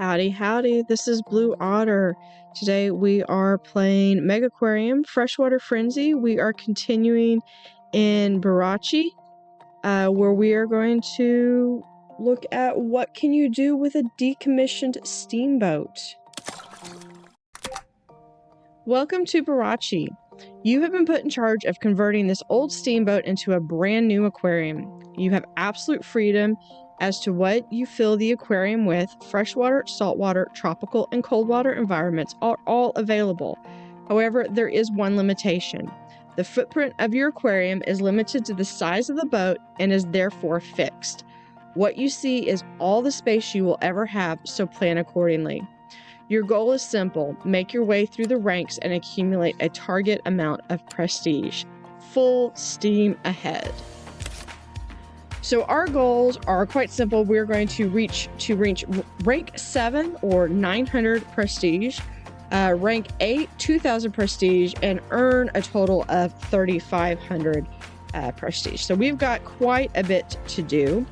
Howdy Howdy, this is Blue Otter. Today we are playing Megaquarium, Freshwater Frenzy. We are continuing in Barachi, where we are going to look at what can you do with a decommissioned steamboat. Welcome to Barachi. You have been put in charge of converting this old steamboat into a brand new aquarium. You have absolute freedom as to what you fill the aquarium with. Freshwater, saltwater, tropical, and cold water environments are all available. However, there is one limitation. The footprint of your aquarium is limited to the size of the boat and is therefore fixed. What you see is all the space you will ever have, so plan accordingly. Your goal is simple: make your way through the ranks and accumulate a target amount of prestige. Full steam ahead. So our goals are quite simple. We're going to reach rank 7 or 900 prestige, rank 8, 2000 prestige, and earn a total of 3500 prestige. So we've got quite a bit to do.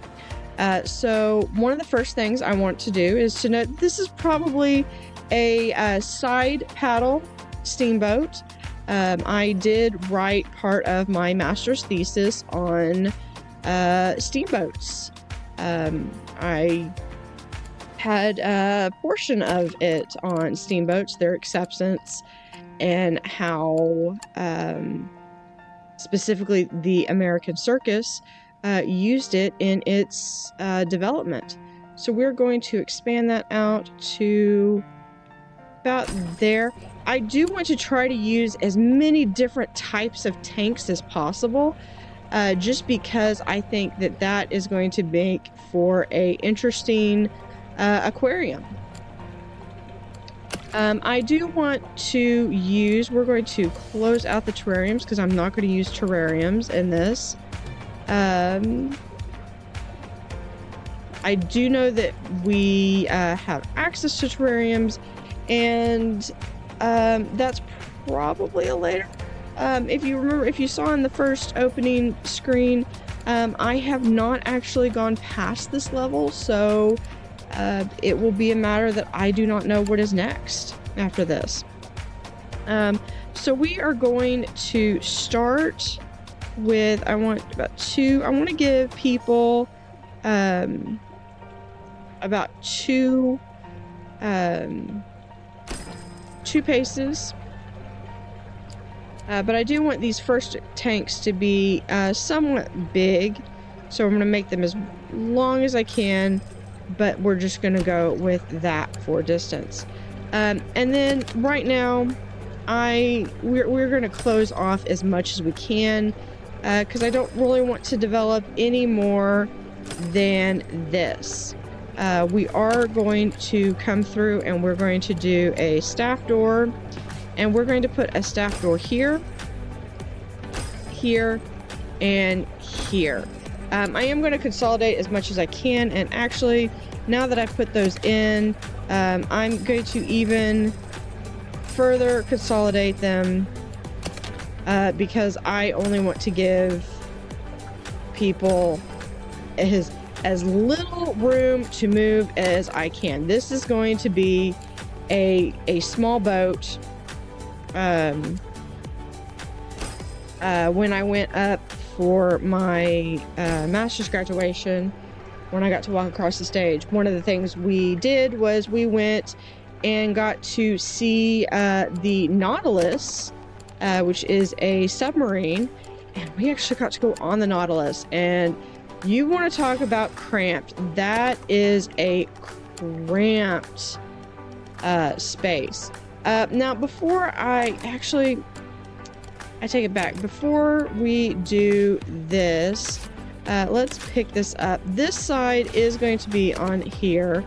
So one of the first things I want to do is to note this is probably a side paddle steamboat. I did write part of my master's thesis on steamboats. I had a portion of it on steamboats, their acceptance, and how specifically the American circus used it in its development. So we're going to expand that out to about there. I do want to try to use as many different types of tanks as possible, just because I think that that is going to make for a interesting aquarium. I do want to use, we're going to close out the terrariums because I'm not going to use terrariums in this. I do know that we have access to terrariums, and that's probably a later. If you remember, if you saw in the first opening screen, I have not actually gone past this level, so it will be a matter that I do not know what is next after this. So we are going to start with, I want to give people about two paces. But I do want these first tanks to be somewhat big, so I'm going to make them as long as I can, but we're just going to go with that for distance. And then right now, we're going to close off as much as we can, because I don't really want to develop any more than this. We are going to come through and we're going to do a staff door. And we're going to put a staff door here, here, and here. I am going to consolidate as much as I can, and actually, now that I've put those in, I'm going to even further consolidate them, because I only want to give people as little room to move as I can. This is going to be a small boat. When I went up for my master's graduation, when I got to walk across the stage, one of the things we did was we went and got to see the Nautilus, which is a submarine, and we actually got to go on the Nautilus. And you want to talk about cramped, that is a cramped space. Now, before I take it back. Before we do this, let's pick this up. This side is going to be on here,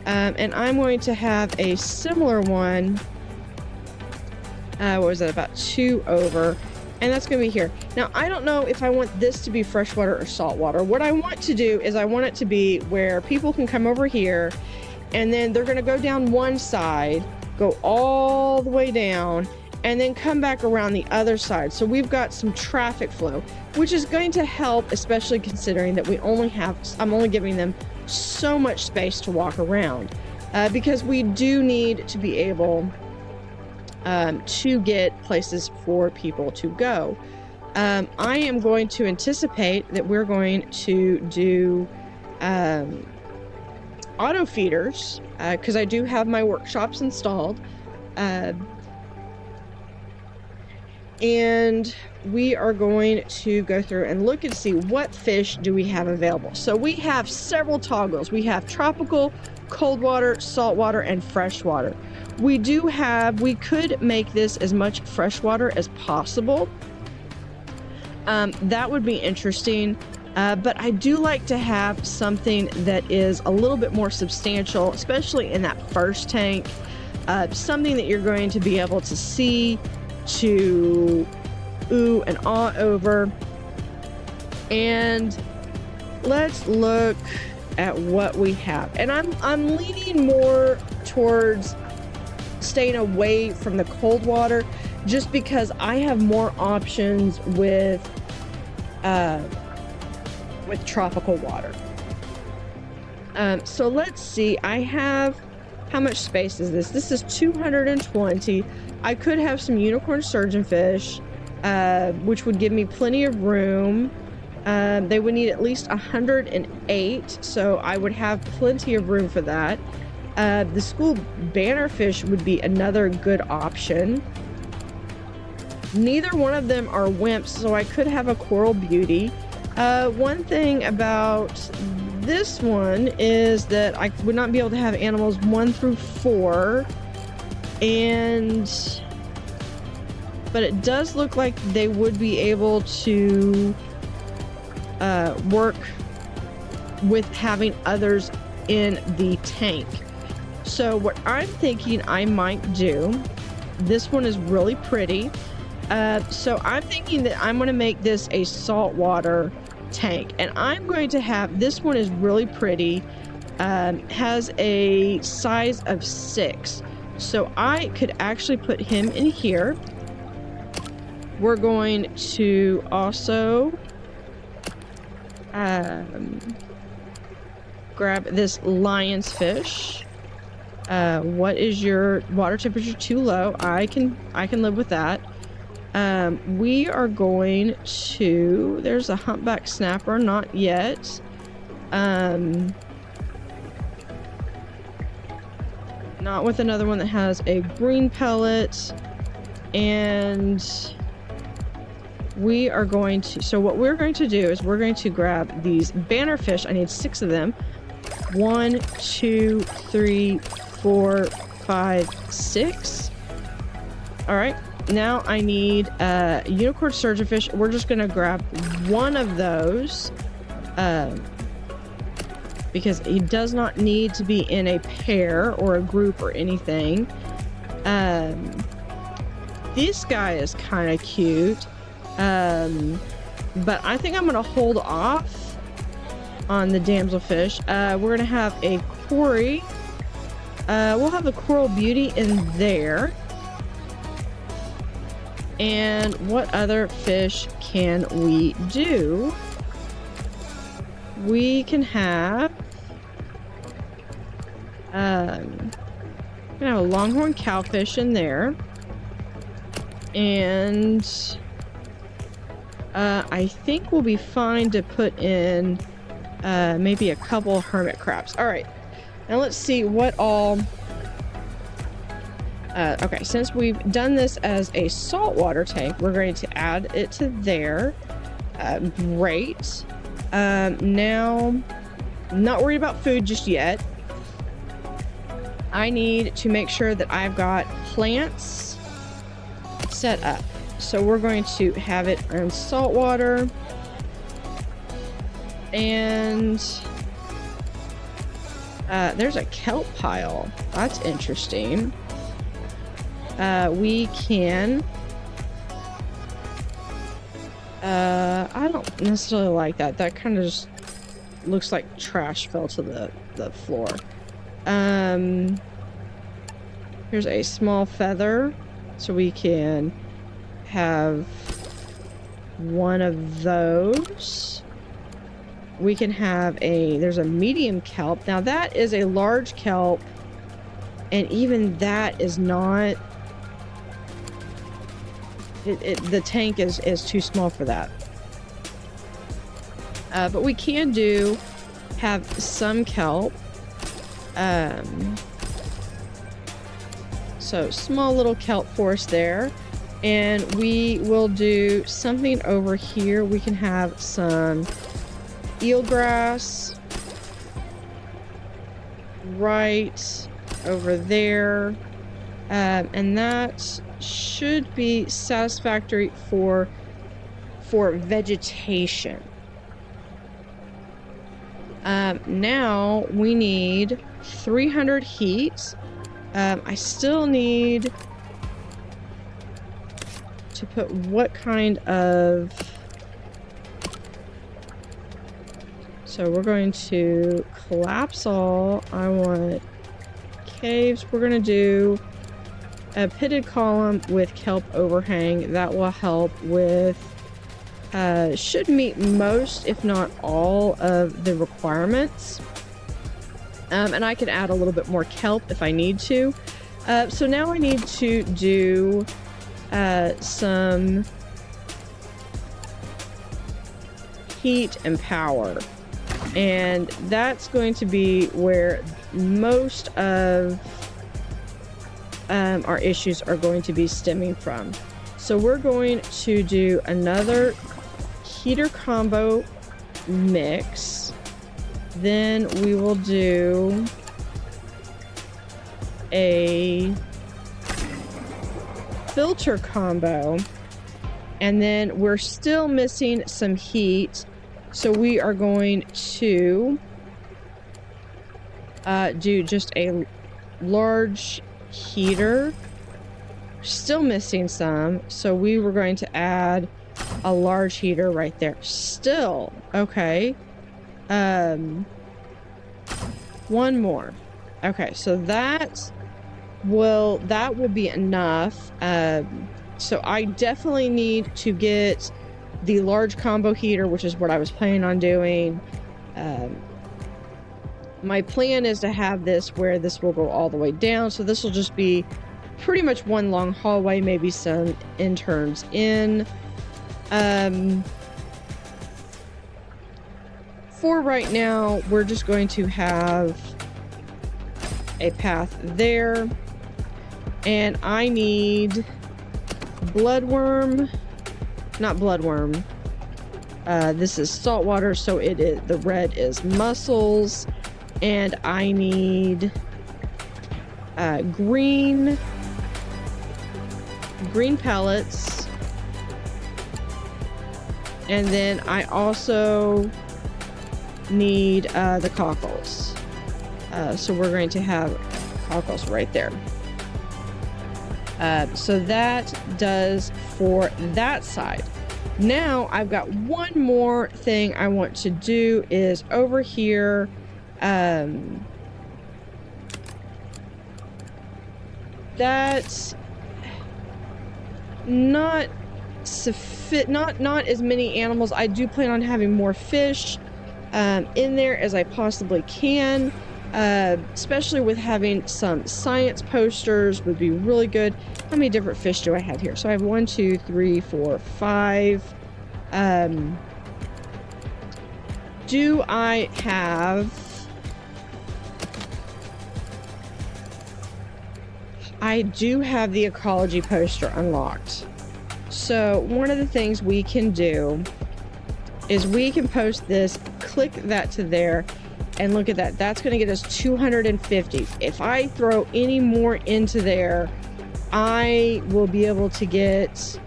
and I'm going to have a similar one. What was that? About 2 over, and that's going to be here. Now, I don't know if I want this to be freshwater or saltwater. What I want to do is I want it to be where people can come over here, and then they're going to go down one side, go all the way down, and then come back around the other side. So we've got some traffic flow, which is going to help, especially considering that I'm only giving them so much space to walk around. because we do need to be able to get places for people to go. I am going to anticipate that we're going to do auto feeders, because I do have my workshops installed. And we are going to go through and look and see what fish do we have available. So we have several toggles. We have tropical, cold water, saltwater, and freshwater. We could make this as much freshwater as possible. That would be interesting. But I do like to have something that is a little bit more substantial, especially in that first tank. Something that you're going to be able to see, to ooh and ah over. And let's look at what we have. And I'm leaning more towards staying away from the cold water, just because I have more options with tropical water. So let's see, how much space is this? This is 220. I could have some unicorn surgeonfish, which would give me plenty of room. They would need at least 108, so I would have plenty of room for that. The school bannerfish would be another good option. Neither one of them are wimps, so I could have a coral beauty. One thing about this one is that I would not be able to have animals 1 through 4, but it does look like they would be able to work with having others in the tank. So what I'm thinking I might do, this one is really pretty. So I'm thinking that I'm going to make this a saltwater tank, and I'm going to have, this one is really pretty, has a size of 6, so I could actually put him in here. We're going to also grab this lion's fish. What is your water temperature? Too low. I can live with that. We are going to, there's a humpback snapper, not yet. Not with another one that has a green pellet. And we are going to, so what we're going to do is we're going to grab these bannerfish. I need 6 of them. 1, 2, 3, 4, 5, 6. All right. Now I need unicorn surgeonfish. We're just gonna grab one of those because he does not need to be in a pair or a group or anything. This guy is kind of cute, but I think I'm gonna hold off on the damselfish. We're gonna have a quarry. We'll have the coral beauty in there. And what other fish can we do? We can have a longhorn cowfish in there, and I think we'll be fine to put in maybe a couple hermit crabs. All right, now let's see what all. Okay, since we've done this as a saltwater tank, we're going to add it to there. Great. Now, I'm not worried about food just yet. I need to make sure that I've got plants set up. So we're going to have it in saltwater. And there's a kelp pile. That's interesting. We can I don't necessarily like that. That kind of just looks like trash fell to the floor. Here's a small feather, so we can have one of those. We can have there's a medium kelp. Now that is a large kelp. And even that is not... the tank is too small for that. But we can have some kelp. So small little kelp forest there. And we will do something over here. We can have some eelgrass right over there. And that should be satisfactory for vegetation. Now we need 300 heat. I still need to put what kind of... So we're going to collapse all. I want caves. We're going to do a pitted column with kelp overhang. That will help with... should meet most, if not all, of the requirements. And I can add a little bit more kelp if I need to. So now I need to do some heat and power. And that's going to be where most of our issues are going to be stemming from. So we're going to do another heater combo mix. Then we will do a filter combo. And then we're still missing some heat. So we are going to do just a large heater. Still missing some. So we were going to add a large heater right there. Still. Okay. One more. Okay, so that will be enough. So I definitely need to get the large combo heater, which is what I was planning on doing. My plan is to have this where this will go all the way down. So this will just be pretty much one long hallway, maybe some interns in. For right now, we're just going to have a path there. And I need bloodworm. Not bloodworm. This is saltwater, so it is, the red is mussels. And I need green pellets. And then I also need the cockles. So we're going to have cockles right there. So that does for that side. Now I've got one more thing I want to do is over here. That's not not as many animals. I do plan on having more fish in there as I possibly can, especially with having some science posters would be really good. How many different fish do I have here? So I have 1, 2, 3, 4, 5. Do I have... I do have the ecology poster unlocked. So one of the things we can do is we can post this, click that to there, and look at that. That's going to get us 250. If I throw any more into there, I will be able to get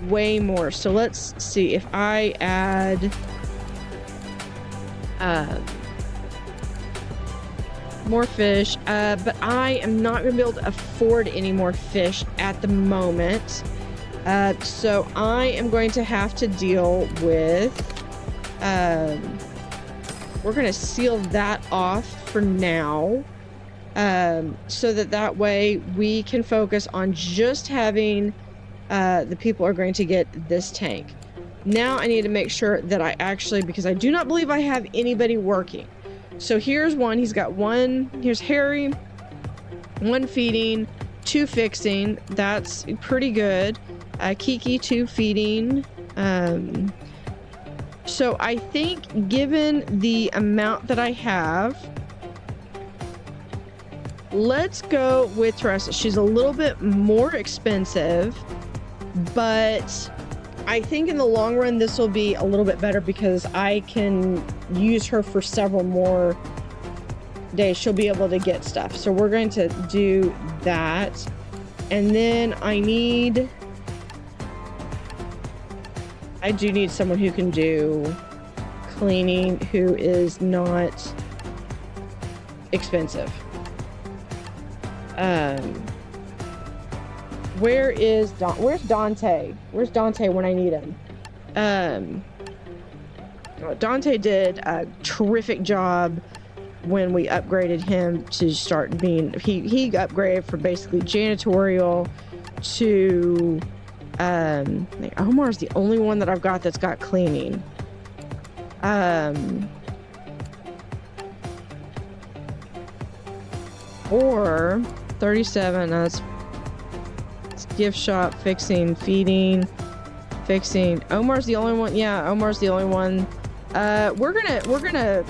way more. So let's see if I add more fish, but I am not going to be able to afford any more fish at the moment. So I am going to have to deal with, we're going to seal that off for now, so that way we can focus on just having, the people are going to get this tank. Now I need to make sure that I actually, because I do not believe I have anybody working. So here's one, he's got one, here's Harry. 1 feeding, 2 fixing. That's pretty good. Kiki, 2 feeding. So I think given the amount that I have, let's go with Teresa. She's a little bit more expensive, but I think in the long run, this will be a little bit better because I can use her for several more days. She'll be able to get stuff. So we're going to do that. And then I do need someone who can do cleaning, who is not expensive. Where's Dante? Where's Dante when I need him? Dante did a terrific job when we upgraded him to start being, he upgraded from basically janitorial to, Omar's the only one that I've got that's got cleaning. Or 37, that's gift shop, fixing, feeding, fixing. Omar's the only one. Yeah, Omar's the only one. We're gonna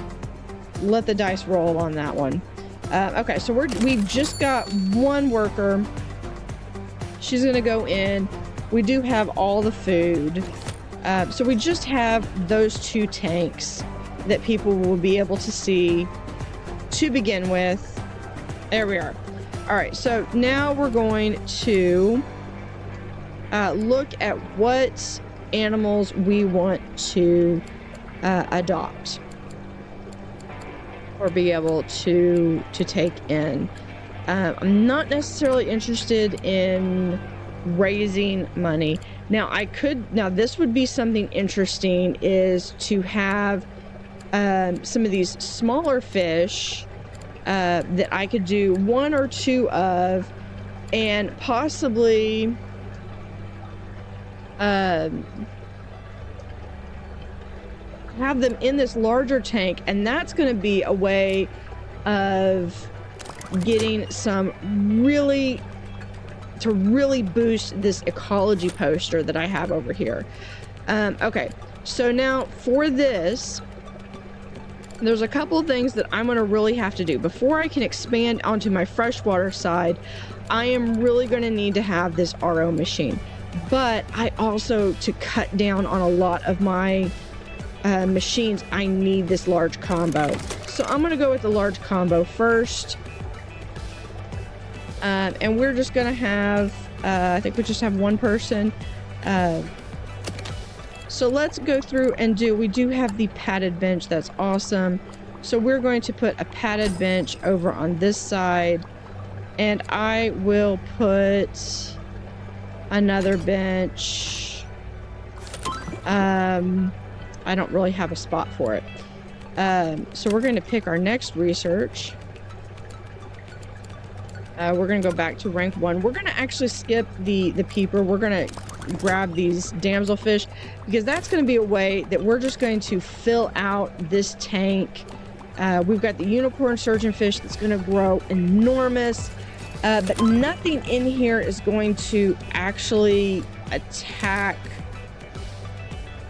let the dice roll on that one. Okay, so we've just got 1 worker. She's gonna go in. We do have all the food. So we just have those 2 tanks that people will be able to see to begin with. There we are. All right, so now we're going to look at what animals we want to adopt or be able to take in. I'm not necessarily interested in raising money. Now this would be something interesting, is to have some of these smaller fish that I could do 1 or 2 of, and possibly have them in this larger tank, and that's going to be a way of getting some really boost this ecology poster that I have over here. Okay, so now for this, there's a couple things that I'm going to really have to do before I can expand onto my freshwater side. I am really going to need to have this RO machine, but I also, to cut down on a lot of my machines, I need this large combo. So I'm going to go with the large combo first. And we're just going to have, I think we just have 1 person. So let's go through and we do have the padded bench. That's awesome. So we're going to put a padded bench over on this side, and I will put another bench. I don't really have a spot for it. So we're going to pick our next research. We're going to go back to rank 1. We're going to actually skip the peeper. We're going to grab these damselfish, because that's going to be a way that we're just going to fill out this tank. We've got the unicorn surgeonfish that's going to grow enormous, but nothing in here is going to actually attack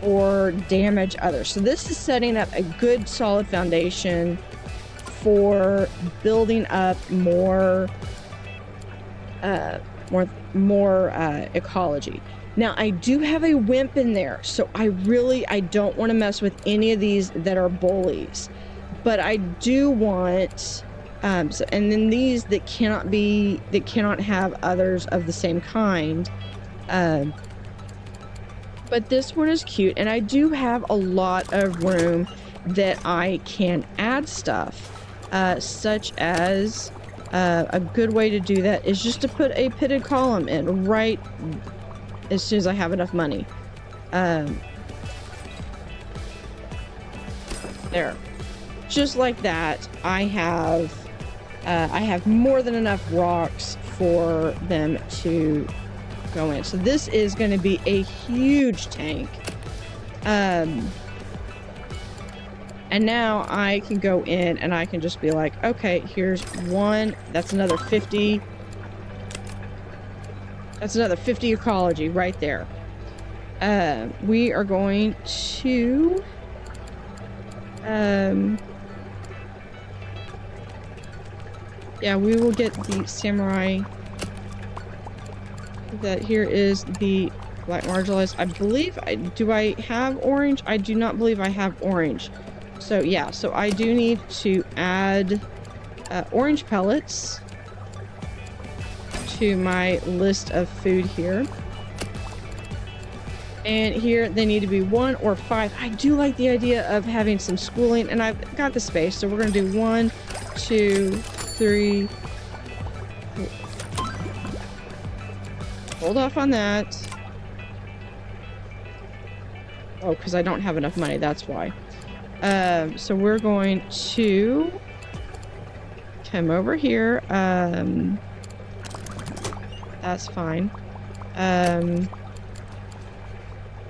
or damage others. So this is setting up a good solid foundation for building up more ecology. Now I do have a wimp in there, so I don't want to mess with any of these that are bullies, but I do want and then these that cannot have others of the same kind, but this one is cute, and I do have a lot of room that I can add stuff, such as a good way to do that is just to put a pitted column in right as soon as I have enough money. There, just like that. I have more than enough rocks for them to go in. So this is going to be a huge tank. And now I can go in and I can just be like, okay, here's one. That's another 50. That's another 50 ecology right there. We are going to... yeah, we will get the samurai. That here is the black marginalized. I believe do I have orange? I do not believe I have orange. So yeah, so I do need to add orange pellets to my list of food here. And here they need to be 1 or 5. I do like the idea of having some schooling, and I've got the space, so we're gonna do 1, 2, 3. Hold off on that. Oh, because I don't have enough money, that's why. So we're going to come over here. That's fine.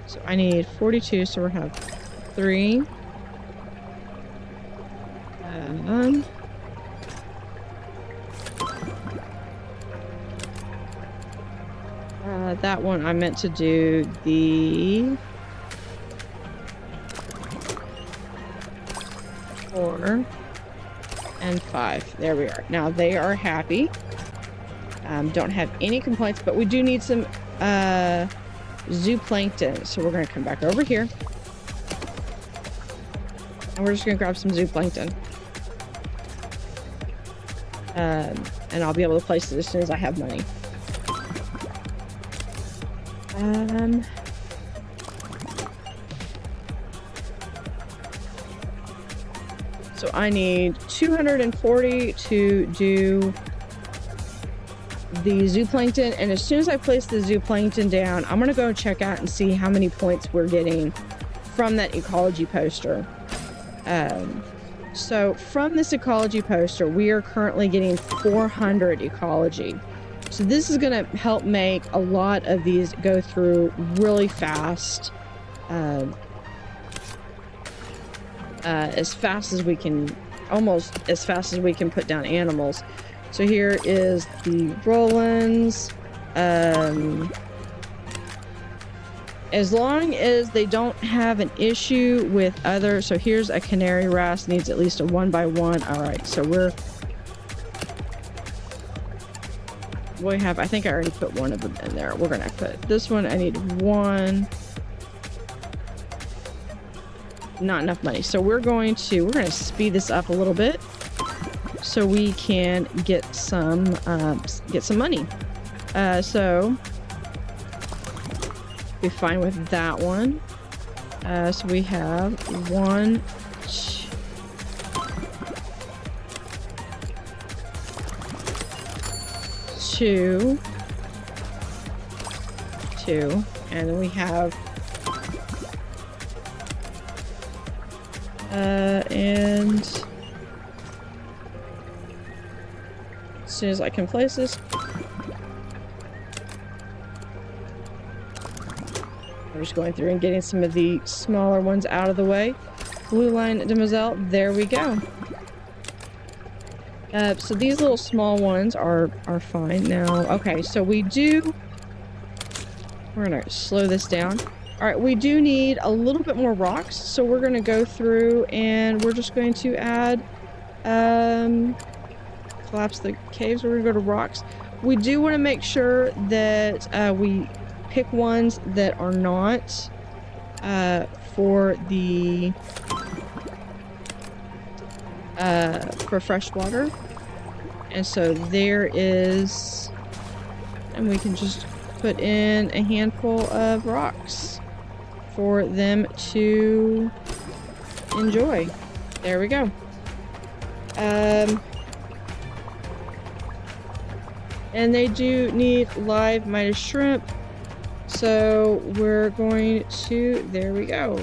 So I need 42, so we're gonna have 3. That one I meant to do the 4 and 5. There we are. Now they are happy. Don't have any complaints, but we do need some zooplankton. So we're going to come back over here. And we're just going to grab some zooplankton. And I'll be able to place it as soon as I have money. So I need 240 to do the zooplankton, and as soon as I place the zooplankton down, I'm gonna go check out and see how many points we're getting from that ecology poster. So from this ecology poster, we are currently getting 400 ecology. So this is gonna help make a lot of these go through really fast. As fast as we can, almost as fast as we can put down animals. So here is the Rollins. As long as they don't have an issue with other, so here's a canary wrasse, needs at least a 1x1. All right, so we have, I think I already put one of them in there. We're gonna put this one, I need 1. Not enough money, so we're gonna speed this up a little bit so we can get some money. So be fine with that one. So we have 1, 2, and then we have and as soon as I can place this, I'm just going through and getting some of the smaller ones out of the way. Blue line demoiselle, there we go. So these little small ones are fine now. Okay, so we're gonna slow this down. All right, we do need a little bit more rocks, so we're gonna go through and we're just going to add, collapse the caves. We're gonna go to rocks. We do want to make sure that we pick ones that are not for the for freshwater, and so there is, and we can just put in a handful of rocks for them to enjoy. There we go. And they do need live Midas shrimp, so we're going to, there we go,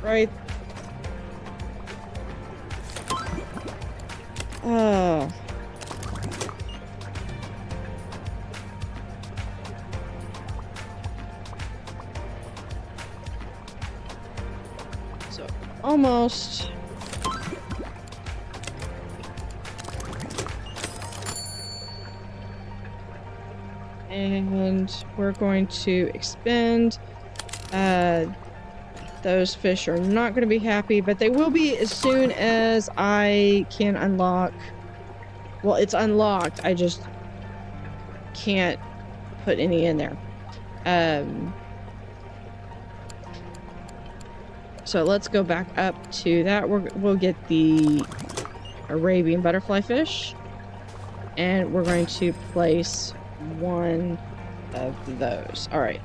right. Oh. almost. And we're going to expend. Those fish are not going to be happy, but they will be as soon as I can unlock. Well, it's unlocked. I just can't put any in there. So let's go back up to that. We'll get the Arabian butterfly fish, and we're going to place one of those. All right.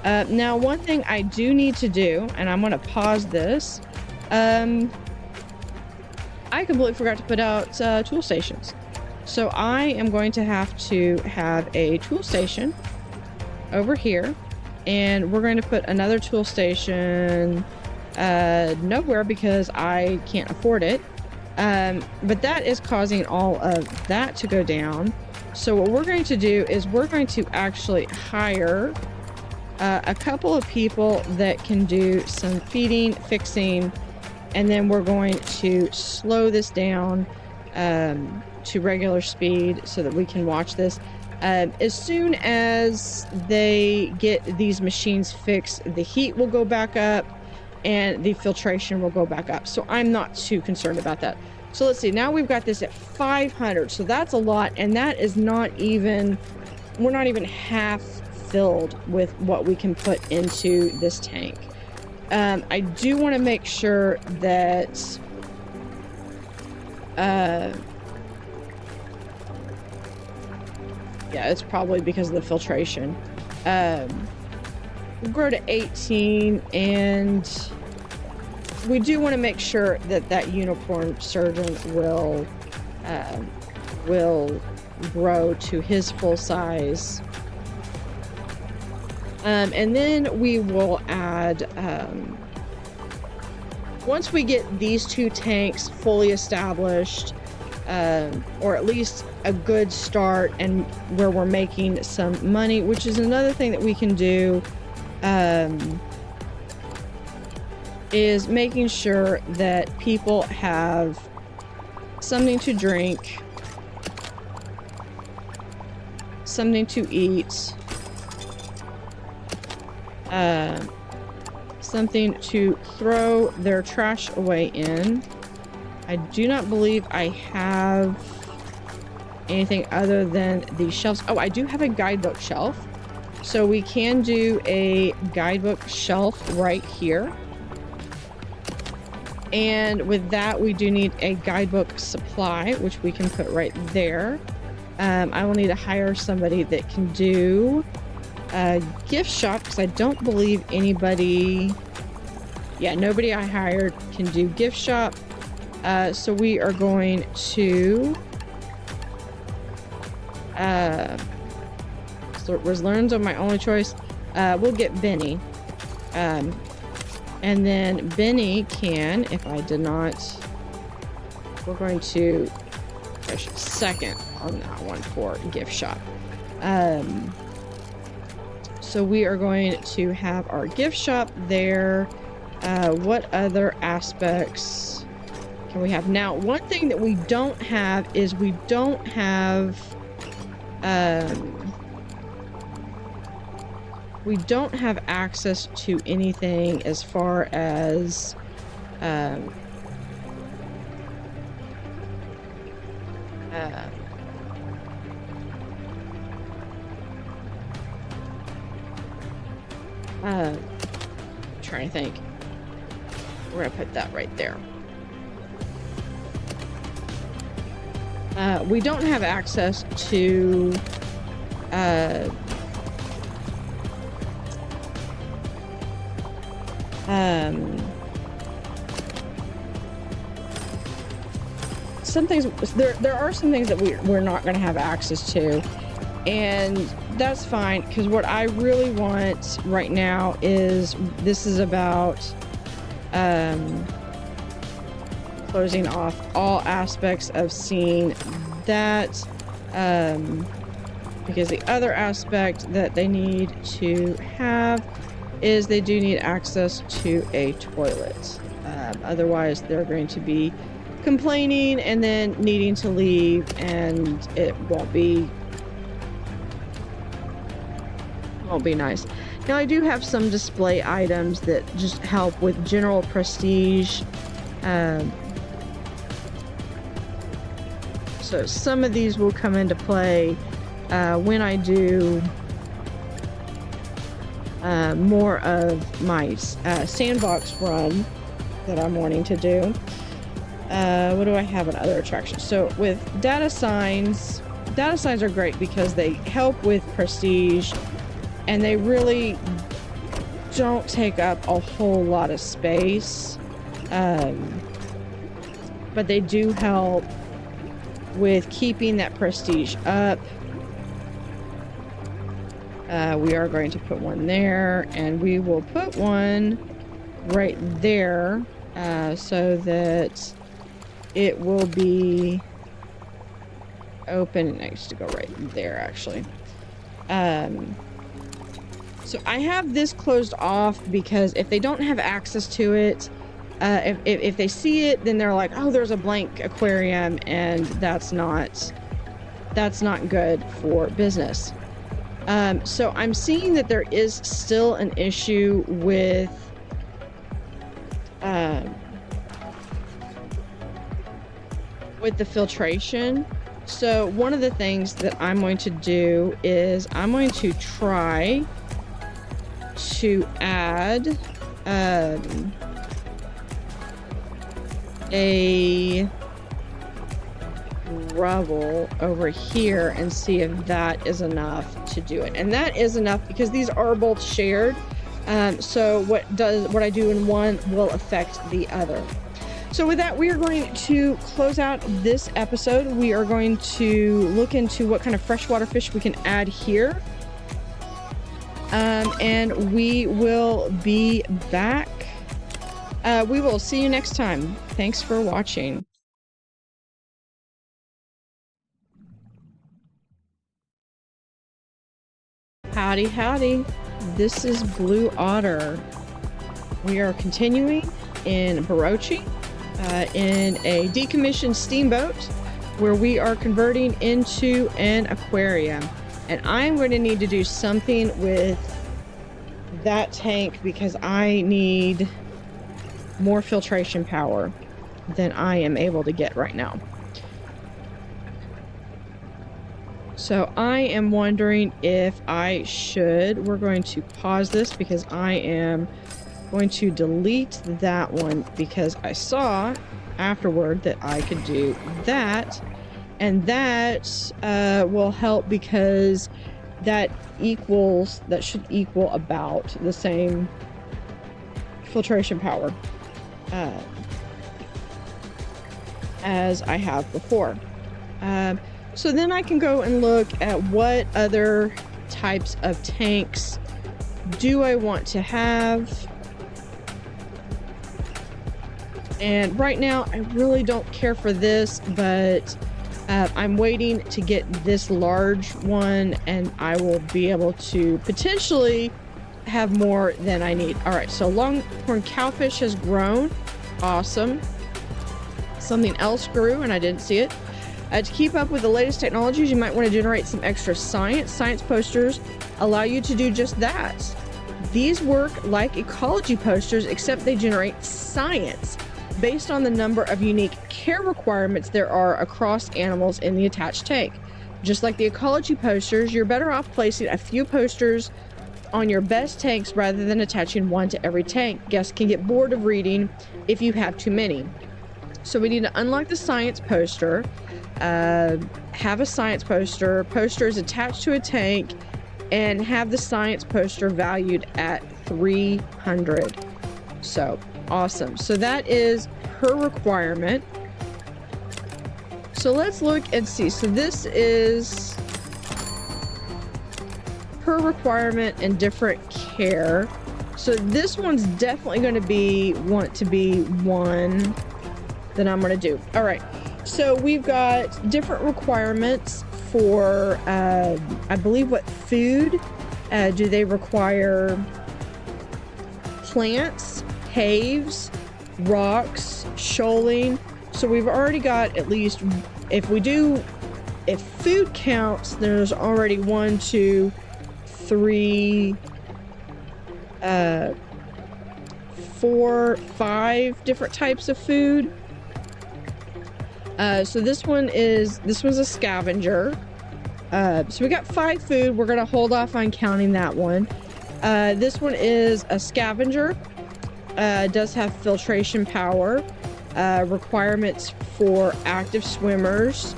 Now, one thing I do need to do, and I'm going to pause this. I completely forgot to put out tool stations. So I am going to have a tool station over here, and we're going to put another tool station nowhere because I can't afford it. But that is causing all of that to go down. So what we're going to do is we're going to actually hire a couple of people that can do some feeding, fixing, and then we're going to slow this down to regular speed so that we can watch this. As soon as they get these machines fixed, the heat will go back up and the filtration will go back up. So I'm not too concerned about that. So let's see, now we've got this at 500. So that's a lot, and that is not even, we're not even half filled with what we can put into this tank. I do want to make sure that yeah, it's probably because of the filtration. We'll grow to 18, and we do want to make sure that that unicorn surgeon will grow to his full size. And then we will add, once we get these two tanks fully established, or at least a good start and where we're making some money, which is another thing that we can do, is making sure that people have something to drink, something to eat, something to throw their trash away in. I do not believe I have anything other than the shelves. Oh, I do have a guidebook shelf. So we can do a guidebook shelf right here. And with that, we do need a guidebook supply, which we can put right there. I will need to hire somebody that can do a gift shop, because I don't believe anybody, yeah, nobody I hired can do gift shop. So we are going to so Learns are my only choice. We'll get Benny, and then Benny can, if I did not, we're going to push second on that one for gift shop. So we are going to have our gift shop there. What other aspects can we have? Now, one thing that we don't have is we don't have access to anything as far as trying to think. We're gonna put that right there. We don't have access to some things. There are some things that we're not going to have access to, and that's fine, because what I really want right now is, this is about closing off all aspects of seeing that, because the other aspect that they need to have is they do need access to a toilet. Otherwise, they're going to be complaining and then needing to leave, and it won't be nice. Now, I do have some display items that just help with general prestige. So some of these will come into play when I do more of my sandbox run that I'm wanting to do. What do I have in other attractions? So with data signs are great because they help with prestige, and they really don't take up a whole lot of space, but they do help with keeping that prestige up. We are going to put one there, and we will put one right there, so that it will be open. It needs to go right there, actually. So I have this closed off because if they don't have access to it, if they see it, then they're like, oh, there's a blank aquarium, and that's not good for business. So I'm seeing that there is still an issue with the filtration. So one of the things that I'm going to do is I'm going to try to add a rubble over here and see if that is enough to do it. And that is enough because these are both shared. So what I do in one will affect the other. So with that, we are going to close out this episode. We are going to look into what kind of freshwater fish we can add here. And we will be back. We will see you next time. Thanks for watching. Howdy, howdy. This is Blue Otter. We are continuing in Barachi, in a decommissioned steamboat where we are converting into an aquarium. And I'm going to need to do something with that tank because I need more filtration power than I am able to get right now. So I am wondering if I should, we're going to pause this because I am going to delete that one because I saw afterward that I could do that, and that will help because that should equal about the same filtration power as I have before. So then I can go and look at what other types of tanks do I want to have. And right now I really don't care for this, but I'm waiting to get this large one and I will be able to potentially have more than I need. All right, so longhorn cowfish has grown. Awesome. Something else grew and I didn't see it. To keep up with the latest technologies, you might want to generate some extra science. Science posters allow you to do just that. These work like ecology posters, except they generate science based on the number of unique care requirements there are across animals in the attached tank. Just like the ecology posters, you're better off placing a few posters on your best tanks rather than attaching one to every tank. Guests can get bored of reading if you have too many. So we need to unlock the science poster, have a science poster. Poster is attached to a tank, and have the science poster valued at 300. So awesome. So that is her requirement. So let's look and see. So this is per requirement and different care. So this one's definitely going to want to be one that I'm going to do. All right. So we've got different requirements for, I believe, what food do they require? Plants, caves, rocks, shoaling. So we've already got at least, if food counts, there's already 1, 2, 3, 4, 5 different types of food. So this one's a scavenger. So we got 5 food. We're gonna hold off on counting that one. This one is a scavenger. Does have filtration power. Requirements for active swimmers.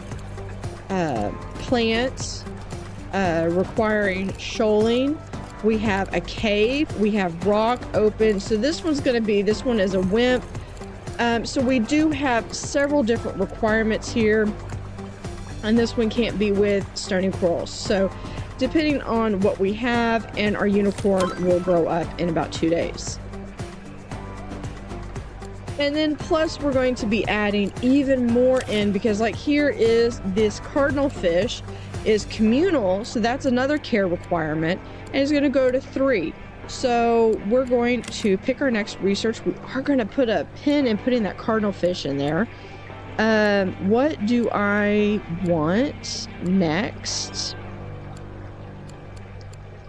Plants. Requiring shoaling. We have a cave. We have rock open. So this one is a wimp. So we do have several different requirements here. And this one can't be with stony corals. So depending on what we have, and our unicorn will grow up in about 2 days. And then plus we're going to be adding even more in, because like here is this cardinal fish is communal. So that's another care requirement, and it's going to go to 3. So we're going to pick our next research. We are going to put a pin in putting that cardinal fish in there. What do I want next?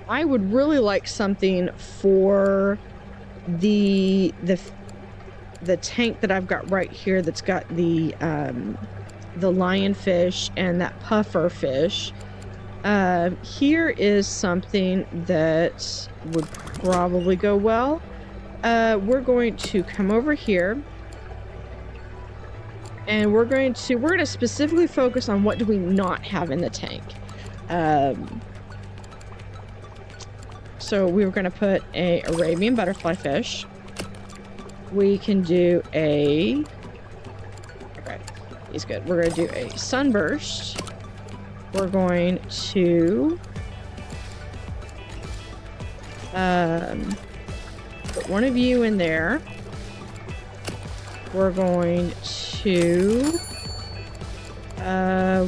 I would really like something for the tank that I've got right here that's got the lionfish and that puffer fish. Here is something that would probably go well. We're going to come over here, and we're going to specifically focus on what do we not have in the tank. So we were going to put a Arabian butterfly fish. We can do okay, he's good. We're going to do a sunburst. We're going to put one of you in there. We're going to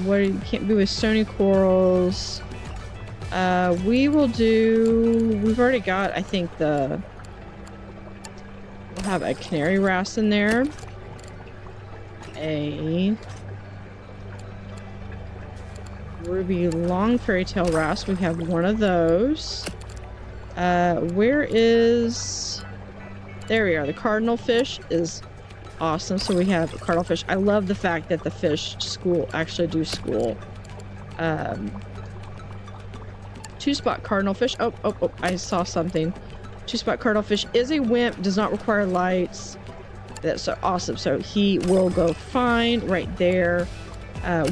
what you can't be with stony corals. We've already got, I think, we'll have a canary wrasse in there. A ruby long fairy tail wrasse. We have one of those. There we are. The cardinal fish is awesome. So we have a cardinal fish. I love the fact that the fish actually do school. 2-spot cardinal fish. Oh, I saw something. 2-spot cardinal fish is a wimp, does not require lights. That's so awesome. So he will go fine right there.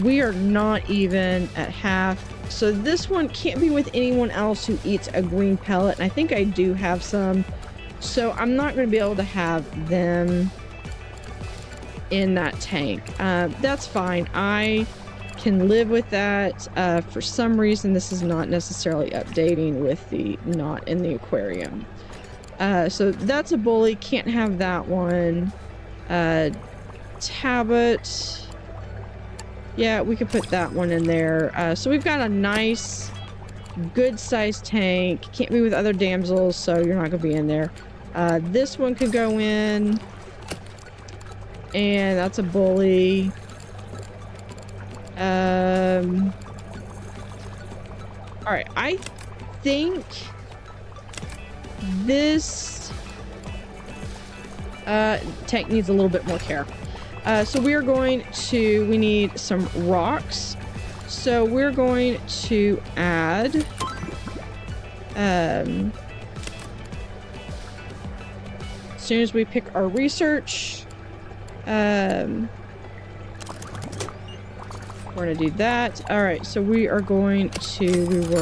We are not even at half. So this one can't be with anyone else who eats a green pellet. And I think I do have some. So I'm not going to be able to have them in that tank. That's fine. I can live with that. For some reason, this is not necessarily updating with the not in the aquarium. So that's a bully. Can't have that one. Tablet. Yeah, we could put that one in there. So we've got a nice, good-sized tank. Can't be with other damsels, so you're not going to be in there. This one could go in. And that's a bully. Alright, I think this tank needs a little bit more care. So we need some rocks. So we're going to add as soon as we pick our research, we're going to do that. All right, so we were going to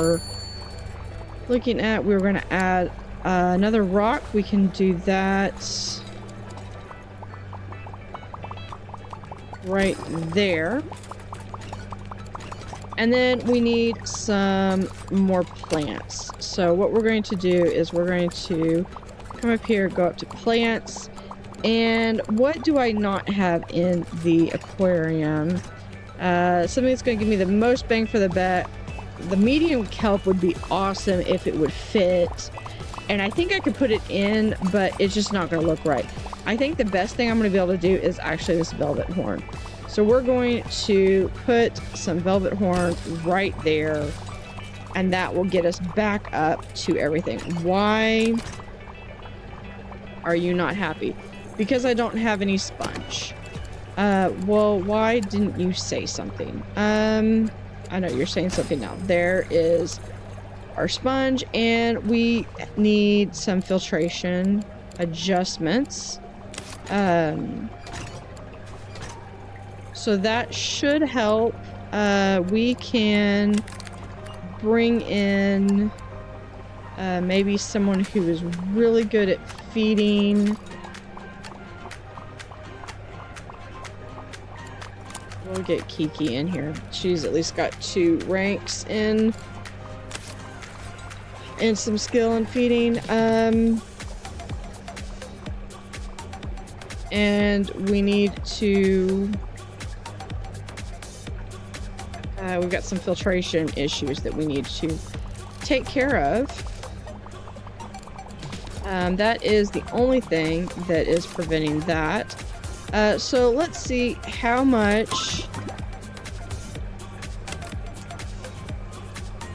add another rock. We can do that right there. And then we need some more plants. So what we're going to do is we're going to come up here, go up to plants. And what do I not have in the aquarium? Something that's going to give me the most bang for the buck. The medium kelp would be awesome if it would fit. And I think I could put it in, but it's just not going to look right. I think the best thing I'm going to be able to do is actually this velvet horn. So we're going to put some velvet horn right there, and that will get us back up to everything. Why are you not happy? Because I don't have any sponge. Well, why didn't you say something? I know you're saying something now. There is our sponge, and we need some filtration adjustments. So that should help. We can bring in maybe someone who is really good at feeding. We'll get Kiki in here. She's at least got 2 ranks in and some skill in feeding. And we need to we've got some filtration issues that we need to take care of. That is the only thing that is preventing that. So let's see how much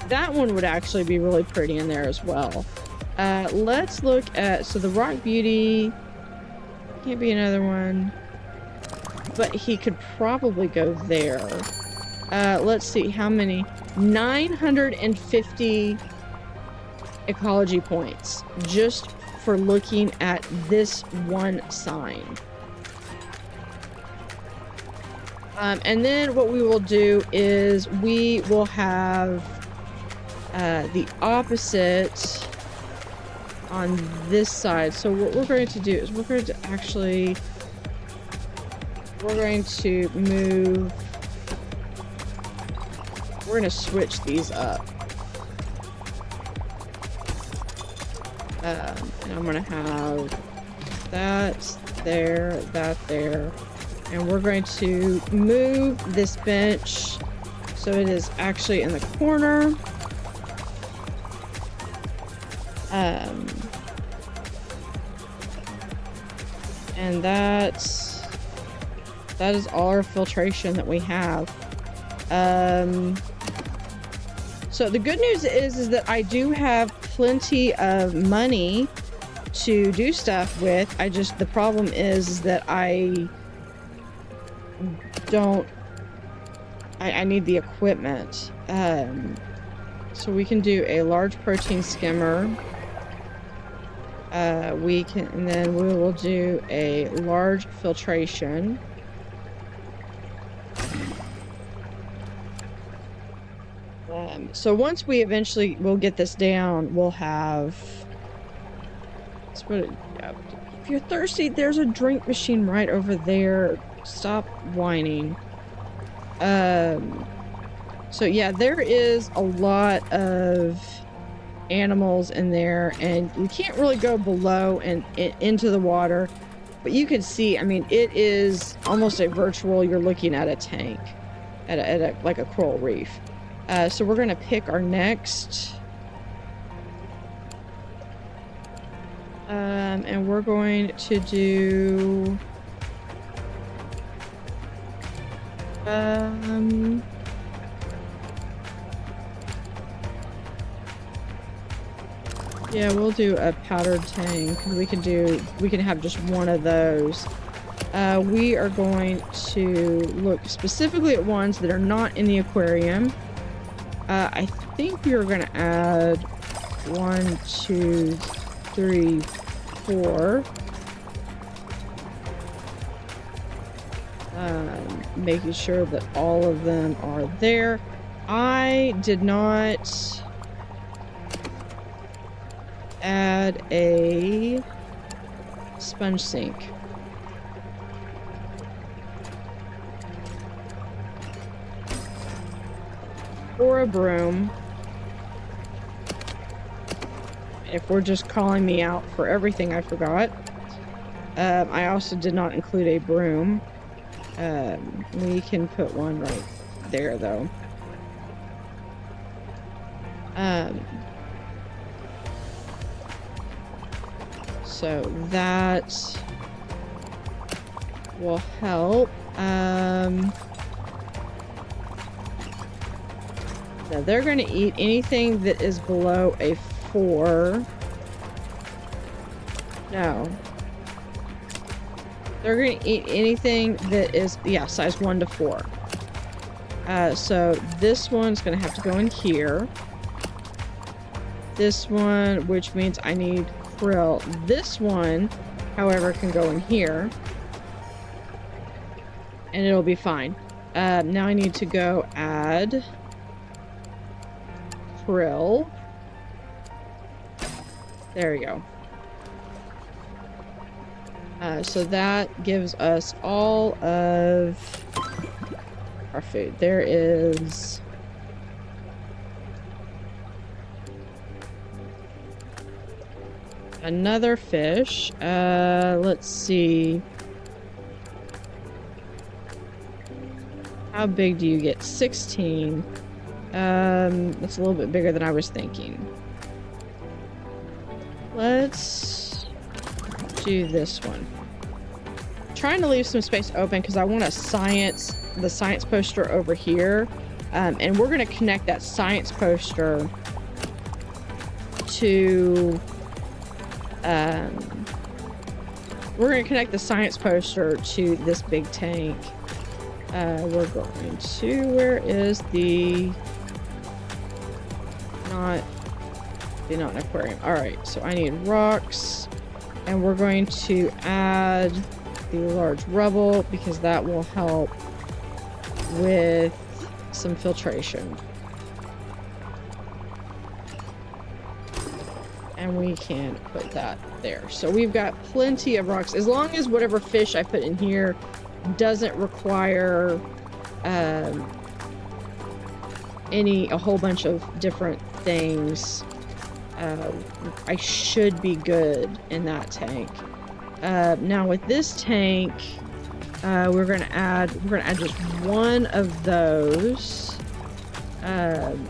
that one would actually be really pretty in there as well. Let's look at, so the Rock Beauty can't be another one, but he could probably go there. Let's see how many. 950 ecology points just for looking at this one sign. And then what we will do is we will have the opposite on this side. So what we're going to do is we're going to move, we're going to switch these up. And I'm going to have that there, and we're going to move this bench so it is actually in the corner. And that is all our filtration that we have. So the good news is that I do have plenty of money to do stuff with. The problem is that I need the equipment. So we can do a large protein skimmer. And then we will do a large filtration. So once we eventually will get this down, we'll have, let's put it, if you're thirsty, there's a drink machine right over there. Stop whining. So yeah, there is a lot of animals in there, and we can't really go below and into the water, but you can see, I mean, it is almost a virtual, you're looking at a tank, at a like a coral reef. So we're going to pick our next, and we're going to do yeah, we'll do a powdered tank. We can have just one of those. We are going to look specifically at ones that are not in the aquarium. I think we are going to add 1, 2, 3, 4. Making sure that all of them are there. I did not add a sponge sink. Or a broom. If we're just calling me out for everything I forgot. I also did not include a broom. We can put one right there, though. So that will help. Now they're going to eat anything that is below a 4. No. They're going to eat anything that is, yeah, size 1 to 4. So this one's going to have to go in here. This one, which means I need krill. This one, however, can go in here. And it'll be fine. Now I need to go add krill. There we go. So that gives us all of our food. There is another fish. Let's see. How big do you get? 16. That's a little bit bigger than I was thinking. Let's do this one. I'm trying to leave some space open because I want the science poster over here. And we're going to connect that science poster to... we're going to connect the science poster to this big tank. We're going to... Where is the... Not an aquarium. Alright, so I need rocks. And we're going to add the large rubble because that will help with some filtration. And we can put that there. So we've got plenty of rocks. As long as whatever fish I put in here doesn't require a whole bunch of different things, I should be good in that tank. Now with this tank, we're gonna add just one of those, and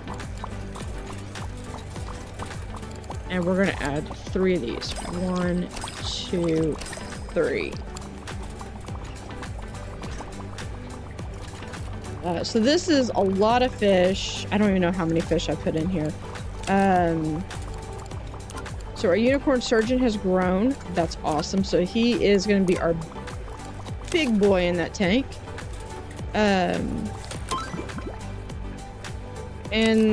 we're gonna add 3 of these. 1, 2, 3. So this is a lot of fish. I don't even know how many fish I put in here. So our unicorn surgeon has grown. That's awesome. So he is going to be our big boy in that tank. And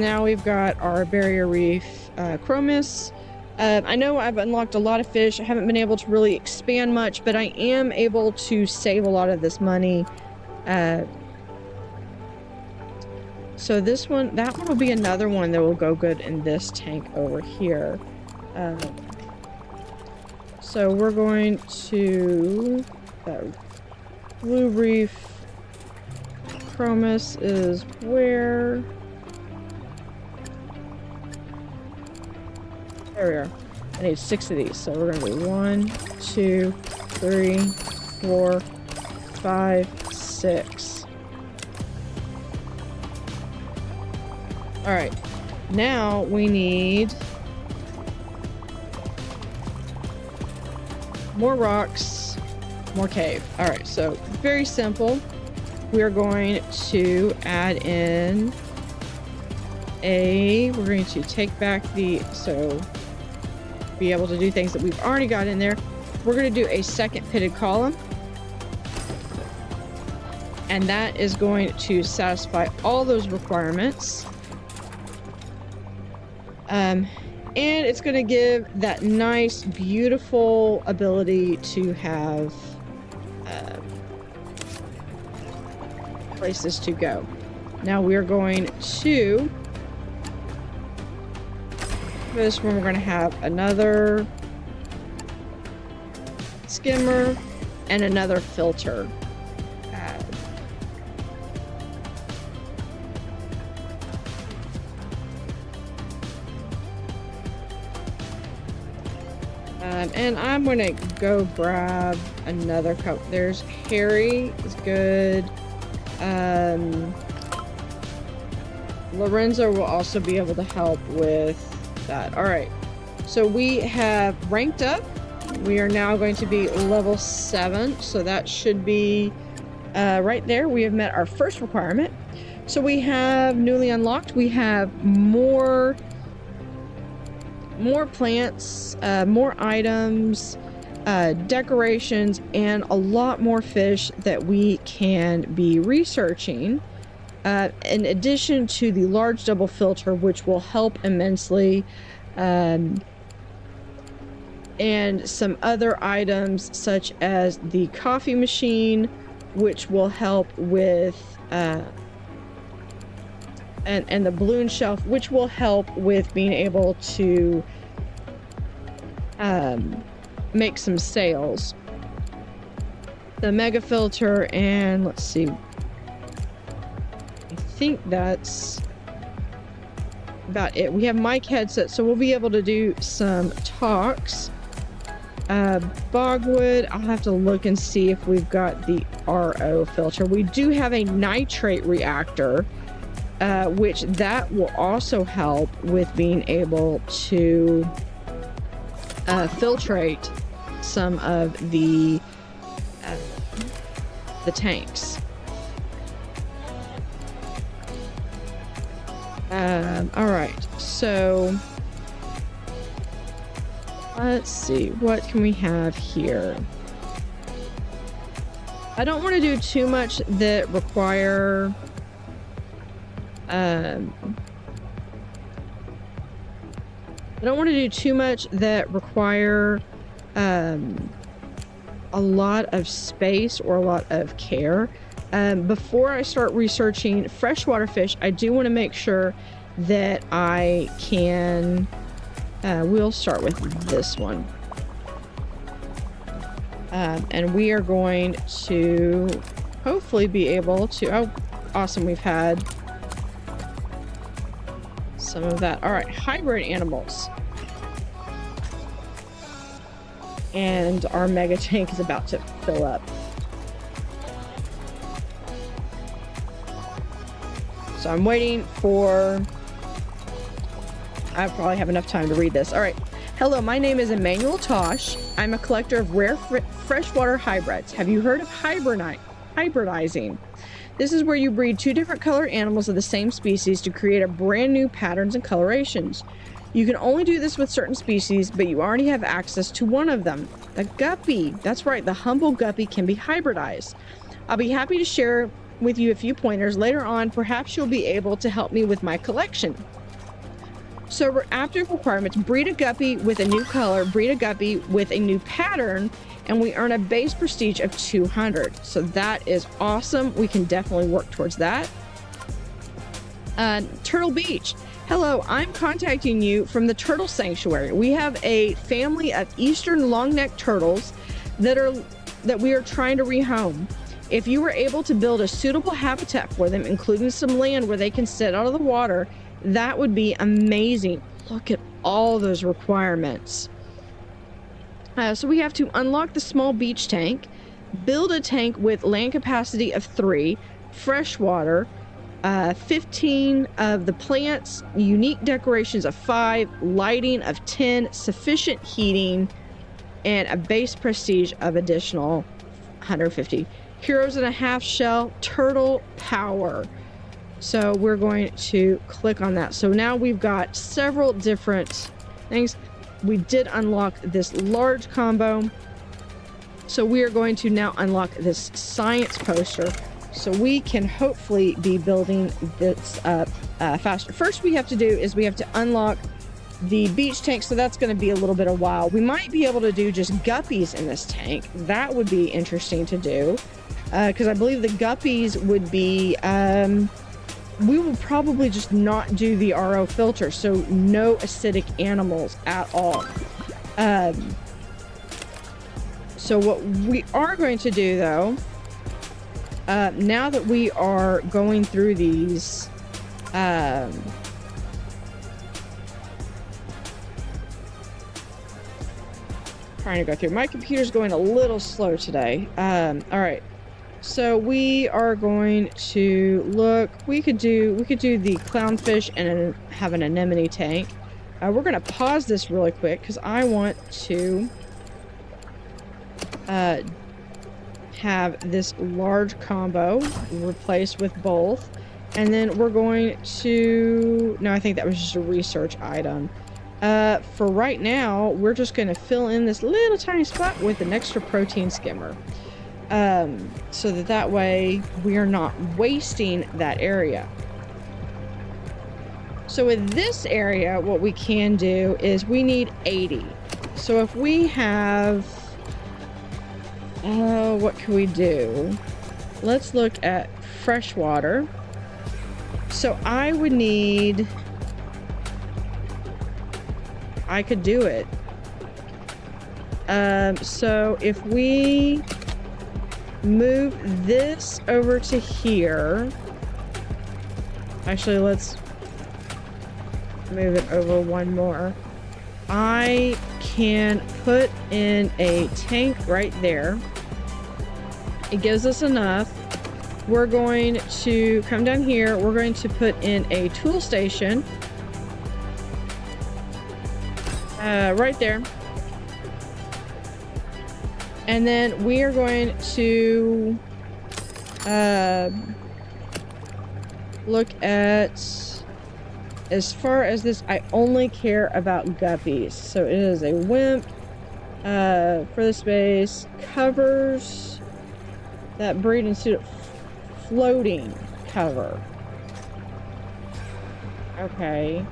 now we've got our barrier reef chromis. I know I've unlocked a lot of fish. I haven't been able to really expand much, but I am able to save a lot of this money. So this one, that one will be another one that will go good in this tank over here. So we're going to... Blue reef chromis is where... There we are. I need 6 of these. So we're going to do 1, 2, 3, 4, 5, 6. Alright, now we need more rocks, more cave. Alright, so very simple. We're going to add in we're going to take back so be able to do things that we've already got in there. We're going to do a second pitted column. And that is going to satisfy all those requirements. And it's going to give that nice, beautiful ability to have places to go. Now we're going to... For this one, we're going to have another skimmer and another filter. And I'm going to go grab another cup. There's Harry is good. Lorenzo will also be able to help with that. All right. So we have ranked up We are now going to be level 7, so that should be right there. We have met our first requirement. So we have newly unlocked. We have more plants, more items, decorations, and a lot more fish that we can be researching. In addition to the large double filter, which will help immensely. And some other items such as the coffee machine, which will help with and the balloon shelf, which will help with being able to make some sales. The mega filter, and let's see, I think that's about it. We have mic headset, so we'll be able to do some talks. Bogwood, I'll have to look and see if we've got the RO filter. We do have a nitrate reactor, which that will also help with being able to filtrate some of the tanks. All right, so let's see, what can we have here? I don't want to do too much that require I don't want to do too much that require a lot of space or a lot of care. Before I start researching freshwater fish, I do want to make sure that I can we'll start with this one. And we are going to hopefully be able to, oh, awesome, we've had some of that. All right, hybrid animals. And our mega tank is about to fill up. So I'm waiting for, I probably have enough time to read this. All right. Hello, my name is Emmanuel Tosh. I'm a collector of rare freshwater hybrids. Have you heard of hybridizing? This is where you breed two different colored animals of the same species to create a brand new patterns and colorations. You can only do this with certain species, but you already have access to one of them. The guppy. That's right, the humble guppy can be hybridized. I'll be happy to share with you a few pointers later on. Perhaps you'll be able to help me with my collection. So active requirements: breed a guppy with a new color, breed a guppy with a new pattern, and we earn a base prestige of 200. So that is awesome. We can definitely work towards that. Turtle Beach. Hello, I'm contacting you from the Turtle Sanctuary. We have a family of eastern long-necked turtles that we are trying to rehome. If you were able to build a suitable habitat for them, including some land where they can sit out of the water, that would be amazing. Look at all those requirements. So we have to unlock the small beach tank, build a tank with land capacity of 3, freshwater, 15 of the plants, unique decorations of 5, lighting of 10, sufficient heating, and a base prestige of additional 150. Heroes in a half shell, turtle power. So we're going to click on that. So now we've got several different things. We did unlock this large combo. So we are going to now unlock this science poster, so we can hopefully be building this up faster. First we have to do is we have to unlock the beach tank, so that's going to be a little bit of a while. We might be able to do just guppies in this tank. That would be interesting to do, because I believe the guppies would be we will probably just not do the RO filter, so no acidic animals at all. So what we are going to do, though, now that we are going through these, trying to go through. My computer's going a little slow today. All right. So we are going to look. We could do the clownfish and have an anemone tank. We're going to pause this really quick because I want to have this large combo replaced with both. And then we're going to... No, I think that was just a research item. For right now, we're just going to fill in this little tiny spot with an extra protein skimmer. So that way we are not wasting that area. So with this area, what we can do is we need 80. So if we have... what can we do? Let's look at freshwater. So I would need... I could do it. So if we move this over to here... Actually, let's move it over one more. I can put in a tank right there. It gives us enough. We're going to come down here. We're going to put in a tool station. Right there. And then we are going to look at... As far as this, I only care about guppies. So it is a WIMP for the space. Covers that breed into floating cover. Okay.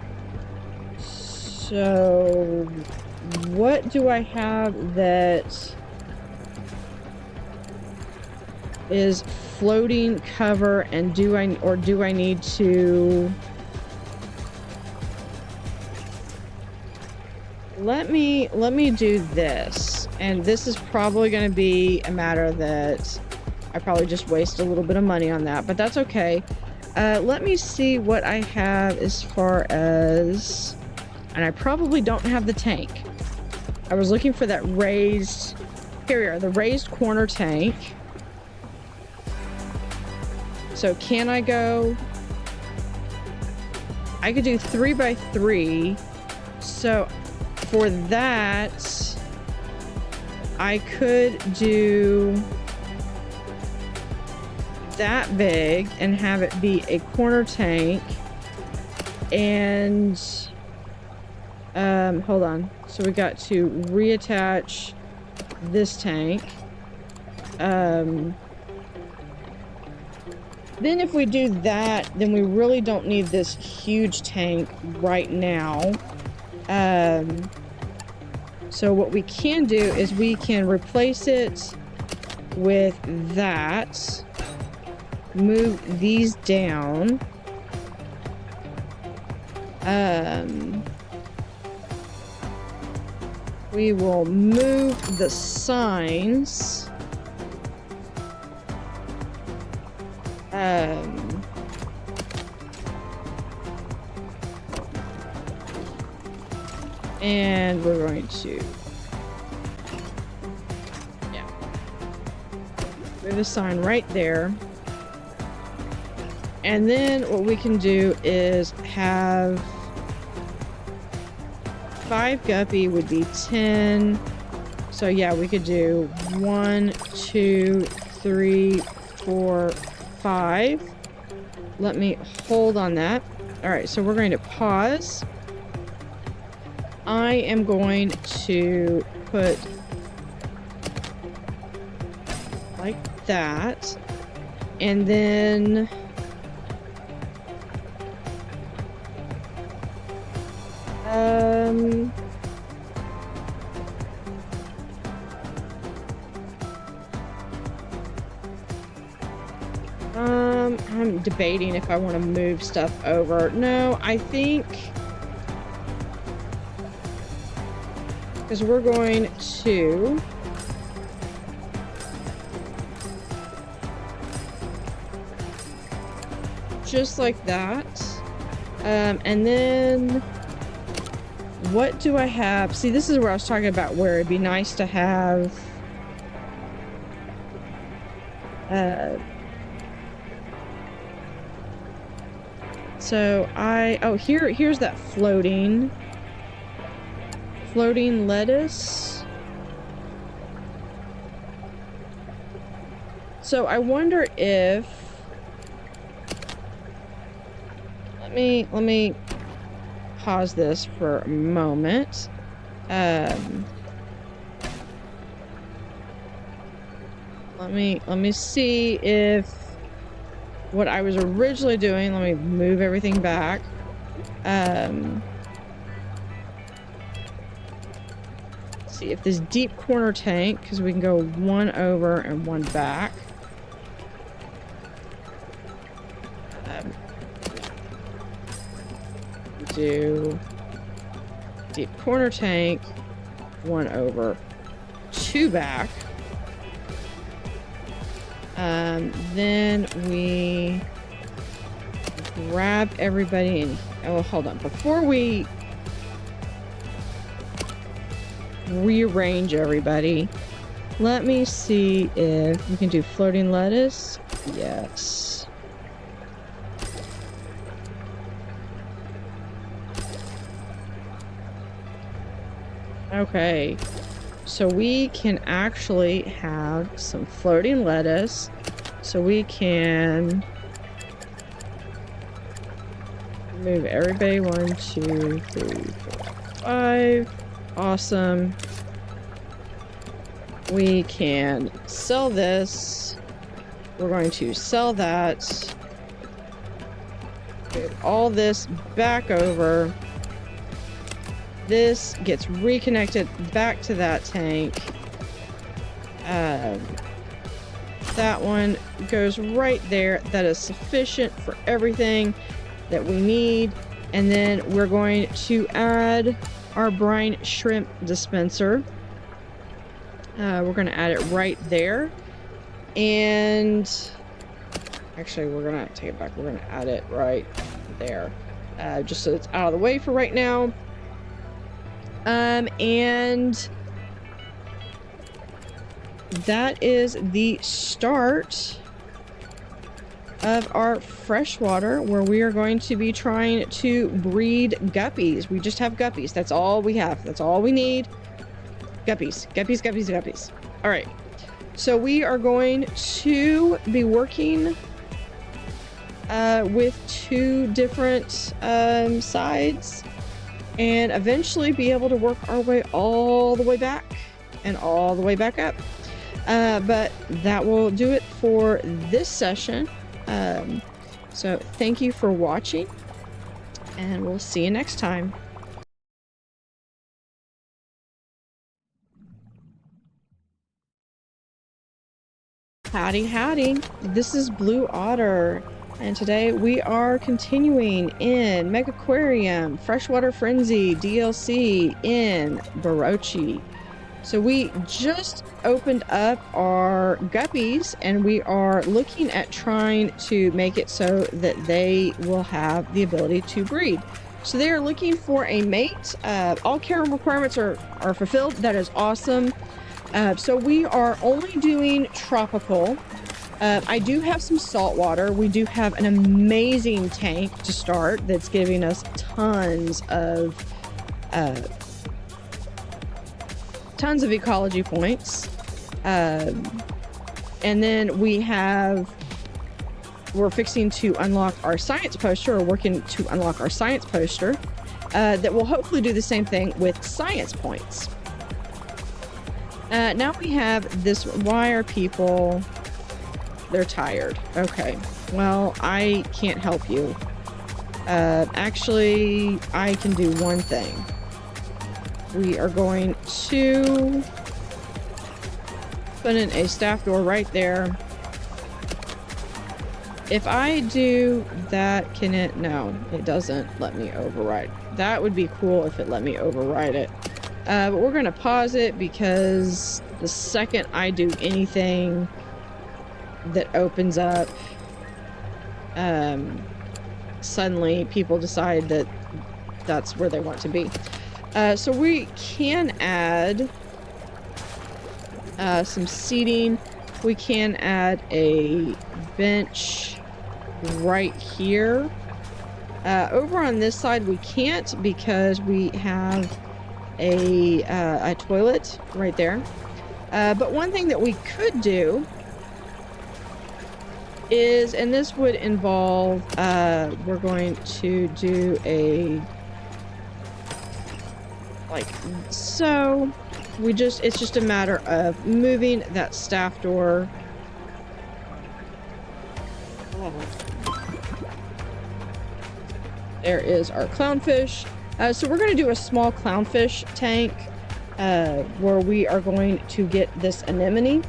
So what do I have that is floating cover, and do I need to... Let me do this, and this is probably going to be a matter that I probably just waste a little bit of money on that, but that's okay. Let me see what I have as far as, and I probably don't have the tank. I was looking for that raised, here we are, the raised corner tank. So can I go, I could do 3x3, so for that, I could do that big and have it be a corner tank. And hold on. So we got to reattach this tank. Then if we do that, then we really don't need this huge tank right now. So what we can do is we can replace it with that, move these down, we will move the signs, and we're going to, yeah, move a sign right there. And then what we can do is have 5 guppy would be 10. So yeah, we could do 1, 2, 3, 4, 5. Let me hold on that. All right, so we're going to pause. I am going to put like that, and then I'm debating if I want to move stuff over. No, I think, because we're going to just like that. And then what do I have? See, this is where I was talking about where it'd be nice to have so here's that floating lettuce. So I wonder if... Let me pause this for a moment. Let me see if what I was originally doing, let me move everything back. See if this deep corner tank, because we can go one over and one back. Do deep corner tank, one over, two back. Then we grab everybody and, oh, hold on. Before we rearrange everybody, let me see if we can do floating lettuce. Yes. Okay, so we can actually have some floating lettuce. So we can move everybody 1, 2, 3, 4, 5. Awesome. We can sell this. We're going to sell that. Move all this back over. This gets reconnected back to that tank. That one goes right there. That is sufficient for everything that we need. And then we're going to add our brine shrimp dispenser. We're going to add it right there. And actually, we're going to take it back. We're going to add it right there. Just so it's out of the way for right now. And that is the start of our freshwater, where we are going to be trying to breed guppies. We just have guppies. That's all we have. That's all we need. Guppies, guppies, guppies, guppies. All right. So we are going to be working with 2 different sides, and eventually be able to work our way all the way back and all the way back up. But that will do it for this session. So thank you for watching, and we'll see you next time. Howdy howdy, this is Blue Otter, and today we are continuing in Megaquarium Freshwater Frenzy DLC in Barachi. So we just opened up our guppies, and we are looking at trying to make it so that they will have the ability to breed. So they are looking for a mate. All care requirements are fulfilled. That is awesome. So we are only doing tropical. I do have some saltwater. We do have an amazing tank to start that's giving us tons of ecology points. And then we're fixing to unlock our science poster, or working to unlock our science poster, that will hopefully do the same thing with science points. Now we have this. Why are people... They're tired. Okay. Well, I can't help you. Actually, I can do one thing. We are going to put in a staff door right there. If I do that, can it? No, it doesn't let me override. That would be cool if it let me override it. But we're going to pause it, because the second I do anything that opens up, suddenly people decide that that's where they want to be. So we can add some seating. We can add a bench right here. Over on this side we can't, because we have a toilet right there. But one thing that we could do is, and this would involve, we're going to do a, like so. It's just a matter of moving that staff door. There is our clownfish. So we're going to do a small clownfish tank where we are going to get this anemone,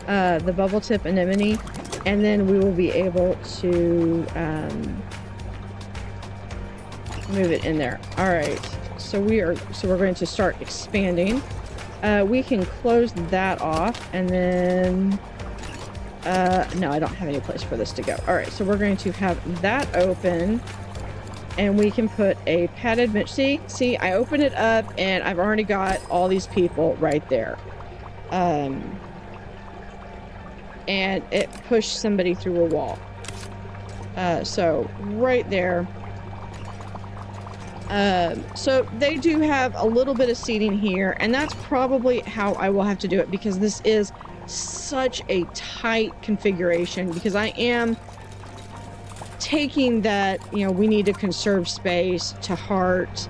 the bubble tip anemone, and then we will be able to move it in there. All right. So we're going to start expanding. We can close that off, and then no, I don't have any place for this to go. All right, so we're going to have that open, and we can put a padded bench. See, I open it up, and I've already got all these people right there. And it pushed somebody through a wall. So right there. So they do have a little bit of seating here, and that's probably how I will have to do it, because this is such a tight configuration, because I am taking that, you know, we need to conserve space to heart.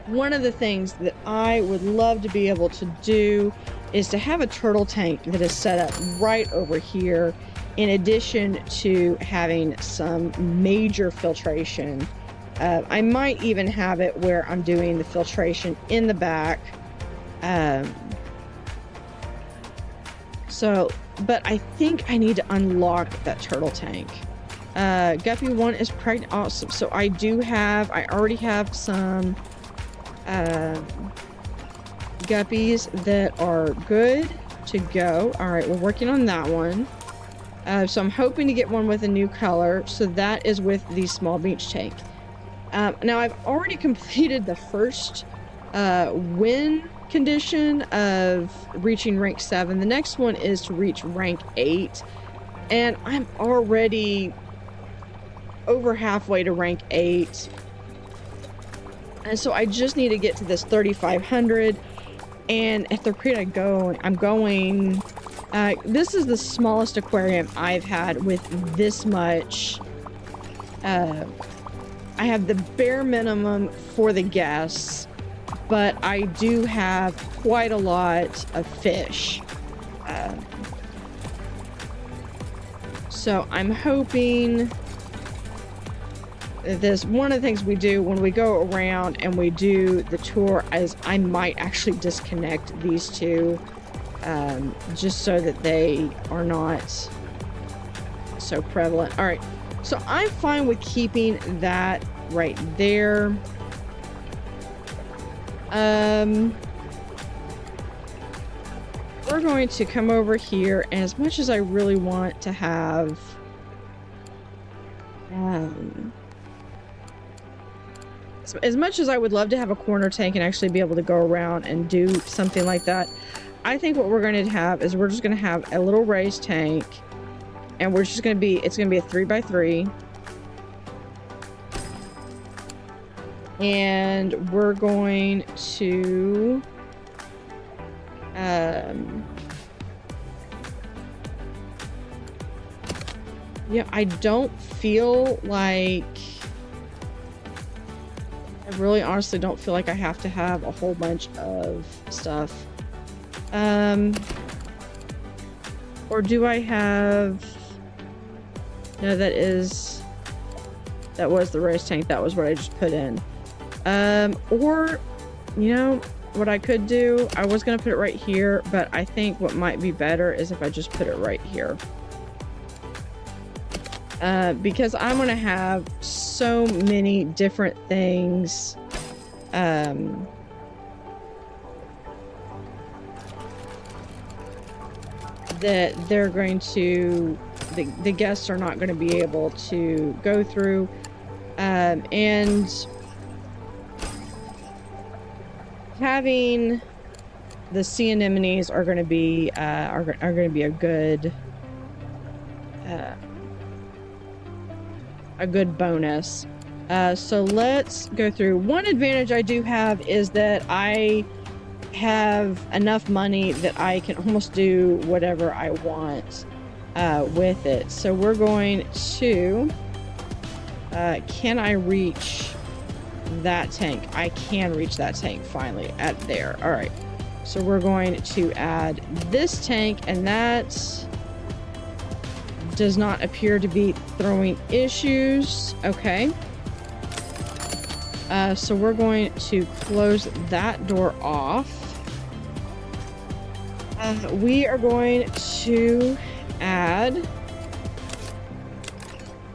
One of the things that I would love to be able to do is to have a turtle tank that is set up right over here, in addition to having some major filtration. I might even have it where I'm doing the filtration in the back. But I think I need to unlock that turtle tank. Guppy 1 is pregnant. Awesome. So I already have some guppies that are good to go. All right, we're working on that one. So I'm hoping to get one with a new color. So that is with the small beach tank. Now I've already completed the first win condition of reaching rank 7. The next one is to reach rank 8. And I'm already over halfway to rank 8. And so I just need to get to this 3,500. And at the rate I'm going, this is the smallest aquarium I've had with this much. I have the bare minimum for the guests, but I do have quite a lot of fish. So I'm hoping this, one of the things we do when we go around and we do the tour is I might actually disconnect these two, just so that they are not so prevalent. All right, so I'm fine with keeping that right there. We're going to come over here, and as much as I really want to have as much as I would love to have a corner tank and actually be able to go around and do something like that, I think what we're going to have is we're just going to have a little raised tank, and we're just going to be, it's going to be a 3x3. And we're going to yeah, I don't feel like, I really honestly don't feel like I have to have a whole bunch of stuff. Or do I have, no, that was the race tank. That was what I just put in. Or, you know, what I could do, I was going to put it right here, but I think what might be better is if I just put it right here. Because I'm going to have so many different things. That they're going to, the guests are not going to be able to go through. And having the sea anemones are going to be are going to be a good bonus. So let's go through. One advantage I do have is that I have enough money that I can almost do whatever I want with it. So we're going to, can I reach that tank? I can reach that tank finally at there. All right. So we're going to add this tank, and that does not appear to be throwing issues. Okay. So we're going to close that door off. We are going to add,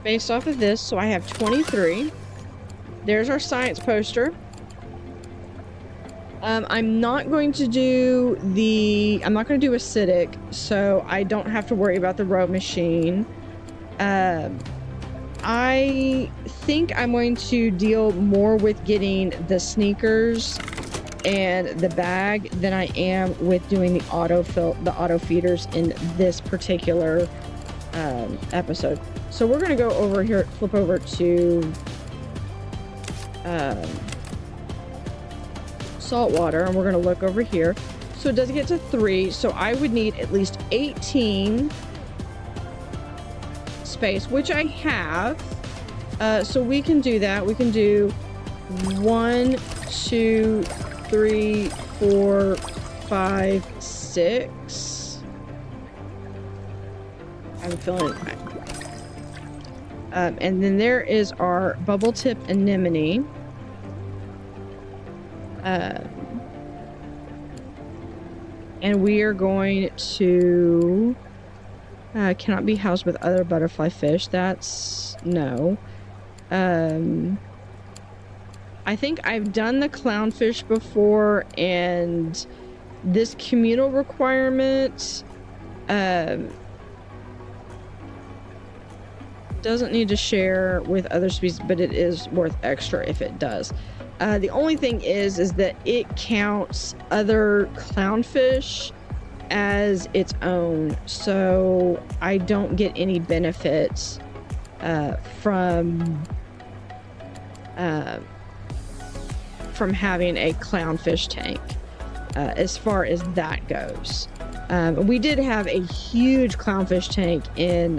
based off of this, so I have 23. There's our science poster. I'm not going to do acidic, so I don't have to worry about the row machine. I think I'm going to deal more with getting the sneakers and the bag than I am with doing the auto feeders in this particular episode. So we're going to go over here, flip over to saltwater, and we're going to look over here. So it does get to 3, so I would need at least 18 space, which I have. So we can do that. We can do 1, 2, 3, 4, 5, 6. I'm feeling it. And then there is our bubble tip anemone. And we are going to cannot be housed with other butterfly fish. That's no. I think I've done the clownfish before, and this communal requirement doesn't need to share with other species, but it is worth extra if it does. The only thing is that it counts other clownfish as its own, so I don't get any benefits from having a clownfish tank as far as that goes. We did have a huge clownfish tank in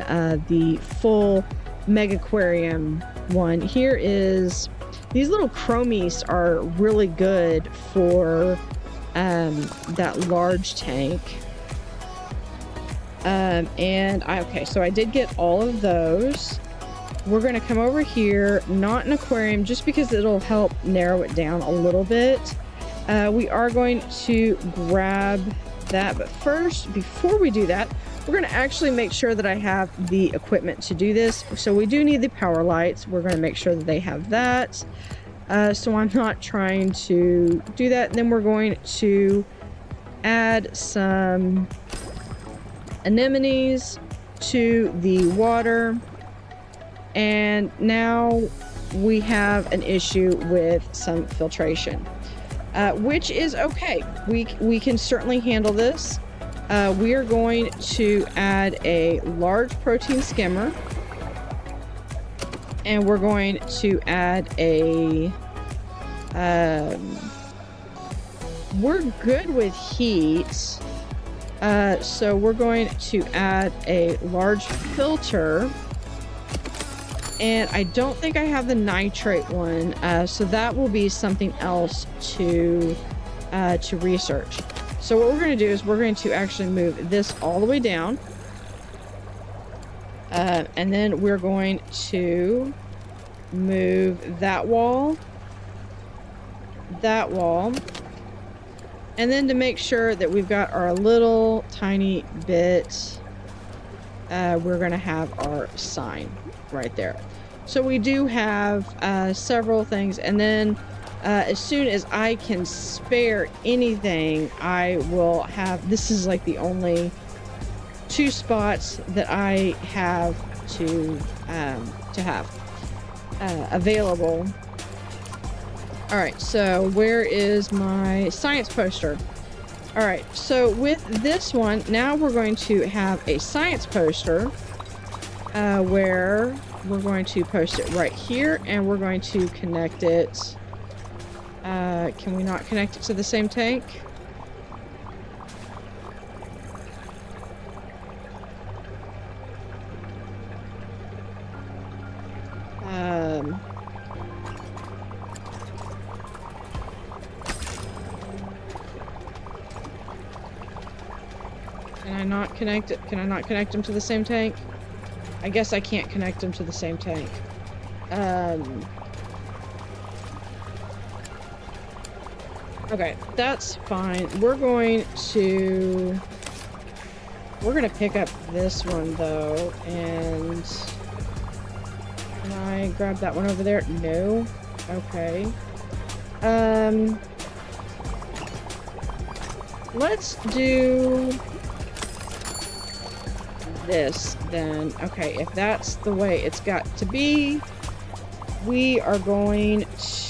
the full Megaquarium one. Here is, these little chromies are really good for that large tank. Okay, so I did get all of those. We're going to come over here, not an aquarium, just because it'll help narrow it down a little bit. We are going to grab that, but first, before we do that, we're going to actually make sure that I have the equipment to do this. So we do need the power lights. We're going to make sure that they have that. So I'm not trying to do that. And then we're going to add some anemones to the water. And now we have an issue with some filtration, which is okay. We can certainly handle this. We are going to add a large protein skimmer, and we're going to add a we're good with heat, so we're going to add a large filter. And I don't think I have the nitrate one, so that will be something else to research. So what we're going to do is we're going to actually move this all the way down, and then we're going to move that wall, and then to make sure that we've got our little tiny bit, we're going to have our sign right there. So we do have several things, and then as soon as I can spare anything, I will have, this is like the only 2 spots that I have to have available. All right, so where is my science poster? All right, so with this one, now we're going to have a science poster where we're going to post it right here, and we're going to connect it. Can we not connect it to the same tank? Can I not connect it? Can I not connect them to the same tank? I guess I can't connect them to the same tank. Okay, that's fine. We're gonna pick up this one though, and can I grab that one over there? No. Okay. Let's do this then. Okay, if that's the way it's got to be, we are going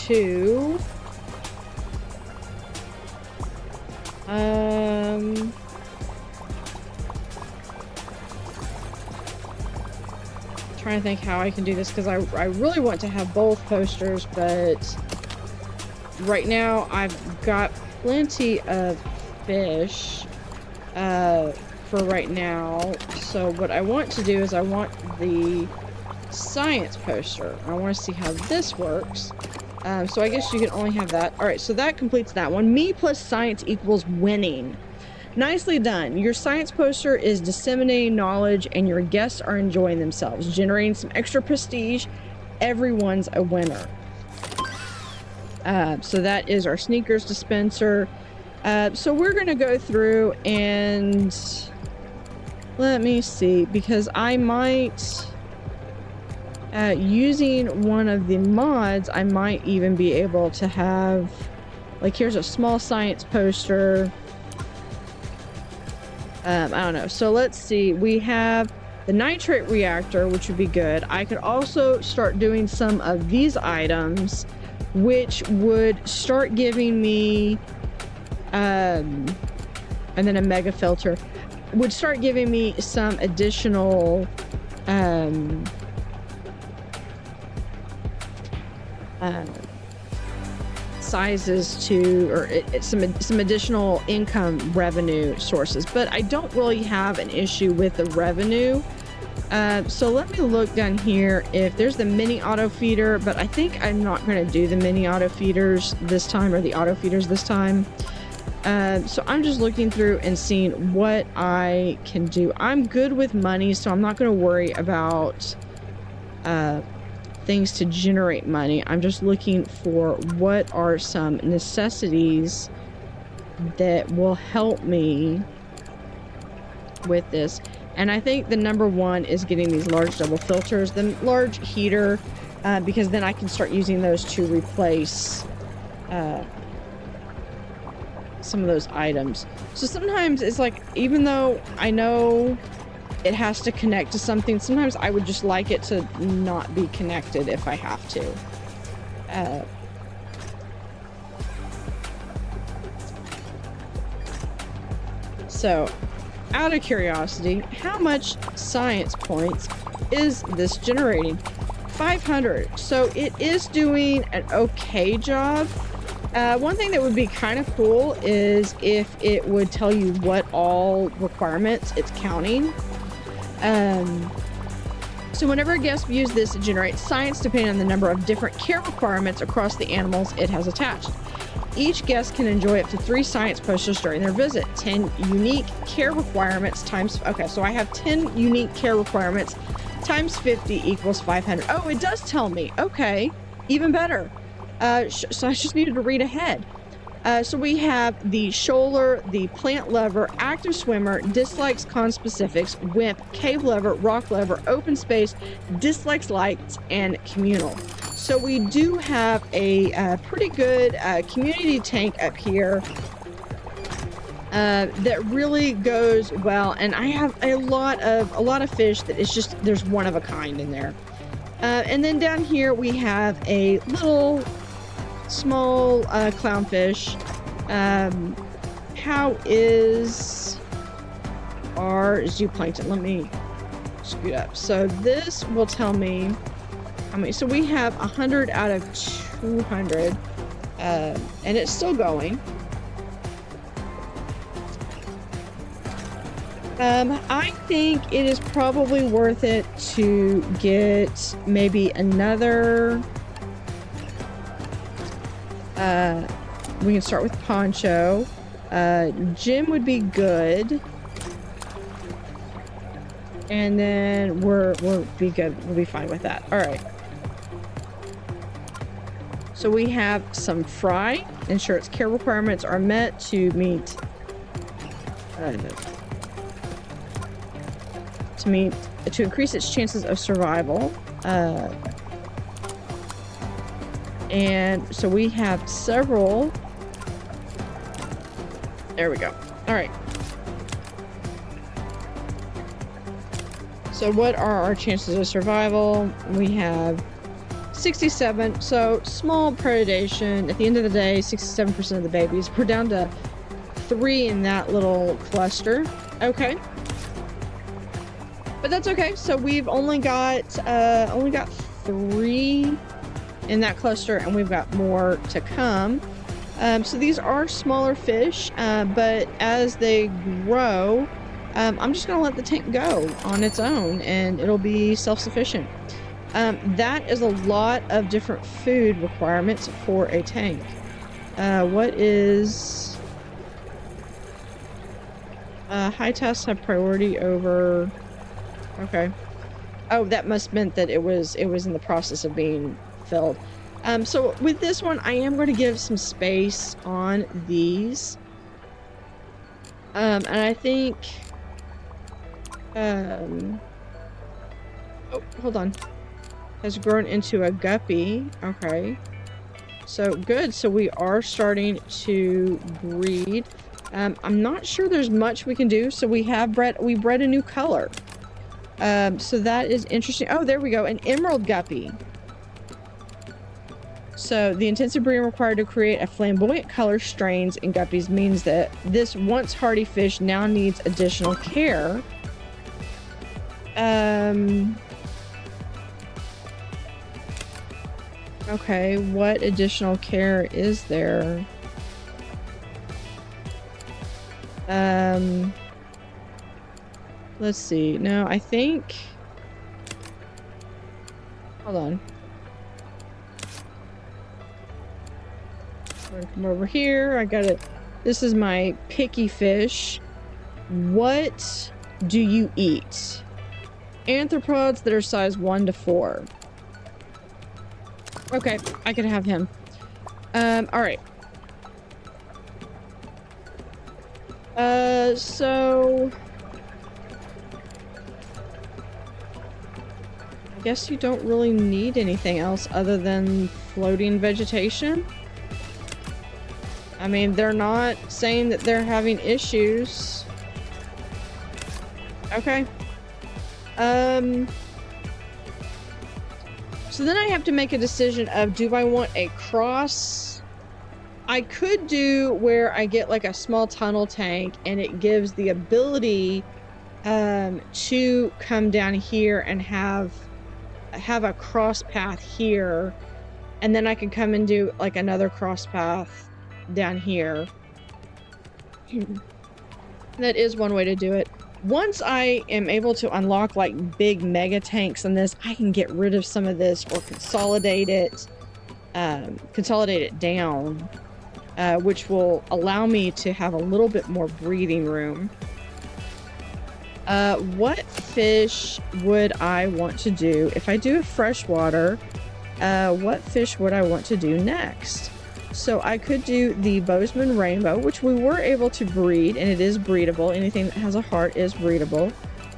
to trying to think how I can do this, because I really want to have both posters, but right now I've got plenty of fish for right now. So what I want to do is I want the science poster. I want to see how this works. So I guess you can only have that. All right, so that completes that one. Me plus science equals winning. Nicely done. Your science poster is disseminating knowledge and your guests are enjoying themselves, generating some extra prestige. Everyone's a winner. So that is our sneakers dispenser. So we're going to go through and let me see, because I might, using one of the mods, I might even be able to have, like, here's a small science poster. I don't know. So let's see. We have the nitrate reactor, which would be good. I could also start doing some of these items, which would start giving me, and then a mega filter would start giving me some additional, sizes to, or some additional income revenue sources, but I don't really have an issue with the revenue. So let me look down here if there's the mini auto feeder, but I think I'm not going to do the mini auto feeders this time, or the auto feeders this time. So I'm just looking through and seeing what I can do. I'm good with money, so I'm not going to worry about things to generate money. I'm just looking for what are some necessities that will help me with this. And I think the number one is getting these large double filters, the large heater, because then I can start using those to replace some of those items. So sometimes it's like, even though I know it has to connect to something, sometimes I would just like it to not be connected if I have to. So, out of curiosity, how much science points is this generating? 500. So it is doing an okay job. One thing that would be kind of cool is if it would tell you what all requirements it's counting. So whenever a guest views this, it generates science depending on the number of different care requirements across the animals it has attached. Each guest can enjoy up to 3 science posters during their visit. 10 unique care requirements times... Okay, so I have 10 unique care requirements times 50 equals 500. Oh, it does tell me. Okay, even better. So I just needed to read ahead. So we have the shoaler, the plant lover, active swimmer, dislikes conspecifics, wimp, cave lover, rock lover, open space, dislikes lights, and communal. So we do have a pretty good community tank up here that really goes well, and I have a lot of fish that is just, there's one of a kind in there. And then down here we have a little small clownfish. How is our zooplankton? Let me scoot up. So this will tell me how many. So we have 100 out of 200, and it's still going. I think it is probably worth it to get maybe another, we can start with Poncho. Jim would be good. And then we'll be good. We'll be fine with that. All right. So we have some fry. Ensure its care requirements are met to meet to increase its chances of survival. And so we have several. There we go. All right. So what are our chances of survival? We have 67, so small predation. At the end of the day, 67% of the babies. We're down to 3 in that little cluster. Okay. But that's okay. So we've only got 3 in that cluster, and we've got more to come. So these are smaller fish, but as they grow, I'm just gonna let the tank go on its own, and it'll be self-sufficient. That is a lot of different food requirements for a tank. What is... high tasks have priority over... Okay. Oh, that must meant that it was in the process of being filled. So with this one, I am going to give some space on these. And I think... oh, hold on. Has grown into a guppy. Okay. So good. So we are starting to breed. I'm not sure there's much we can do. So we bred a new color. So that is interesting. Oh, there we go. An emerald guppy. So the intensive breeding required to create a flamboyant color strains in guppies means that this once hardy fish now needs additional care. Okay, what additional care is there? Let's see. No, I think... Hold on. I'm gonna come over here. I got it. This is my picky fish. What do you eat? Arthropods that are size 1 to 4. Okay, I could have him. Alright. So... I guess you don't really need anything else other than floating vegetation. I mean, they're not saying that they're having issues. Okay. So then I have to make a decision of, do I want a cross? I could do where I get like a small tunnel tank and it gives the ability to come down here and have a cross path here, and then I can come and do like another cross path down here. That is one way to do it. Once I am able to unlock like big mega tanks on this, I can get rid of some of this or consolidate it down, which will allow me to have a little bit more breathing room. What fish would I want to do? If I do a freshwater, what fish would I want to do next? So I could do the Bozeman Rainbow, which we were able to breed, and it is breedable. Anything that has a heart is breedable.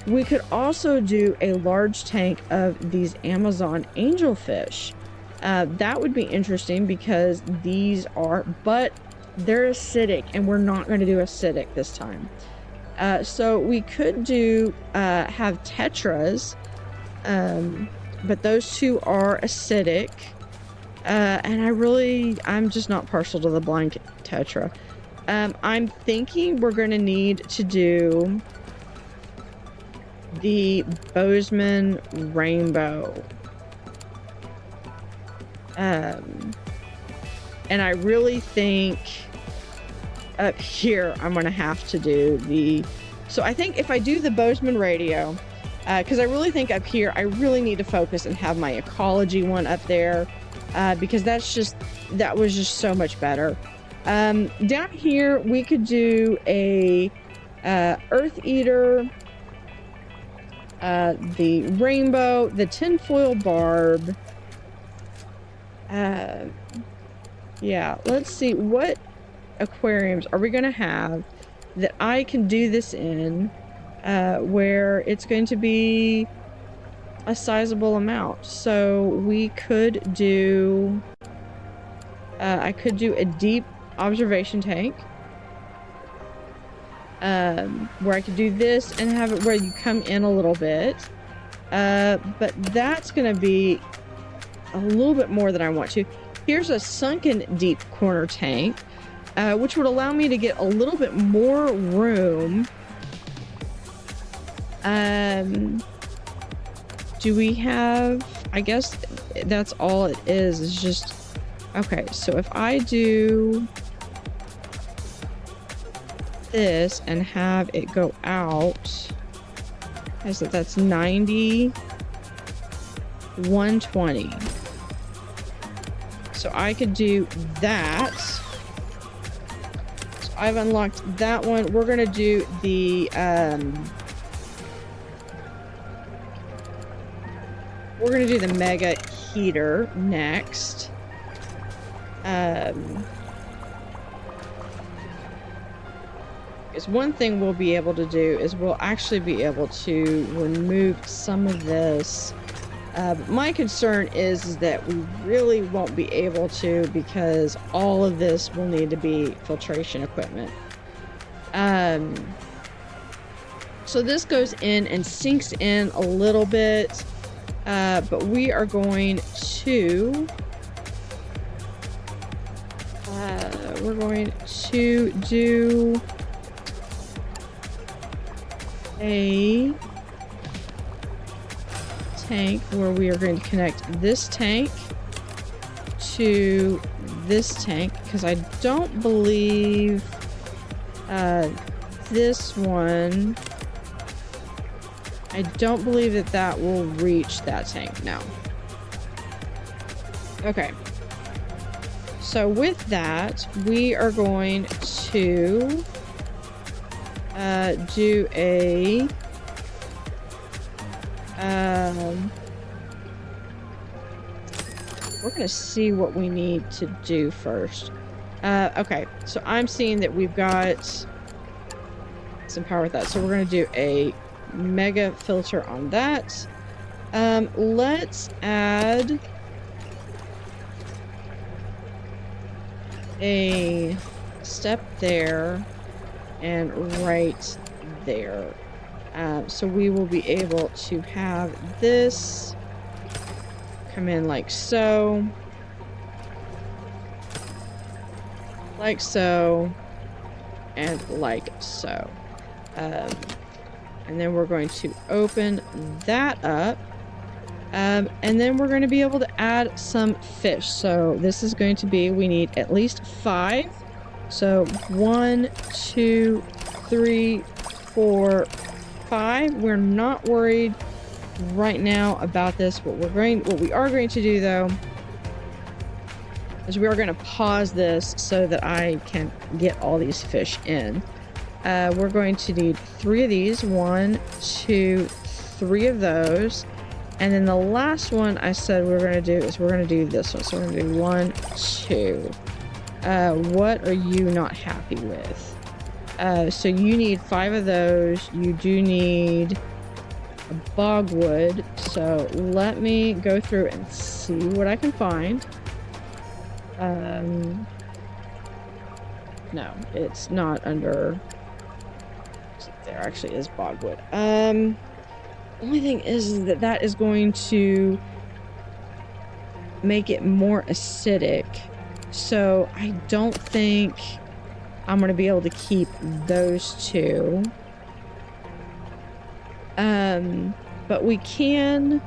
We could also do a large tank of these Amazon angelfish. That would be interesting because these are, but they're acidic, and we're not going to do acidic this time. So we could do, have tetras, but those two are acidic. And I'm just not partial to the blind tetra. I'm thinking we're going to need to do the Bozeman Rainbow. And I really think up here I'm going to have to do the So I think if I do the Bozeman radio, because I really think up here, I really need to focus and have my ecology one up there, because that was just so much better. Down here, we could do a Earth Eater, the rainbow, the tinfoil barb. Yeah, let's see, what aquariums are we going to have that I can do this in, where it's going to be a sizable amount. So we could do, I could do a deep observation tank, where I could do this and have it where you come in a little bit, but that's going to be a little bit more than I want to. Here's a sunken deep corner tank, which would allow me to get a little bit more room. Do we have, I guess that's all it is just, okay, so if I do this and have it go out, that's 90, 120. So I could do that. So I've unlocked that one. We're gonna do the mega heater next. Because one thing we'll be able to do is we'll actually be able to remove some of this. But my concern is that we really won't be able to, because all of this will need to be filtration equipment. So this goes in and sinks in a little bit, but we are going to we're going to do a tank where we are going to connect this tank to this tank, because I don't believe this one, I don't believe that will reach that tank now. Okay, so with that we are going to do a we're gonna see what we need to do first. Okay, so I'm seeing that we've got some power with that, so we're gonna do a mega filter on that. Let's add a step there and right there. So we will be able to have this come in like so, and like so. And then we're going to open that up, and then we're going to be able to add some fish. So this is going to be, we need at least 5. So 1, 2, 3, 4, 5. We're not worried right now about this. What we are going to do though is we are going to pause this so that I can get all these fish in. We're going to need 3 of these. 1, 2, 3 of those. And then the last one I said we're going to do is we're going to do this one. So we're going to do 1, 2. What are you not happy with? So you need 5 of those. You do need a bogwood. So let me go through and see what I can find. No, it's not under... There actually is bogwood. Only thing is that is going to make it more acidic. So I don't think I'm going to be able to keep those 2. But we can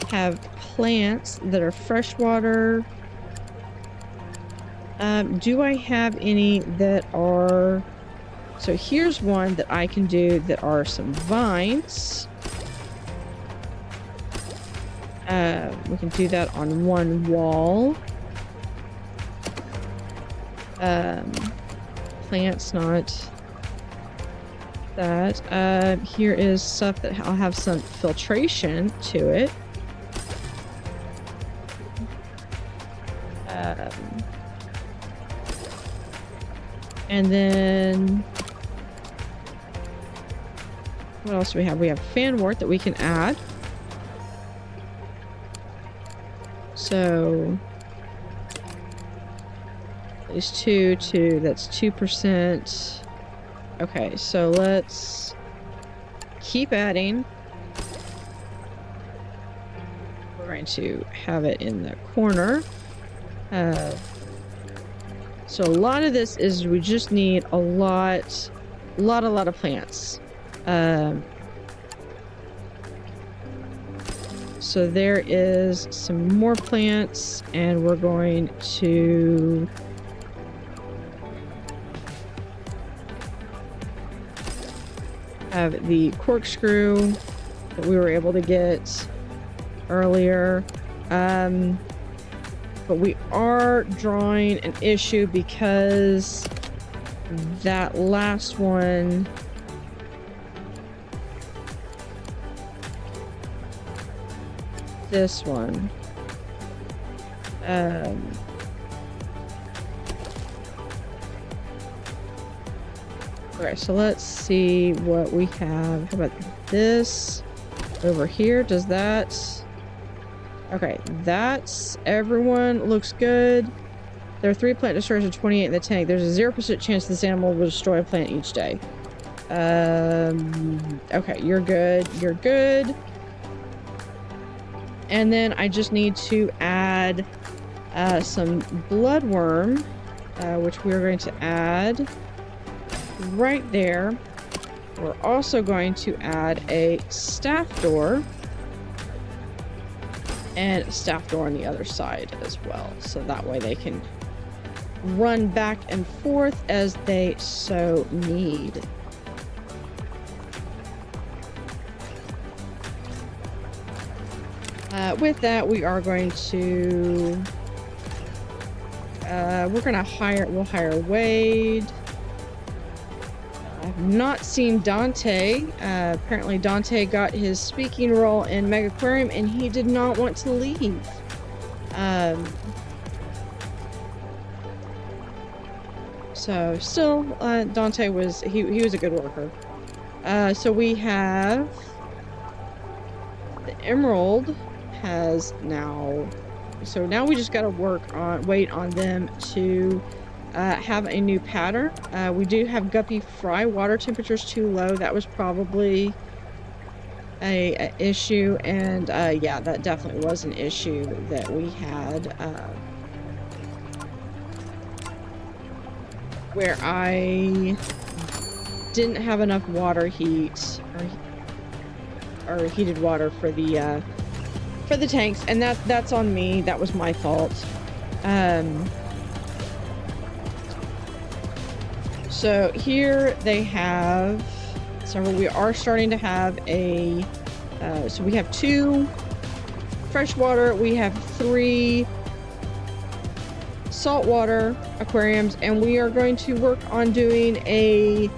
have plants that are freshwater. Do I have any that are So here's one that I can do that are some vines. We can do that on one wall. Plants, not that. Here is stuff that I'll have some filtration to it. And then what else do we have? We have fanwort that we can add. So at least two, that's 2%. Okay, so let's keep adding. We're going to have it in the corner. So a lot of this is we just need a lot of plants. So there is some more plants, and we're going to have the corkscrew that we were able to get earlier. But we are drawing an issue because that last one, this one, okay, so let's see what we have. How about this over here? Does that... Okay, that's... Everyone looks good. There are 3 plant destroyers and 28 in the tank. There's a 0% chance this animal will destroy a plant each day. Okay, you're good. You're good. And then I just need to add some bloodworm, which we're going to add right there. We're also going to add a staff door and a staff door on the other side as well. So that way they can run back and forth as they so need. With that, we are going to... we'll hire Wade. I've not seen Dante. Apparently Dante got his speaking role in Megaquarium and he did not want to leave. So still, Dante was, he was a good worker. So we have the Emerald has now, so now we just got to wait on them to have a new pattern. We do have Guppy Fry. Water temperature's too low. That was probably a issue, and yeah, that definitely was an issue that we had, where I didn't have enough water heat or heated water for the tanks, and that's on me. That was my fault. So here they have several. We are starting to have a, so we have 2 freshwater, we have 3 saltwater aquariums, and we are going to work on doing a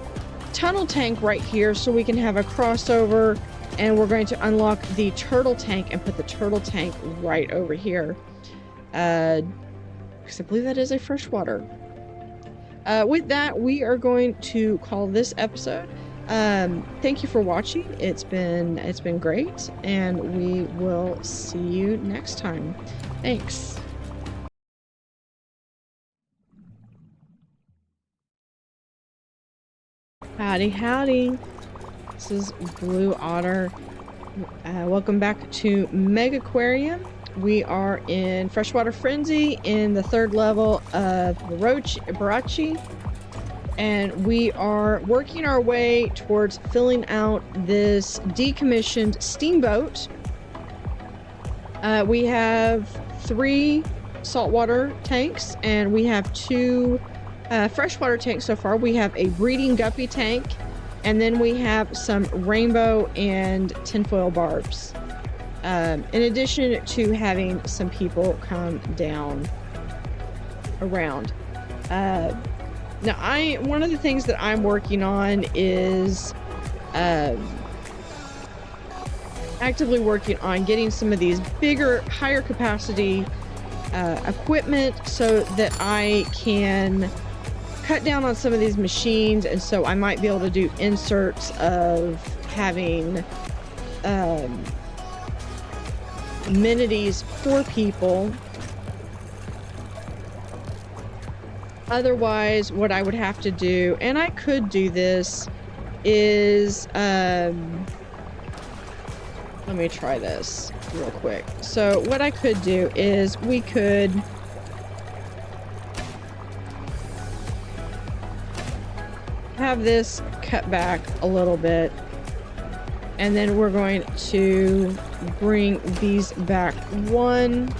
tunnel tank right here so we can have a crossover, and we're going to unlock the turtle tank and put the turtle tank right over here. Because I believe that is a freshwater. With that, we are going to call this episode. Thank you for watching. It's been great, and we will see you next time. Thanks. Howdy howdy. This is Blue Otter. Welcome back to Megaquarium. We are in Freshwater Frenzy in the 3rd level of Barachi, and we are working our way towards filling out this decommissioned steamboat. We have 3 saltwater tanks, and we have 2 freshwater tank so far. We have a breeding guppy tank, and then we have some rainbow and tinfoil barbs. In addition to having some people come down around. Now, one of the things that I'm working on is actively working on getting some of these bigger, higher capacity equipment so that I can cut down on some of these machines, and so I might be able to do inserts of having amenities for people. Otherwise, what I would have to do, and I could do this, is let me try this real quick. So what I could do is we could have this cut back a little bit, and then we're going to bring these back one,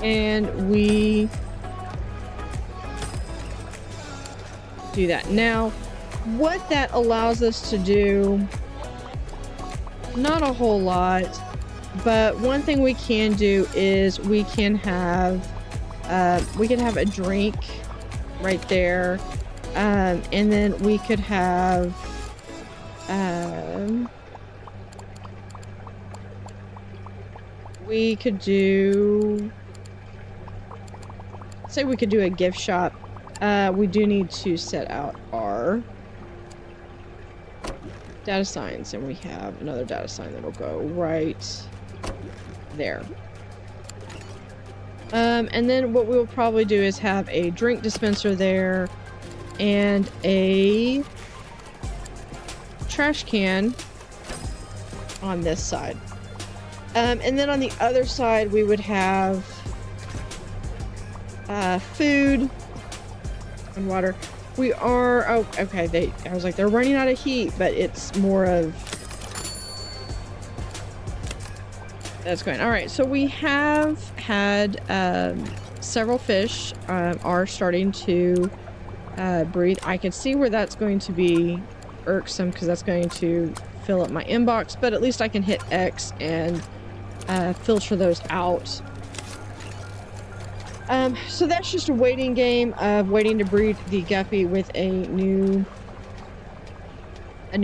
and we do that. Now, what that allows us to do, not a whole lot, but one thing we can do is we can have a drink right there, and then we could have we could do, say we could do a gift shop. We do need to set out our data signs, and we have another data sign that'll go right there. And then what we'll probably do is have a drink dispenser there and a trash can on this side. And then on the other side we would have food and water. We are, oh, okay, I was like, they're running out of heat, but it's more of, that's going. All right, so we have had several fish are starting to breathe. I can see where that's going to be irksome because that's going to fill up my inbox, but at least I can hit X and filter those out. So that's just a waiting game of waiting to breed the guppy with a new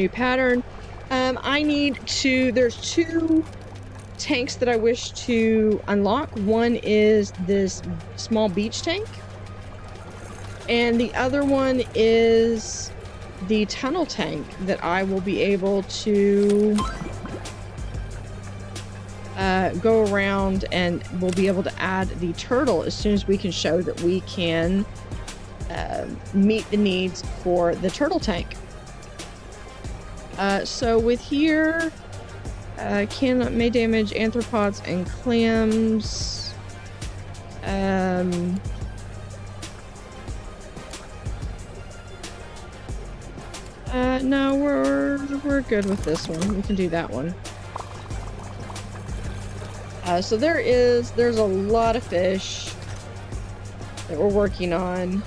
pattern. I need to, there's two tanks that I wish to unlock. One is this small beach tank, and the other one is the tunnel tank that I will be able to go around, and we'll be able to add the turtle as soon as we can show that we can meet the needs for the turtle tank. So with here, may damage arthropods and clams. No, we're good with this one. We can do that one. So there's a lot of fish that we're working on.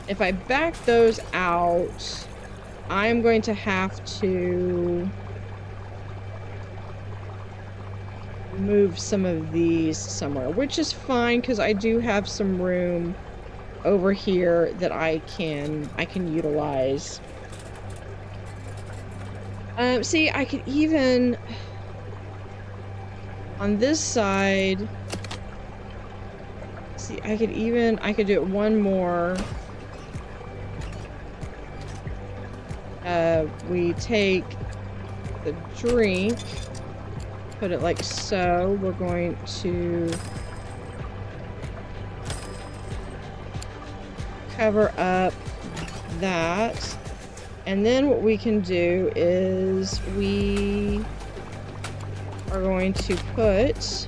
If I back those out, I'm going to have to move some of these somewhere, which is fine because I do have some room over here that I can utilize. See, I could even on this side. See, I could do it one more. We take the drink, put it like so. We're going to cover up that. And then what we can do is we are going to put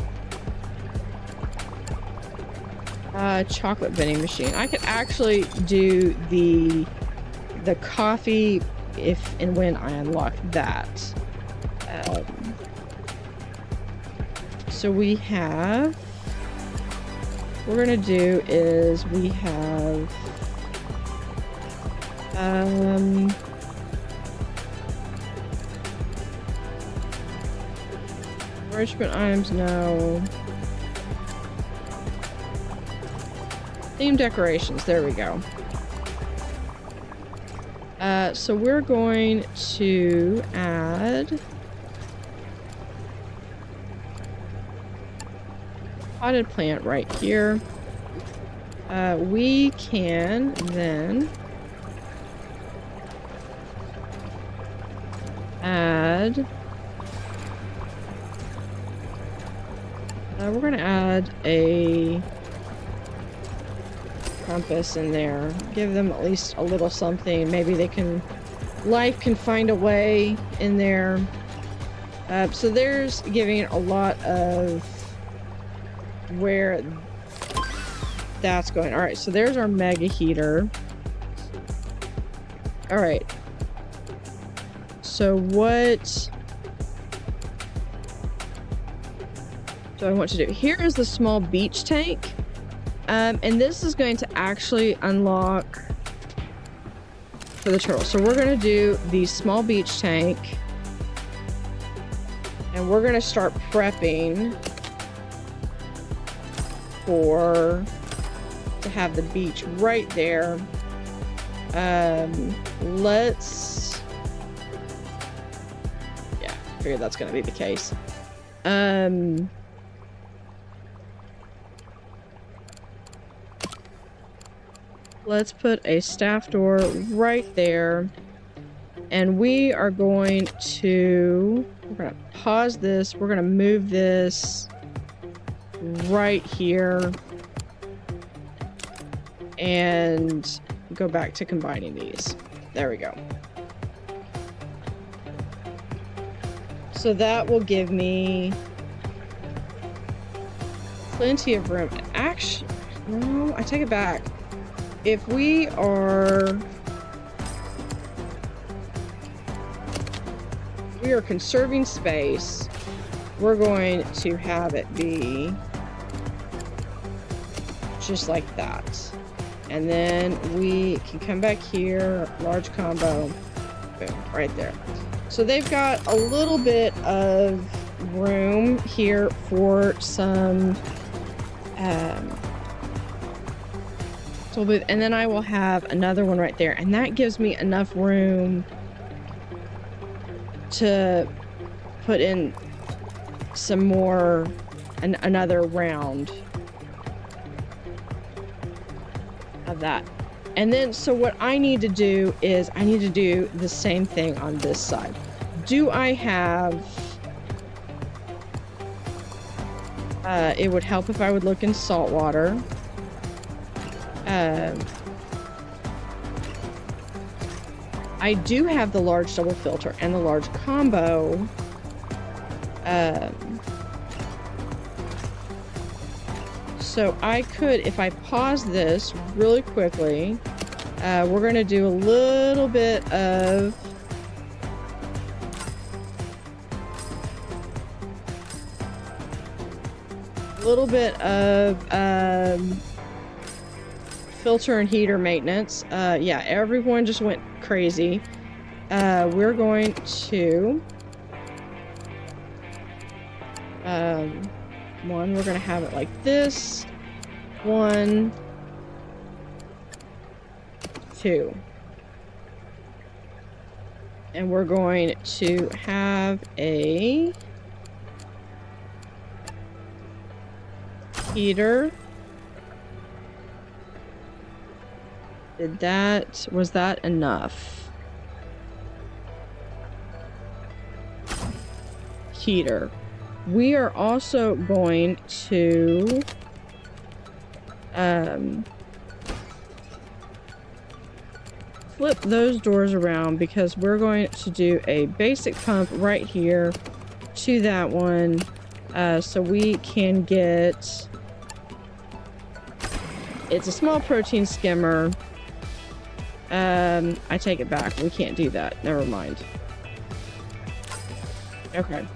a chocolate vending machine. I could actually do the coffee if and when I unlock that. So we have, what we're going to do is we have, enrichment items, no. Theme decorations, there we go. So we're going to add potted plant right here. We can then add, we're going to add a compass in there. Give them at least a little something. Maybe they can, life can find a way in there. So there's giving a lot of where that's going. All right, so there's our mega heater. All right. So what do I want to do? Here is the small beach tank. And this is going to actually unlock for the turtle. So we're going to do the small beach tank. And we're going to start prepping to have the beach right there. Let's, yeah, I figured that's going to be the case. Let's put a staff door right there. And we are going to, we're going to pause this. We're going to move this right here. And go back to combining these. There we go. So that will give me plenty of room. Actually, no, I take it back. If we are conserving space, we're going to have it be just like that. And then we can come back here, large combo, boom, right there. So they've got a little bit of room here for some and then I will have another one right there, and that gives me enough room to put in some more, another round of that. And then, so what I need to do is I need to do the same thing on this side. Do I have, it would help if I would look in saltwater. I do have the large double filter and the large combo. So I could, if I pause this really quickly, we're going to do a little bit of filter and heater maintenance. Yeah, everyone just went crazy. We're going to one, we're gonna have it like this. 1, 2. And we're going to have a heater. Was that enough? Heater. We are also going to flip those doors around because we're going to do a basic pump right here to that one, so we can get, it's a small protein skimmer. I take it back. We can't do that. Never mind. Okay.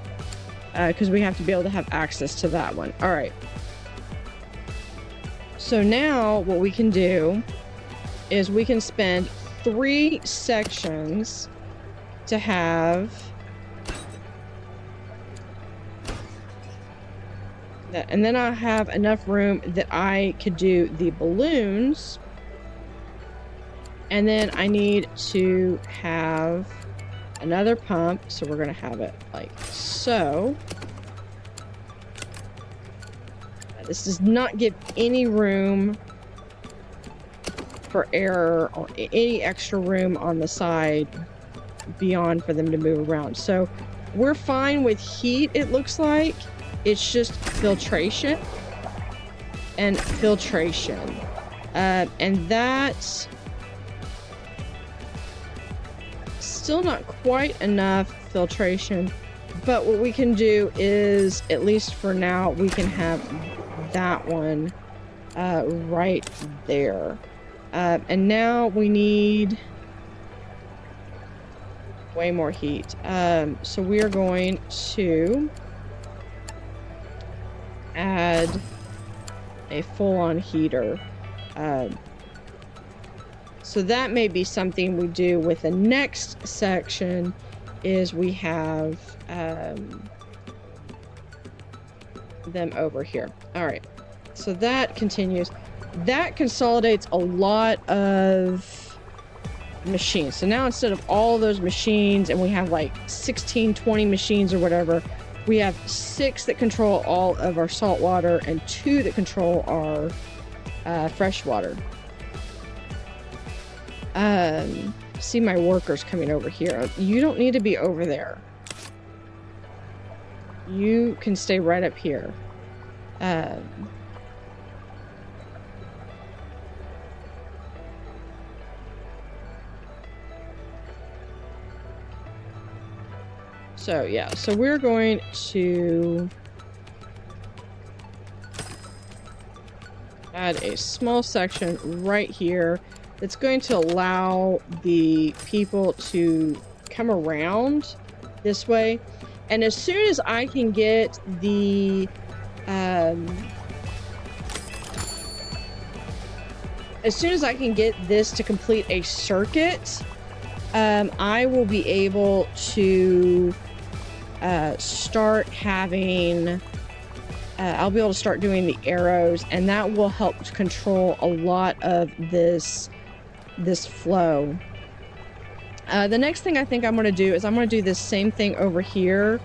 because we have to be able to have access to that one. All right. So now what we can do is we can spend 3 sections to have that, and then I have enough room that I could do the balloons, and then I need to have another pump, so we're gonna have it like so. This does not give any room for error or any extra room on the side beyond for them to move around. So we're fine with heat, it looks like. It's just filtration and filtration. And that's still not quite enough filtration. But what we can do is, at least for now, we can have that one right there. And now we need way more heat. So we are going to add a full-on heater. So that may be something we do with the next section, is we have them over here. All right, so that continues. That consolidates a lot of machines. So now instead of all those machines, and we have like 16, 20 machines or whatever, we have 6 that control all of our salt water and 2 that control our freshwater. See my workers coming over here. You don't need to be over there. You can stay right up here. So yeah, so we're going to add a small section right here that's going to allow the people to come around this way. And as soon as I can get the this to complete a circuit, I will be able to start having I'll be able to start doing the arrows, and that will help to control a lot of this flow. The next thing I think I'm going to do is I'm going to do this same thing over here,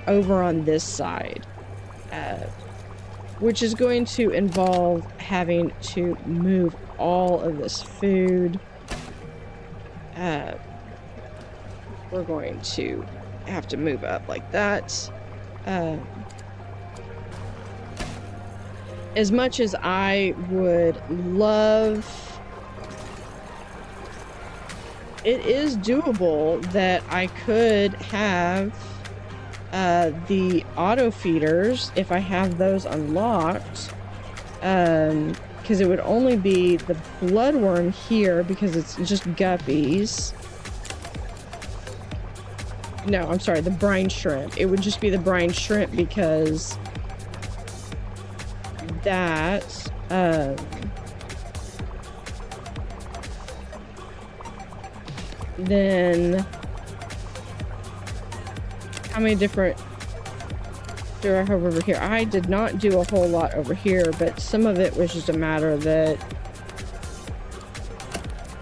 over on this side, which is going to involve having to move all of this food. We're going to have to move up like that. As much as I would love, it is doable that I could have the auto feeders, if I have those unlocked, because it would only be the bloodworm here because it's just guppies. No, I'm sorry, the brine shrimp. It would just be the brine shrimp because that then how many different do I have over here? I did not do a whole lot over here, but some of it was just a matter that,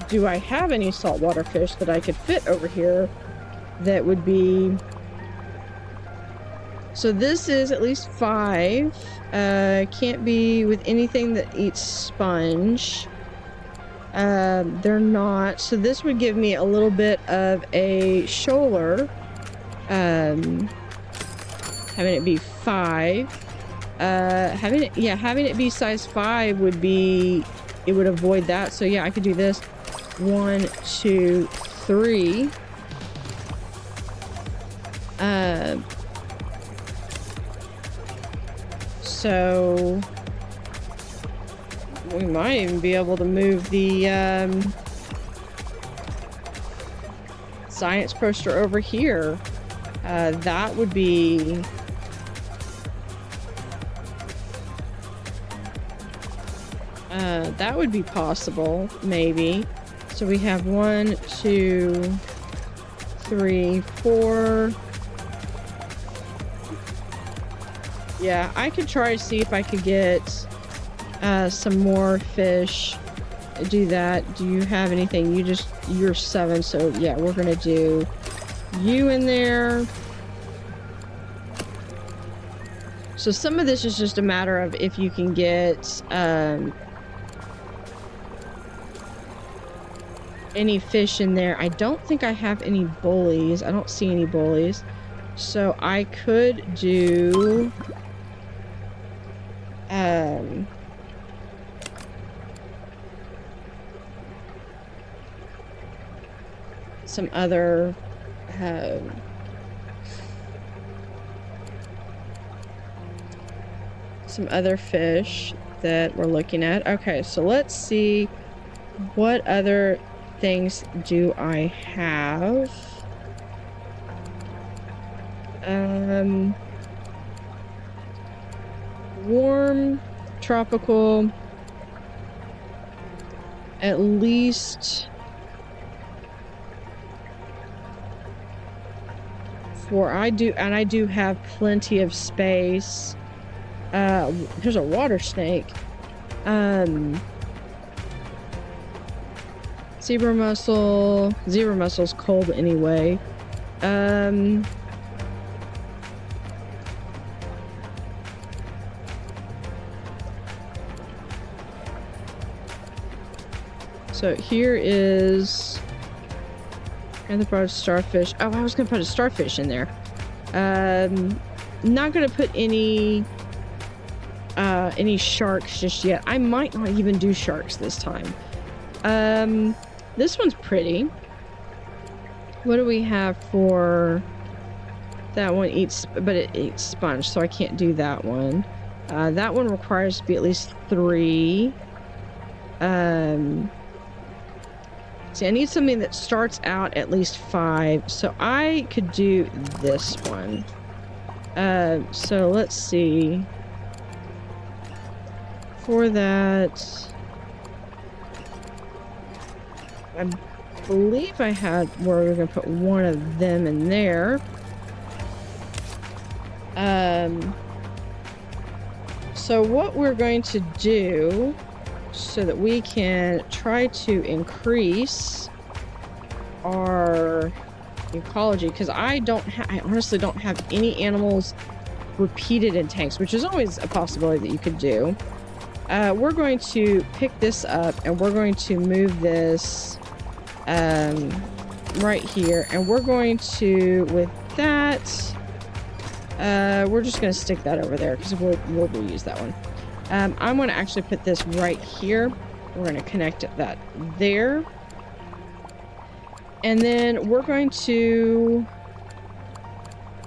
do I have any saltwater fish that I could fit over here that would be, so this is at least 5. Can't be with anything that eats sponge. They're not. So this would give me a little bit of a shoaler. Having it be 5. Having it be size 5 would be, it would avoid that. So yeah, I could do this. 1, 2, 3. So we might even be able to move the science poster over here. That would be That would be possible, maybe. So we have 1, 2, 3, 4. Yeah, I could try to see if I could get some more fish. Do that. Do you have anything? You're 7, so yeah, we're gonna do you in there. So some of this is just a matter of if you can get any fish in there. I don't think I have any bullies. I don't see any bullies. So I could do some other fish that we're looking at. Okay, so let's see what other things do I have. Warm, tropical, at least 4. I do have plenty of space. There's a water snake. Zebra mussel. Zebra mussel's cold anyway. So here is anthropod starfish. Oh, I was gonna put a starfish in there. Not gonna put any sharks just yet. I might not even do sharks this time. This one's pretty. What do we have for that one? But it eats sponge, so I can't do that one. That one requires to be at least 3. See, I need something that starts out at least 5, so I could do this one. So let's see. For that, I believe I had where we're gonna put one of them in there. So what we're going to do so that we can try to increase our ecology, because I honestly don't have any animals repeated in tanks, which is always a possibility that you could do. We're going to pick this up and we're going to move this right here, and we're going to, with that, we're just going to stick that over there because we'll use that one. I'm going to actually put this right here. We're going to connect that there. And then we're going to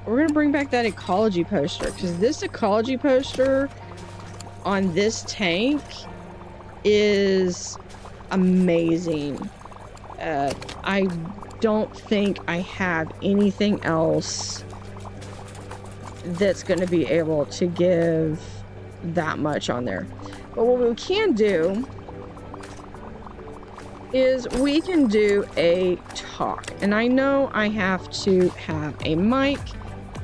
bring back that ecology poster, because this ecology poster on this tank is amazing. I don't think I have anything else that's going to be able to give that much on there. But what we can do is we can do a talk, and I know I have to have a mic.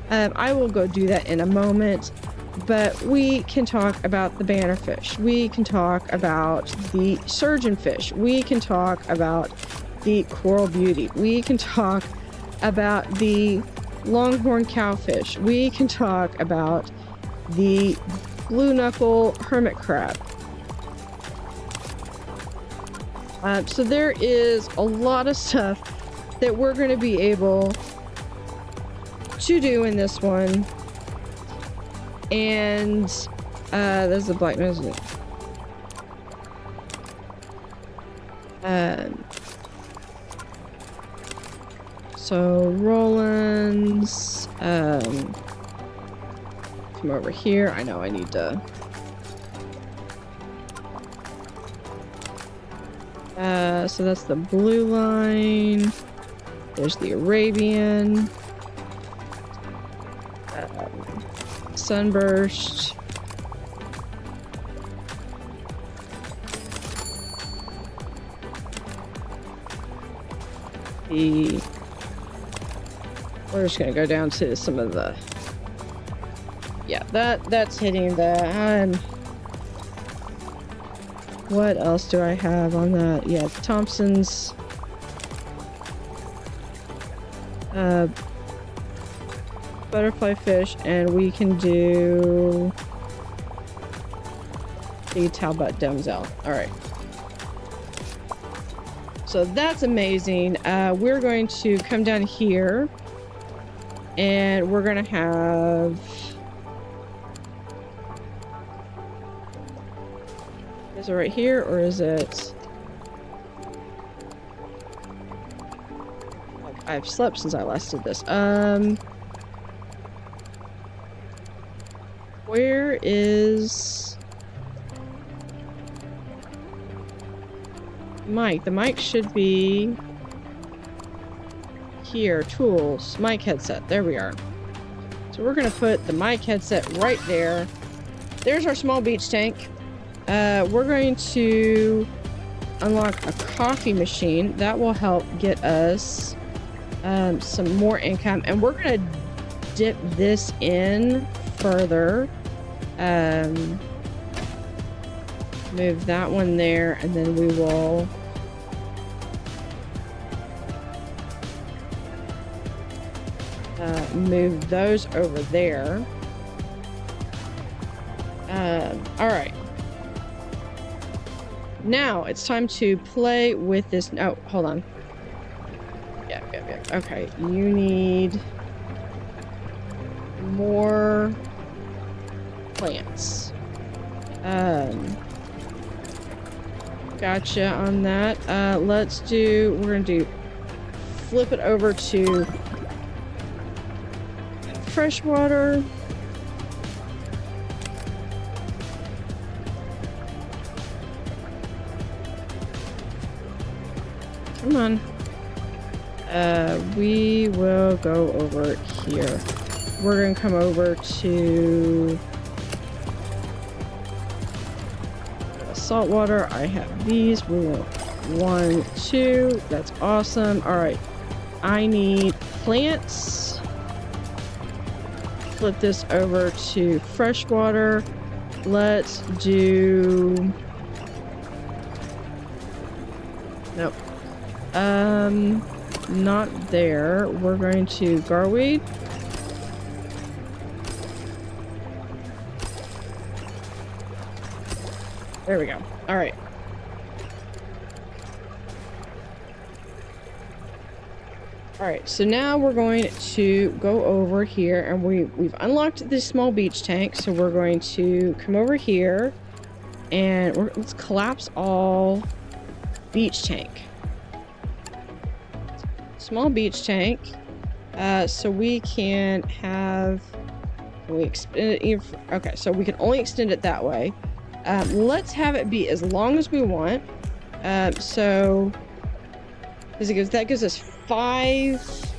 I will go do that in a moment, but we can talk about the bannerfish. We can talk about the surgeonfish. We can talk about the coral beauty. We can talk about the longhorn cowfish. We can talk about the blue knuckle hermit crab. So there is a lot of stuff that we're going to be able to do in this one. And there's the black nose. So Roland's, come over here. I know I need to. So that's the blue line. There's the Arabian. Sunburst. We're just gonna go down to some of the, yeah, that's hitting the, what else do I have on that? Yeah, Thompson's, butterfly fish, and we can do the Talbot Damsel. All right. So that's amazing. We're going to come down here, and we're gonna have, is it right here, or is it, I've slept since I last did this. Where is mic? The mic should be here. Tools, mic headset. There we are. So we're gonna put the mic headset right there. There's our small beach tank. We're going to unlock a coffee machine. That will help get us some more income, and we're gonna dip this in further. Move that one there, and then we will move those over there. All right. Now it's time to play with this. Oh, hold on. Yeah. Okay, you need more plants. Gotcha on that. We're gonna do, flip it over to freshwater. Come on. We will go over here. We're gonna come over to saltwater. I have these. We want 1, 2. That's awesome. All right. I need plants. Flip this over to freshwater. Let's do, nope. Not there. We're going to garweed. There we go. All right. All right, so now we're going to go over here, and we've unlocked this small beach tank, so we're going to come over here, and let's collapse all beach tank. Small beach tank, so we can have, we extend it, okay, so we can only extend it that way. Let's have it be as long as we want. So that gives us 5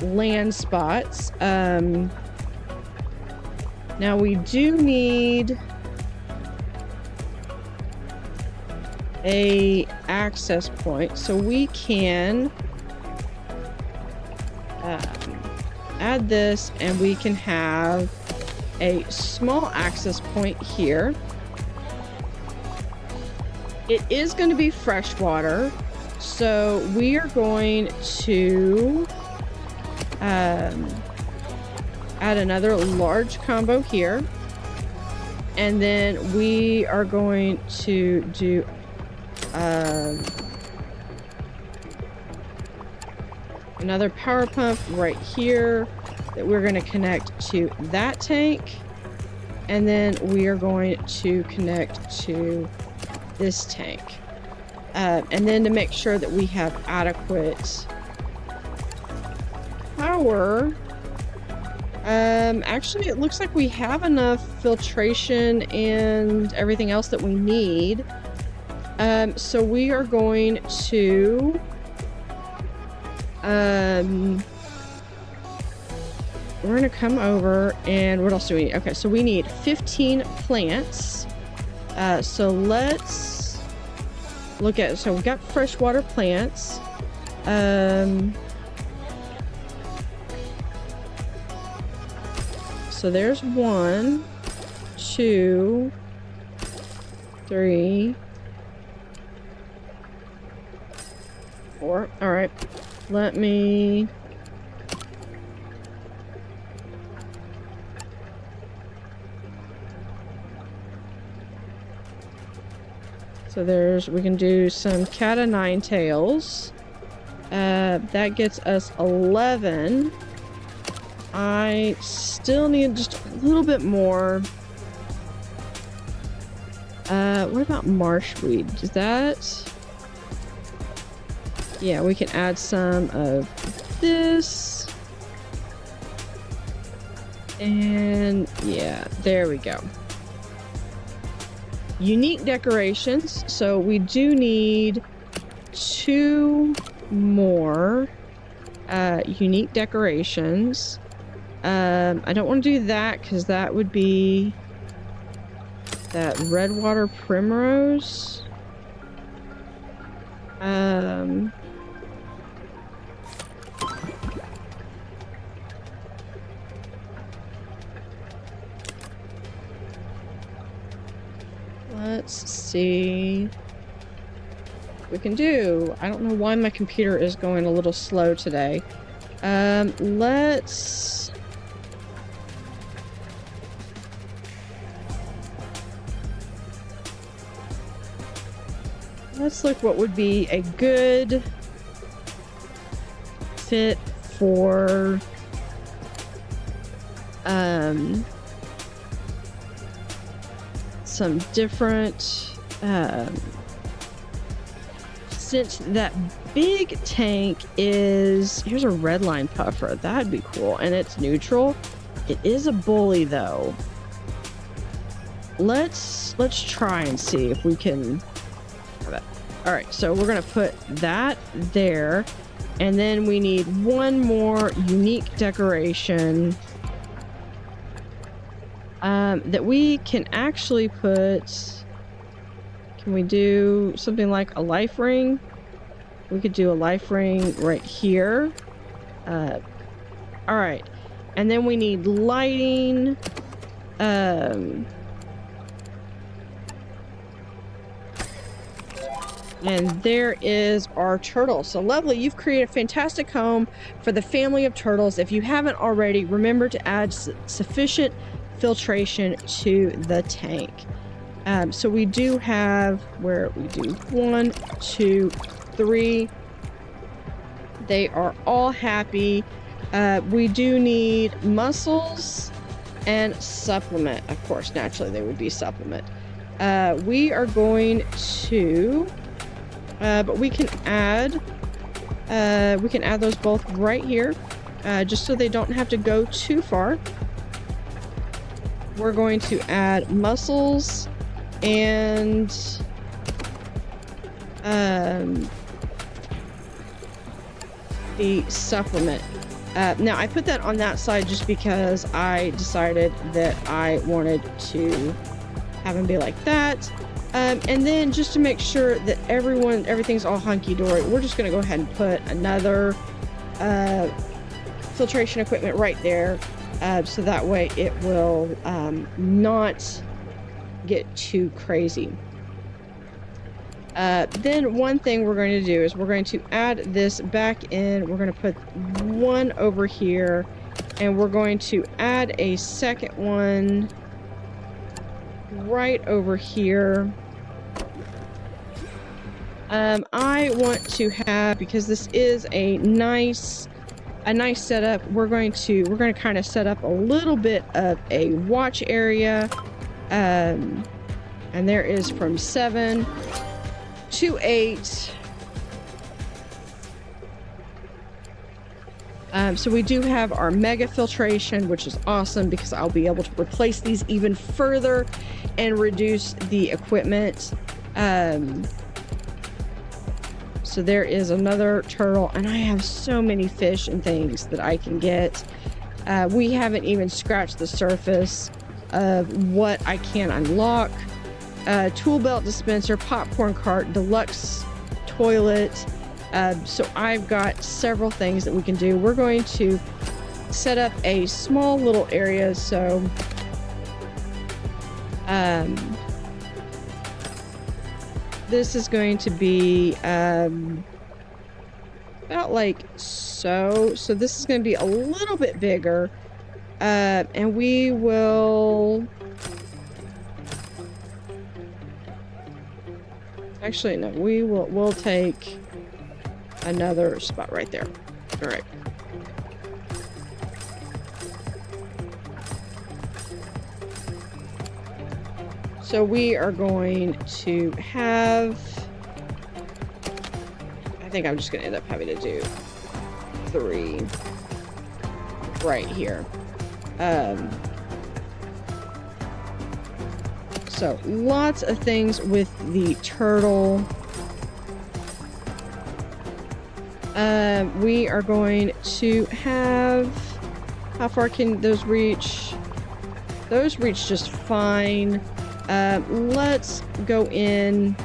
land spots. Now we do need a access point, so we can add this, and we can have a small access point here. It is going to be freshwater, so we are going to add another large combo here, and then we are going to do another power pump right here that we're going to connect to that tank, and then we are going to connect to this tank, and then to make sure that we have adequate power. Actually, it looks like we have enough filtration and everything else that we need. So we are going to we're gonna come over, and what else do we need? Okay, so we need 15 plants. So let's look at, so we've got freshwater plants. So there's 1, 2, 3, 4. All right. Let me... So we can do some cat o' nine tails. That gets us 11. I still need just a little bit more. What about marshweed? Is that... Yeah, we can add some of this. And yeah, there we go. Unique decorations. So we do need 2 more unique decorations. I don't want to do that because that would be that redwater primrose. Let's see what we can do. I don't know why my computer is going a little slow today. Let's look what would be a good fit for some different since that big tank is... Here's a red line puffer. That'd be cool. And it's neutral. It is a bully though. Let's try and see if we can have it. All right, so we're gonna put that there, and then we need 1 more unique decoration that we can actually put. Can we do something like a life ring? We could do a life ring right here. All right, and then we need lighting. And there is our turtle. So lovely, you've created a fantastic home for the family of turtles. If you haven't already, remember to add sufficient filtration to the tank. So we do have, where we do 1, 2, 3. They are all happy. We do need mussels and supplement. Of course, naturally they would be supplement. We are going to... but we can add those both right here, just so they don't have to go too far. We're going to add mussels and the supplement. Now I put that on that side just because I decided that I wanted to have them be like that. And then just to make sure that everything's all hunky-dory, we're just going to go ahead and put another filtration equipment right there, so that way it will not get too crazy. Then one thing we're going to do is we're going to add this back in. We're going to put 1 over here, and we're going to add a second one right over here. I want to have, because this is a nice setup, we're going to kind of set up a little bit of a watch area, and there is from 7 to 8. So we do have our mega filtration, which is awesome because I'll be able to replace these even further and reduce the equipment. So there is another turtle, and I have so many fish and things that I can get. We haven't even scratched the surface of what I can unlock. Tool belt dispenser, popcorn cart, deluxe toilet, So I've got several things that we can do. We're going to set up a small little area. So this is going to be about like so. So this is going to be a little bit bigger. And we will... Actually, no, we'll take another spot right there. All right. So we are going to have... I think I'm just going to end up having to do 3 right here. So lots of things with the turtle. We are going to have... How far can those reach? Those reach just fine. Let's go in.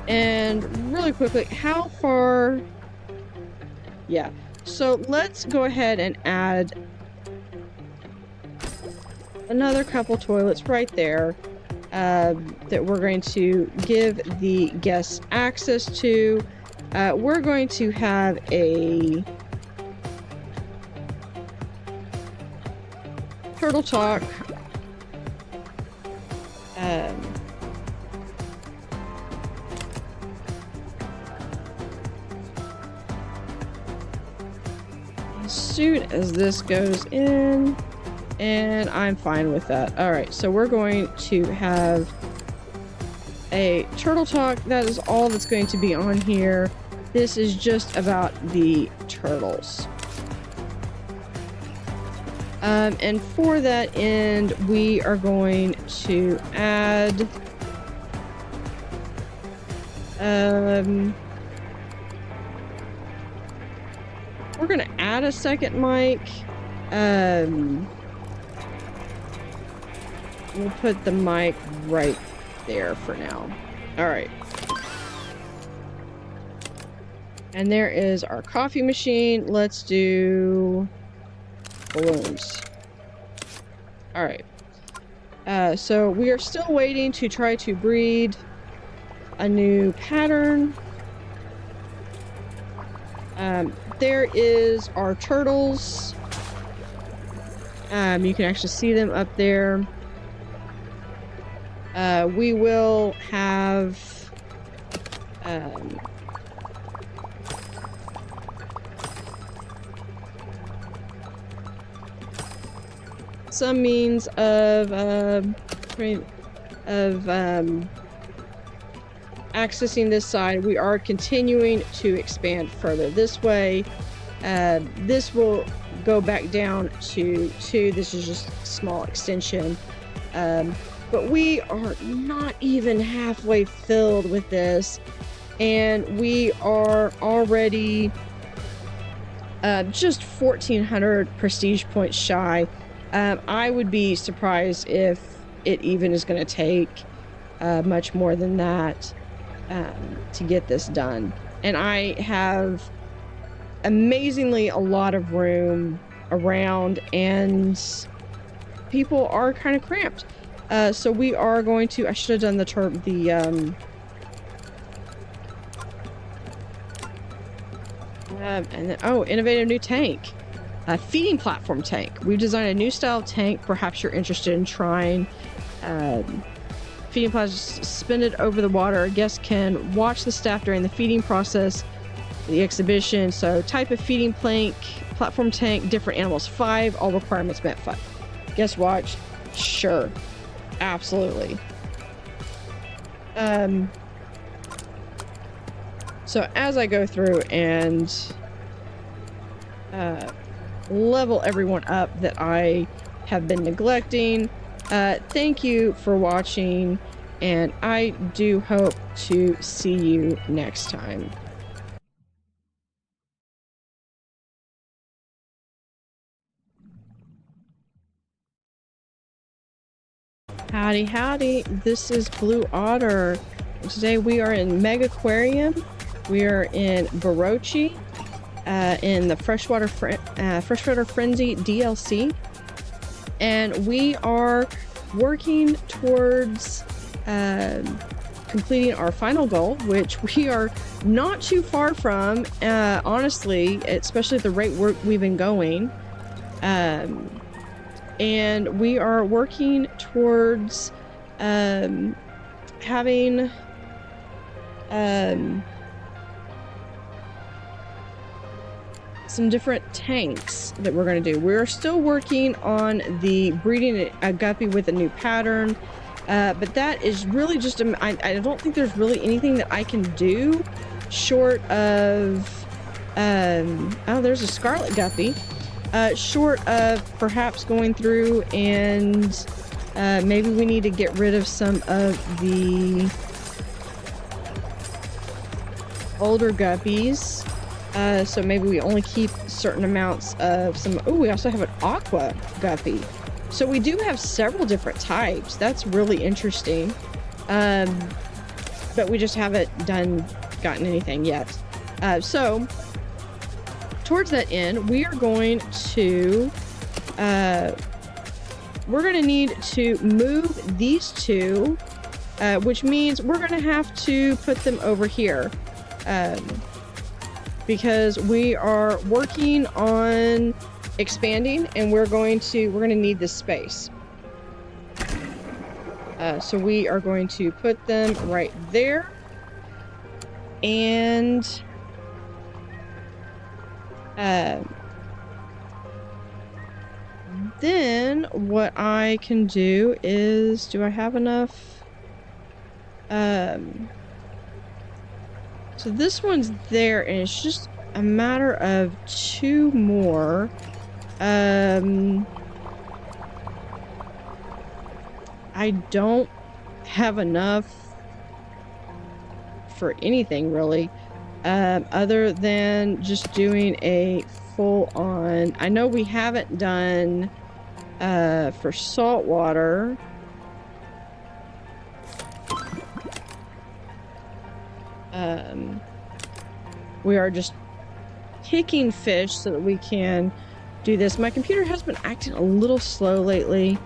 And really quickly, how far... Yeah. So let's go ahead and add another couple toilets right there that we're going to give the guests access to. We're going to have a turtle talk. As soon as this goes in, and I'm fine with that. All right, so we're going to have a turtle talk. That is all that's going to be on here. This is just about the turtles. And for that end, we are going to add we're going to add a second mic. We'll put the mic right there for now. All right. And there is our coffee machine. Let's do balloons. All right. So we are still waiting to try to breed a new pattern. There is our turtles. You can actually see them up there. We will have some means of accessing this side. We are continuing to expand further this way. This will go back down to 2. This is just a small extension. But we are not even halfway filled with this. And we are already just 1,400 prestige points shy. I would be surprised if it even is going to take much more than that to get this done. And I have amazingly a lot of room around, and people are kind of cramped. So we are going to... I should have done and then, oh, innovative new tank. A feeding platform tank. We've designed a new style of tank. Perhaps you're interested in trying. Feeding platform suspended over the water. Guests can watch the staff during the feeding process, the exhibition. So type of feeding platform tank, different animals 5, all requirements met 5. Guest watch, sure, absolutely. So as I go through and level everyone up that I have been neglecting, thank you for watching, and I do hope to see you next time. Howdy Howdy, this is Blue Otter. Today we are in Megaquarium. We are in Barachi, in the Freshwater Frenzy DLC. And we are working towards completing our final goal, which we are not too far from, honestly, especially at the rate we've been going. And we are working towards having some different tanks that we're going to do. We're still working on the breeding a guppy with a new pattern, but that is really just I don't think there's really anything that I can do short of oh, there's a scarlet guppy. Short of perhaps going through and maybe we need to get rid of some of the older guppies. So maybe we only keep certain amounts of some. Oh, we also have an aqua guppy. So we do have several different types. That's really interesting. But we just haven't gotten anything yet. So towards that end, we are going to need to move these two, which means we're going to have to put them over here, because we are working on expanding, and we're going to need this space. So we are going to put them right there, and then what I can do is, do I have enough? So this one's there, and it's just a matter of two more. I don't have enough for anything really, other than just doing a full-on. I know we haven't done for saltwater. We are just picking fish so that we can do this. My computer has been acting a little slow lately.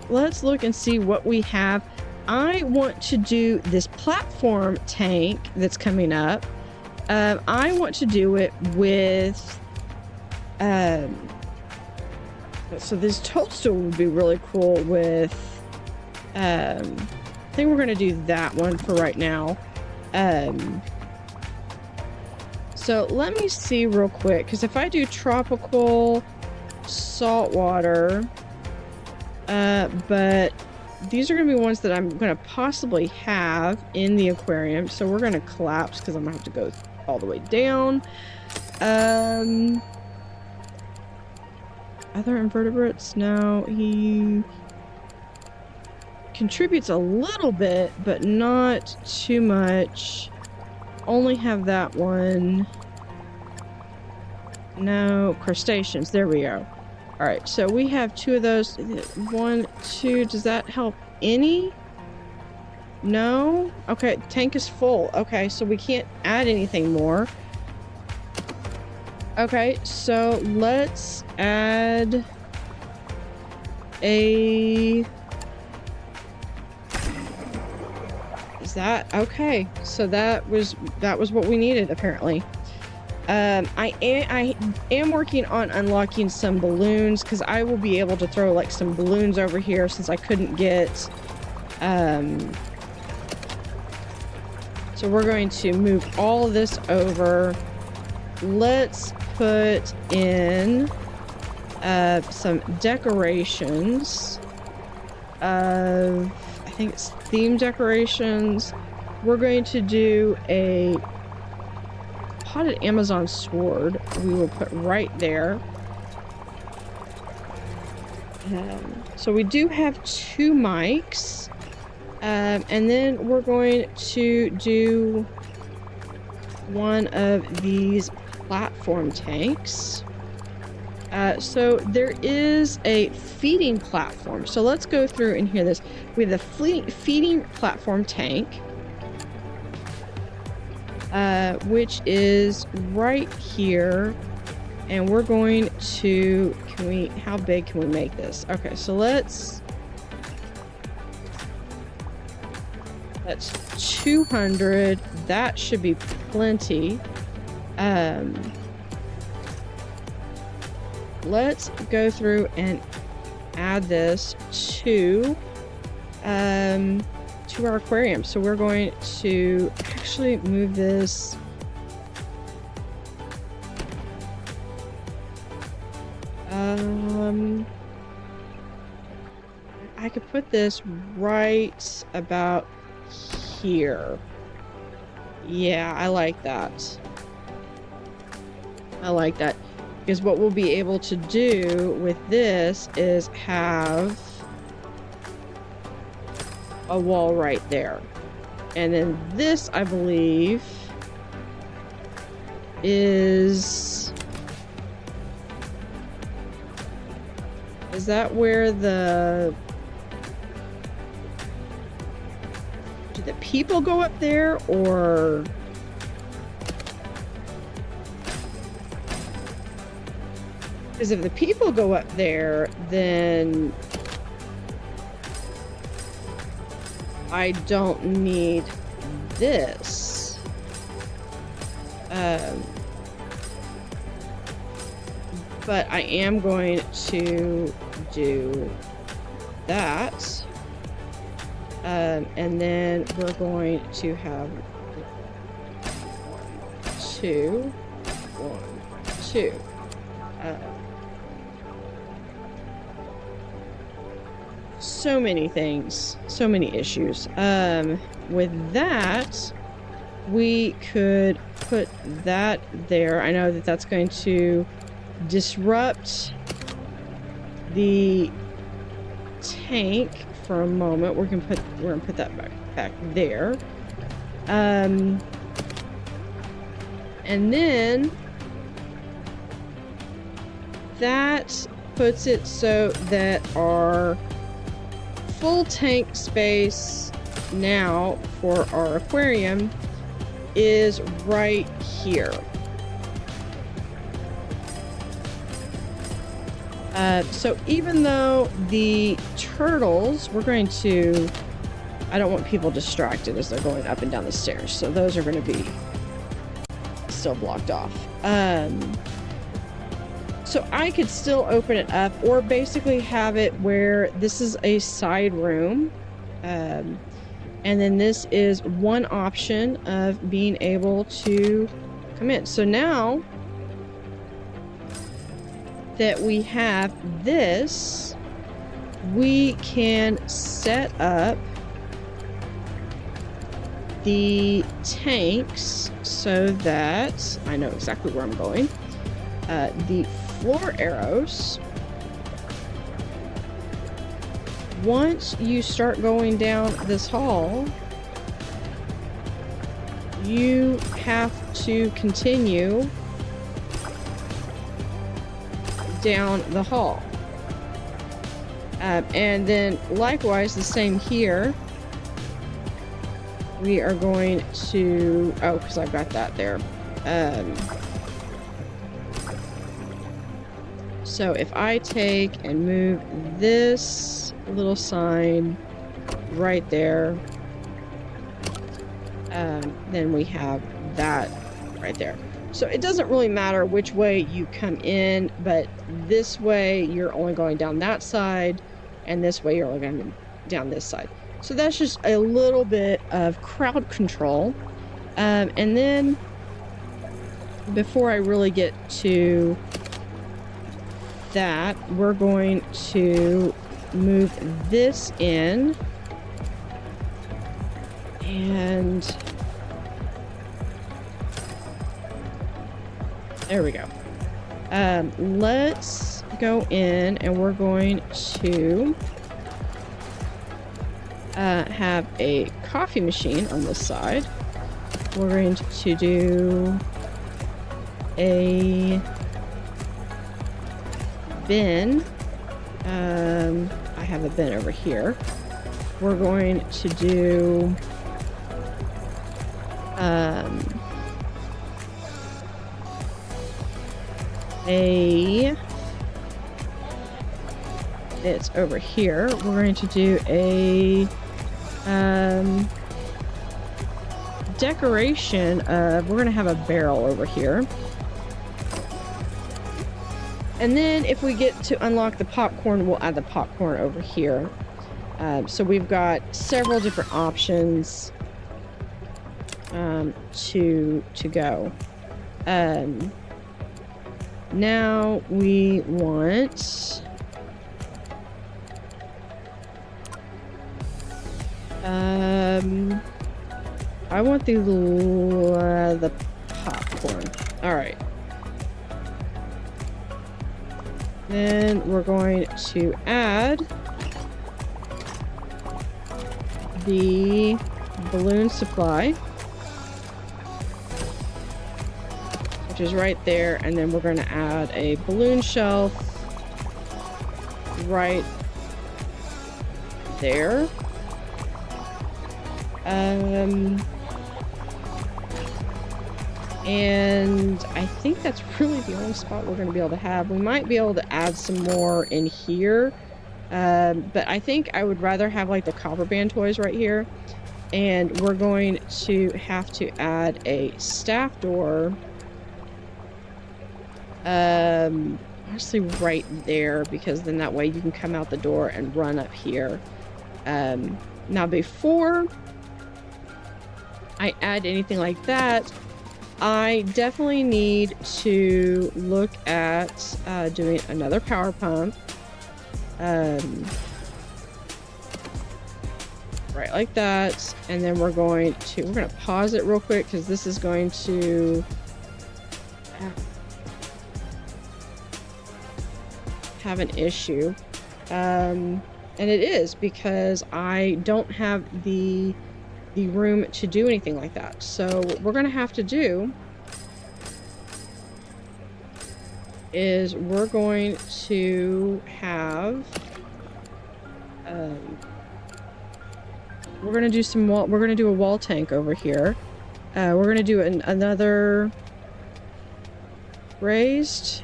Let's look and see what we have. I want to do this platform tank that's coming up. I want to do it with so this toadstool would be really cool with I think we're gonna do that one for right now. So let me see real quick, because if I do tropical saltwater, but these are going to be ones that I'm going to possibly have in the aquarium. So we're going to collapse because I'm going to have to go all the way down. Other invertebrates? No, he contributes a little bit, but not too much. Only have that one. No, crustaceans. There we go. All right, so we have two of those. 1, 2. Does that help any? No? Okay, tank is full. Okay, so we can't add anything more. Okay, so let's add a... Is that okay? So that was what we needed, apparently. I am working on unlocking some balloons, because I will be able to throw like some balloons over here, since I couldn't get so we're going to move all of this over. Let's put in some decorations of, I think it's theme decorations. We're going to do a potted Amazon sword. We will put right there. So we do have 2 mics, and then we're going to do one of these platform tanks. So there is a feeding platform. So let's go through and hear this. We have the feeding platform tank, which is right here. And we're going to, how big can we make this? Okay, so that's 200. That should be plenty. Let's go through and add this to our aquarium. So we're going to actually move this. I could put this right about here. Yeah, I like that. I like that. Because what we'll be able to do with this is have a wall right there. And then this, I believe, is that where do the people go up there, or because if the people go up there, then I don't need this. But I am going to do that. And then we're going to have 2, 1, 2. So many things, so many issues. With that, we could put that there. I know that that's going to disrupt the tank for a moment. We're gonna put that back there. And then that puts it so that our full tank space now for our aquarium is right here. So even though the turtles, I don't want people distracted as they're going up and down the stairs, so those are going to be still blocked off. So I could still open it up, or basically have it where this is a side room, and then this is one option of being able to come in. So now that we have this, we can set up the tanks so that I know exactly where I'm going. The floor arrows, once you start going down this hall, you have to continue down the hall. And then likewise the same here. We are going to, because I've got that there. So if I take and move this little sign right there, then we have that right there. So it doesn't really matter which way you come in, but this way you're only going down that side, and this way you're only going down this side. So that's just a little bit of crowd control. And then before I really get to that, we're going to move this in, and there we go. Let's go in, and we're going to have a coffee machine on this side. We're going to do a bin. I have a bin over here. We're going to do it's over here. We're going to do a decoration of, we're going to have a barrel over here. And then if we get to unlock the popcorn, we'll add the popcorn over here. So we've got several different options to go. Now we want I want the popcorn. All right. Then we're going to add the balloon supply, which is right there, and then we're going to add a balloon shelf right there. And I think that's really the only spot we're going to be able to have. We might be able to add some more in here, but I think I would rather have like the copper band toys right here. And we're going to have to add a staff door, honestly right there, because then that way you can come out the door and run up here. Now before I add anything like that, I definitely need to look at doing another power pump. Right like that. And then we're going to pause it real quick because this is going to have an issue. And it is because I don't have the room to do anything like that. So what we're gonna have to do is we're going to have we're gonna do some wall, we're gonna do a wall tank over here. We're gonna do another raised,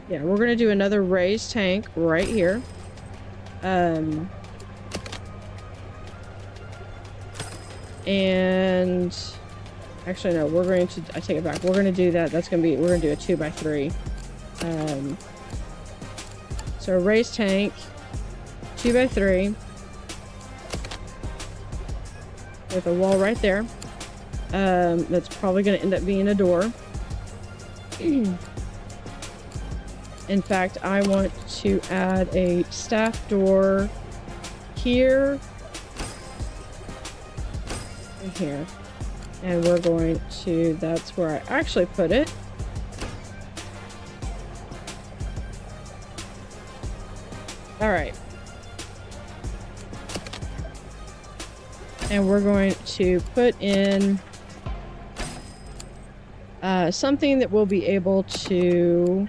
yeah, we're gonna do another raised tank right here. And actually no, we're going to, I take it back, we're going to do that. That's going to be, we're going to do a 2x3. So a raised tank, 2x3 with a wall right there. That's probably going to end up being a door. In fact, I want to add a staff door here and here. And we're going to, that's where I actually put it. All right. And we're going to put in something that we'll be able to,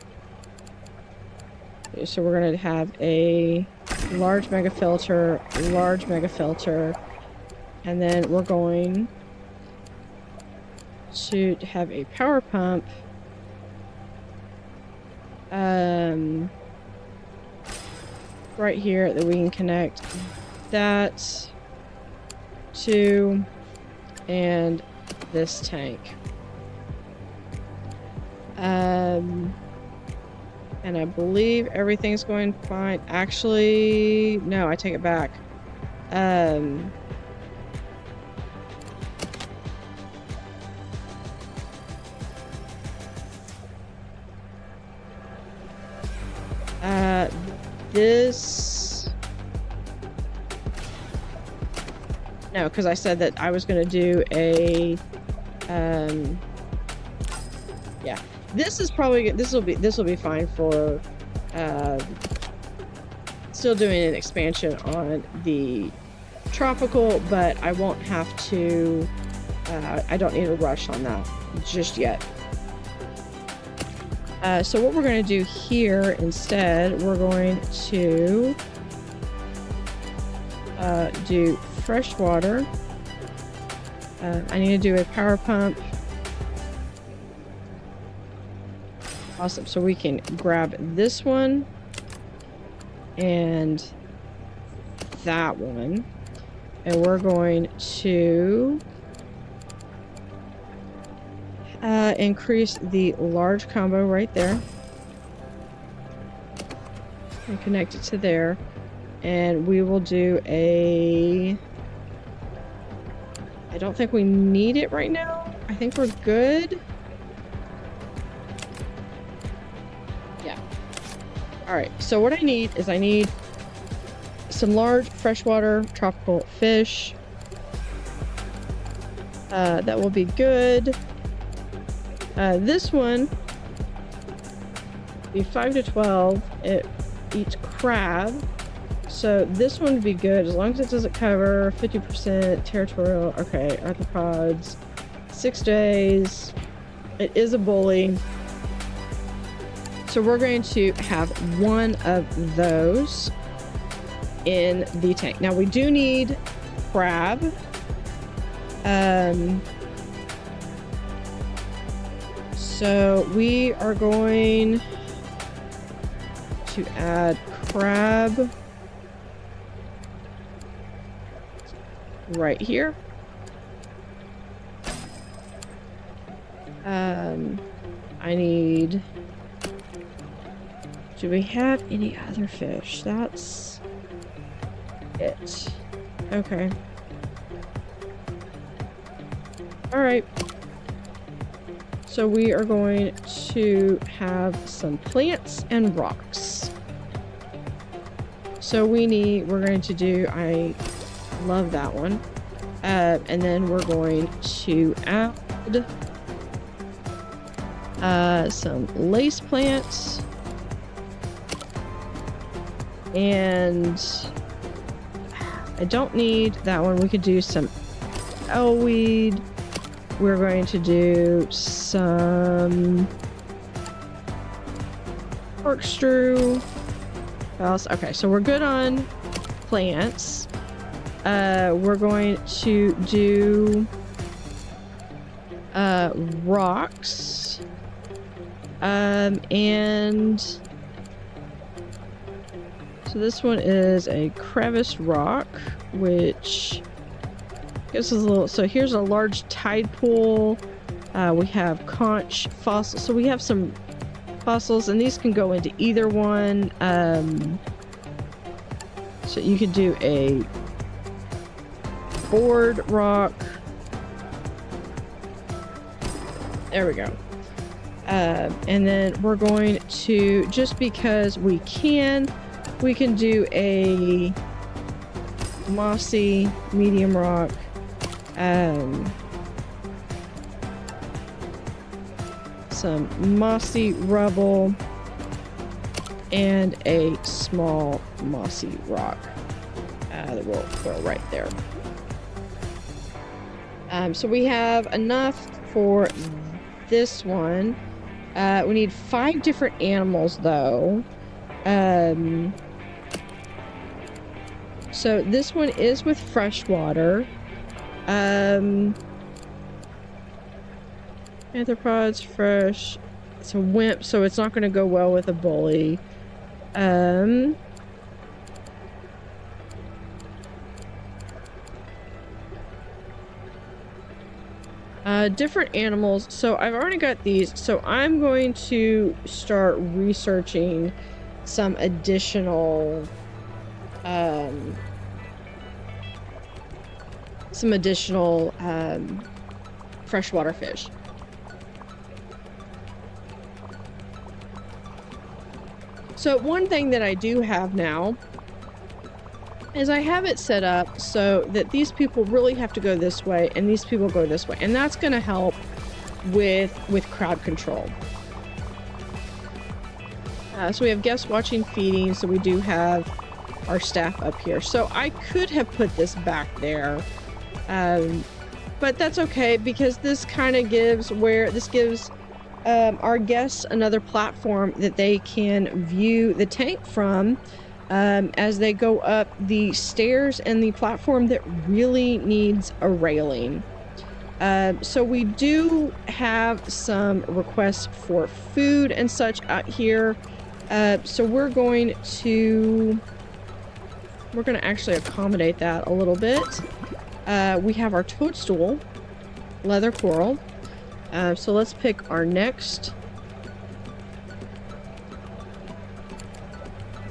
so we're going to have a large mega filter, and then we're going to have a power pump right here that we can connect that to, and this tank. And I believe everything's going fine. Actually, no, I take it back. This... No, because I said that I was going to do a... yeah. This is probably... This will be fine for... still doing an expansion on the tropical, but I won't have to... I don't need a rush on that just yet. So what we're going to do here instead, we're going to do fresh water. I need to do a power pump. Awesome. So we can grab this one and that one. And we're going to increase the large combo right there. And connect it to there. And we will do a... I don't think we need it right now. I think we're good. Yeah. Alright, so what I need is I need some large freshwater tropical fish. That will be good. This one be 5 to 12 each crab. So this one would be good as long as it doesn't cover 50% territorial. Okay, arthropods, 6 days. It is a bully. So we're going to have one of those in the tank. Now we do need crab. So we are going to add crab right here. I need... Do we have any other fish? That's it. Okay. Alright. So we are going to have some plants and rocks. So we're going to do, I love that one. And then we're going to add some lace plants. And I don't need that one. We could do some elweed. We're going to do some corkscrew. Okay, so we're good on plants. We're going to do rocks. And so this one is a crevice rock, which gives us a little... So here's a large tide pool. We have conch fossils. So we have some fossils, and these can go into either one. So you could do a board rock. There we go. And then we're going to, just because we can do a mossy medium rock. Some mossy rubble and a small mossy rock that we'll throw right there. So we have enough for this one. We need 5 different animals though. So this one is with freshwater. Arthropods, fresh. It's a wimp, so it's not going to go well with a bully. Different animals. So I've already got these. So I'm going to start researching some additional freshwater fish. So one thing that I do have now is I have it set up so that these people really have to go this way and these people go this way, and that's going to help with crowd control. So we have guests watching feeding, so we do have our staff up here. So I could have put this back there, but that's okay because this kind of gives our guests another platform that they can view the tank from as they go up the stairs and the platform that really needs a railing. So we do have some requests for food and such out here. So we're going to actually accommodate that a little bit. We have our toadstool, leather coral. So let's pick our next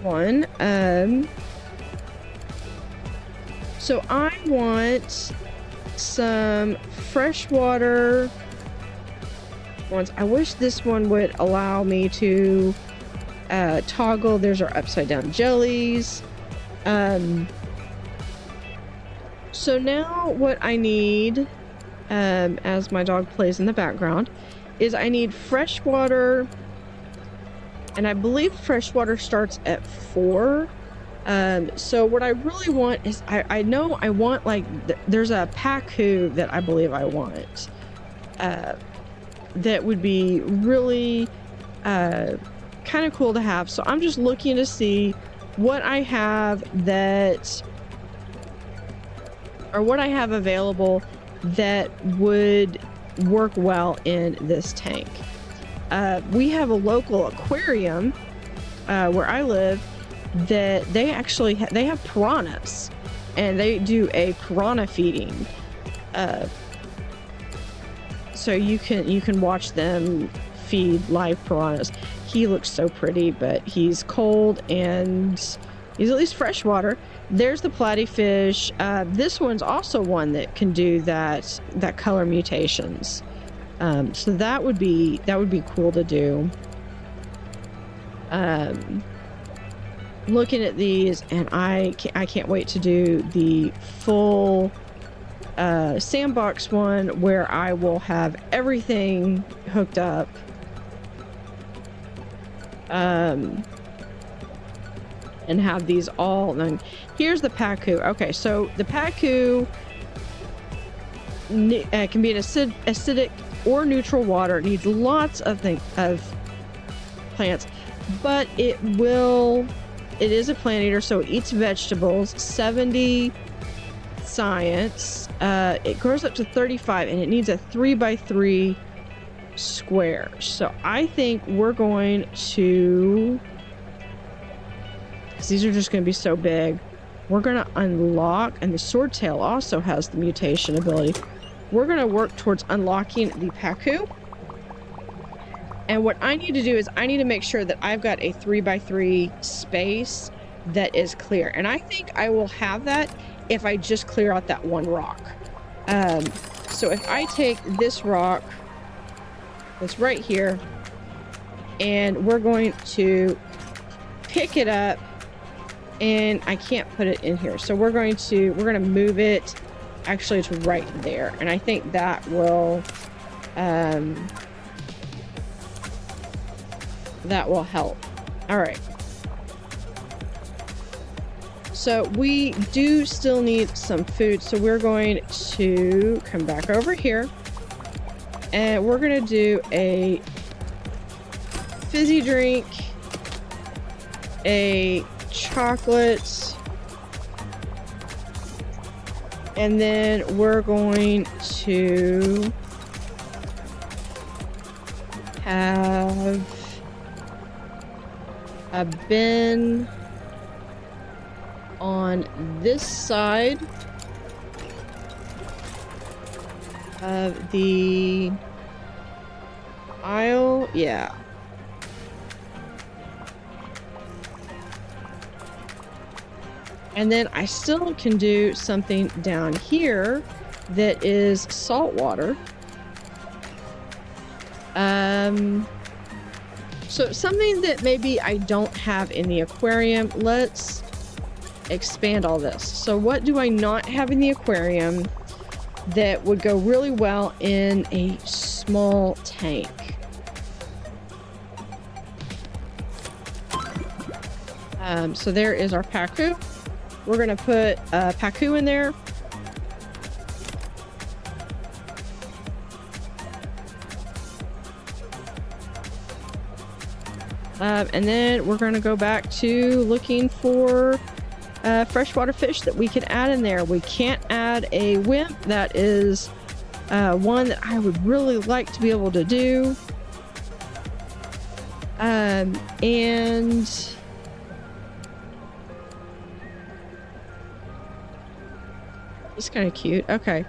one. So I want some freshwater ones. I wish this one would allow me to toggle. There's our upside down jellies. So now what I need, as my dog plays in the background, is I need freshwater, and I believe freshwater starts at 4. So what I really want is, I know I want, like, there's a pacu that I believe I want, that would be really kind of cool to have. So I'm just looking to see what I have what I have available that would work well in this tank. We have a local aquarium where I live that they actually they have piranhas, and they do a piranha feeding. So you can watch them feed live piranhas. He looks so pretty, but he's cold and he's at least freshwater. There's the platyfish. This one's also one that can do that color mutations. So that would be cool to do. Looking at these, and I can't wait to do the full sandbox one where I will have everything hooked up. And have these all. And here's the pacu. Okay, so the pacu can be an acidic or neutral water. It needs lots of plants, but it is a plant eater, so it eats vegetables. 70 science. It grows up to 35, and it needs a 3x3 square. So I think we're going to, because these are just going to be so big, we're going to unlock, and the swordtail also has the mutation ability. We're going to work towards unlocking the pacu. And what I need to do is I need to make sure that I've got a 3x3 space that is clear. And I think I will have that if I just clear out that one rock. So if I take this rock that's right here, and we're going to pick it up, and I can't put it in here. So we're going to move it actually to right there. And I think that will help. All right. So we do still need some food. So we're going to come back over here, and we're going to do a fizzy drink, a chocolate, and then we're going to have a bin on this side of the aisle. Yeah. And then I still can do something down here that is salt water. So something that maybe I don't have in the aquarium. Let's expand all this. So what do I not have in the aquarium that would go really well in a small tank? So there is our pacu. We're going to put pacu in there. And then we're going to go back to looking for freshwater fish that we can add in there. We can't add a wimp. That is one that I would really like to be able to do. And it's kind of cute. Okay.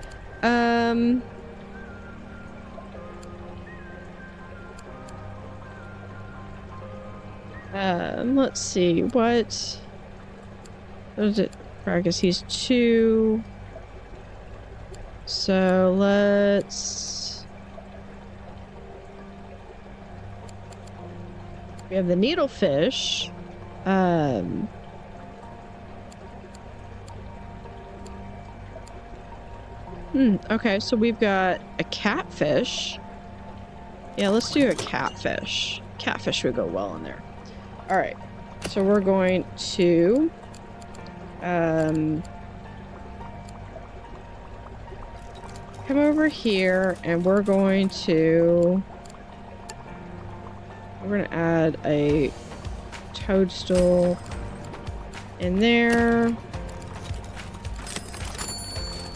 Let's see, what is it? I guess he's 2. So let's... We have the needlefish. Okay, so we've got a catfish. Yeah, let's do a catfish. Catfish would go well in there. All right, so we're going to come over here, and we're gonna add a toadstool in there.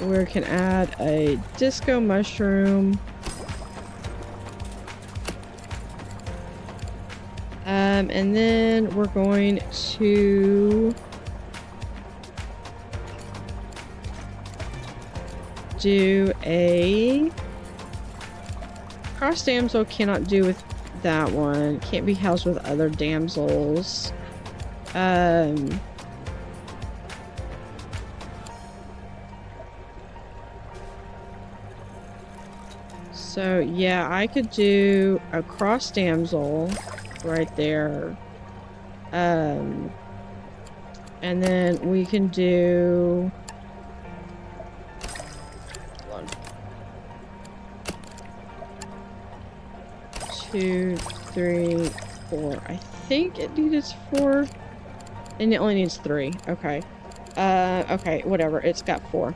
We can add a disco mushroom. And then we're going to do a cross damsel. Cannot do with that one. Can't be housed with other damsels. So yeah, I could do a cross damsel right there. And then we can do... Hold on. 2, 3, 4. I think it needs 4. And it only needs 3. Okay. Okay, whatever. It's got 4.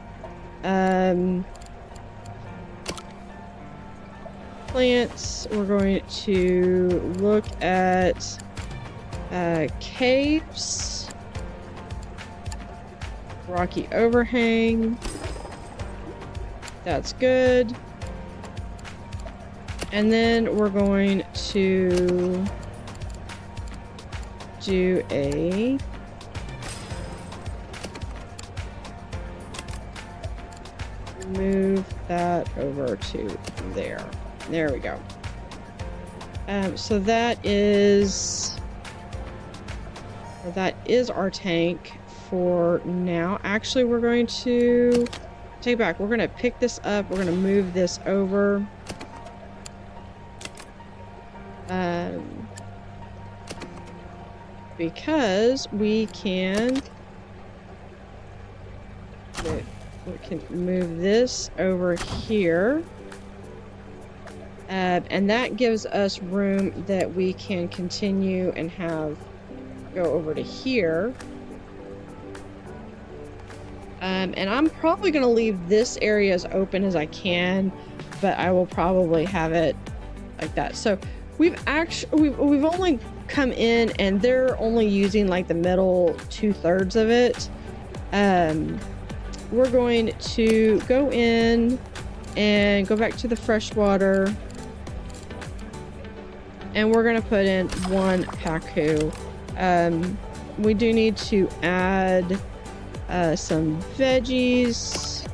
Plants. We're going to look at caves. Rocky overhang. That's good. And then we're going to do a move that over to there. There we go. So that is our tank for now. Actually, we're going to take it back. We're going to pick this up. We're going to move this over. Because we can move this over here. And that gives us room that we can continue and have go over to here. And I'm probably going to leave this area as open as I can, but I will probably have it like that. So we've only come in, and they're only using like the middle 2/3 of it. We're going to go in and go back to the freshwater, and we're going to put in 1 pacu. We do need to add some veggies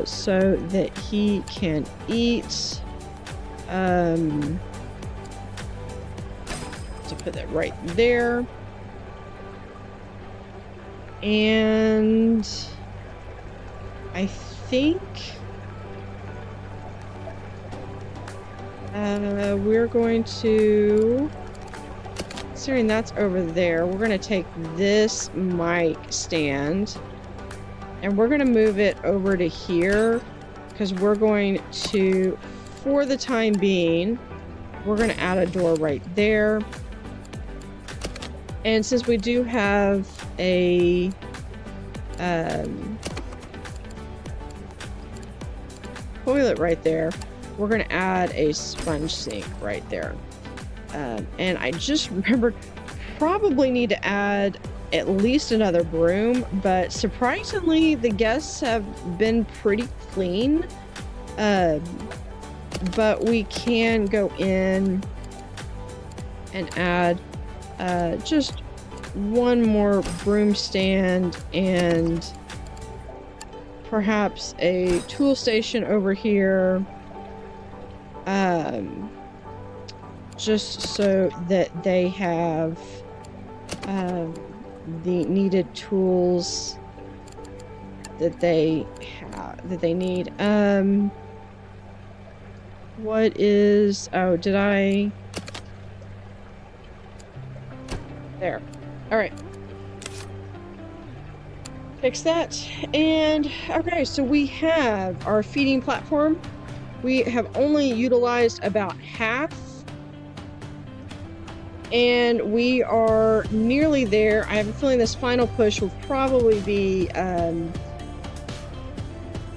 so that he can eat. To put that right there. And I think we're going to, considering that's over there, we're going to take this mic stand and we're going to move it over to here, because we're going to, for the time being, we're going to add a door right there. And since we do have a toilet right there, we're going to add a sponge sink right there. And I just remembered, probably need to add at least another broom, but surprisingly the guests have been pretty clean. But we can go in and add just one more broom stand and perhaps a tool station over here, just so that they have the needed tools that they need. What is, oh, did I, there. All right. Fix that. And okay, so we have our feeding platform. We have only utilized about half, and we are nearly there. I have a feeling this final push will probably be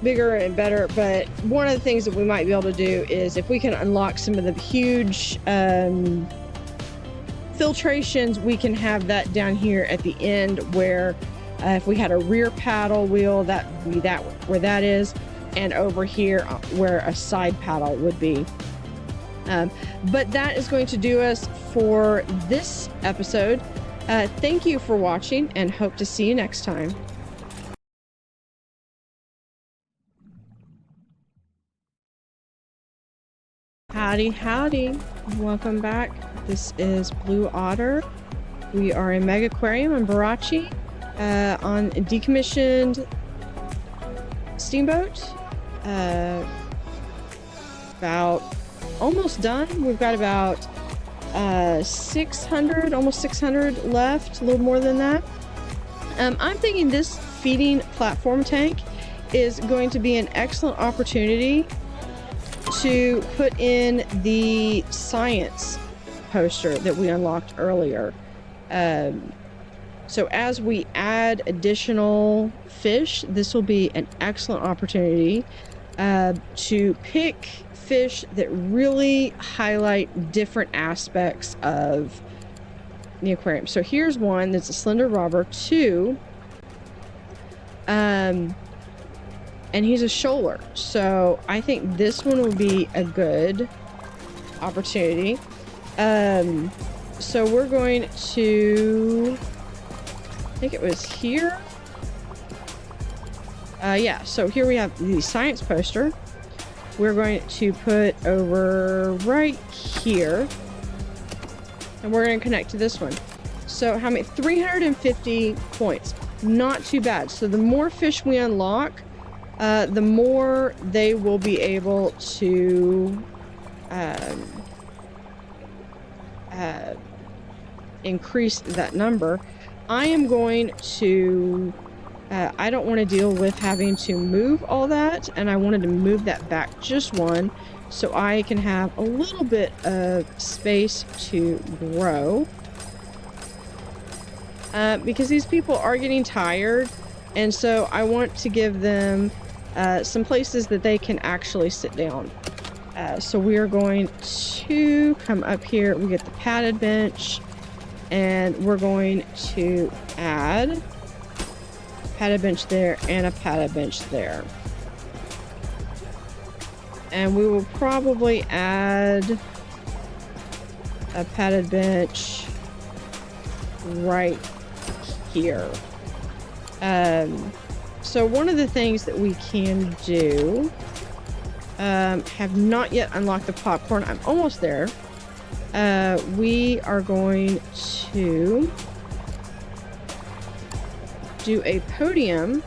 bigger and better, but one of the things that we might be able to do is if we can unlock some of the huge filtrations, we can have that down here at the end where if we had a rear paddle wheel, that would be that where that is, and over here where a side paddle would be. But that is going to do us for this episode. Thank you for watching and hope to see you next time. Howdy, howdy. Welcome back. This is Blue Otter. We are in Megaquarium in Barachi on a decommissioned steamboat. About almost done. We've got about 600, almost 600 left, a little more than that. I'm thinking this feeding platform tank is going to be an excellent opportunity to put in the science poster that we unlocked earlier. So as we add additional fish, this will be an excellent opportunity to pick fish that really highlight different aspects of the aquarium. So here's one that's a slender robber 2. And he's a shoaler, so I think this one will be a good opportunity. So we're going to, I think it was here. Yeah, so here we have the science poster. We're going to put over right here, and we're going to connect to this one. So how many? 350 points. Not too bad. So the more fish we unlock, the more they will be able to increase that number. I am going to I don't want to deal with having to move all that, and I wanted to move that back just one so I can have a little bit of space to grow, because these people are getting tired, and so I want to give them some places that they can actually sit down. So we are going to come up here. We get the padded bench, and we're going to add a padded bench there and a padded bench there. And we will probably add a padded bench right here. So one of the things that we can do, have not yet unlocked the popcorn. I'm almost there. We are going to do a podium.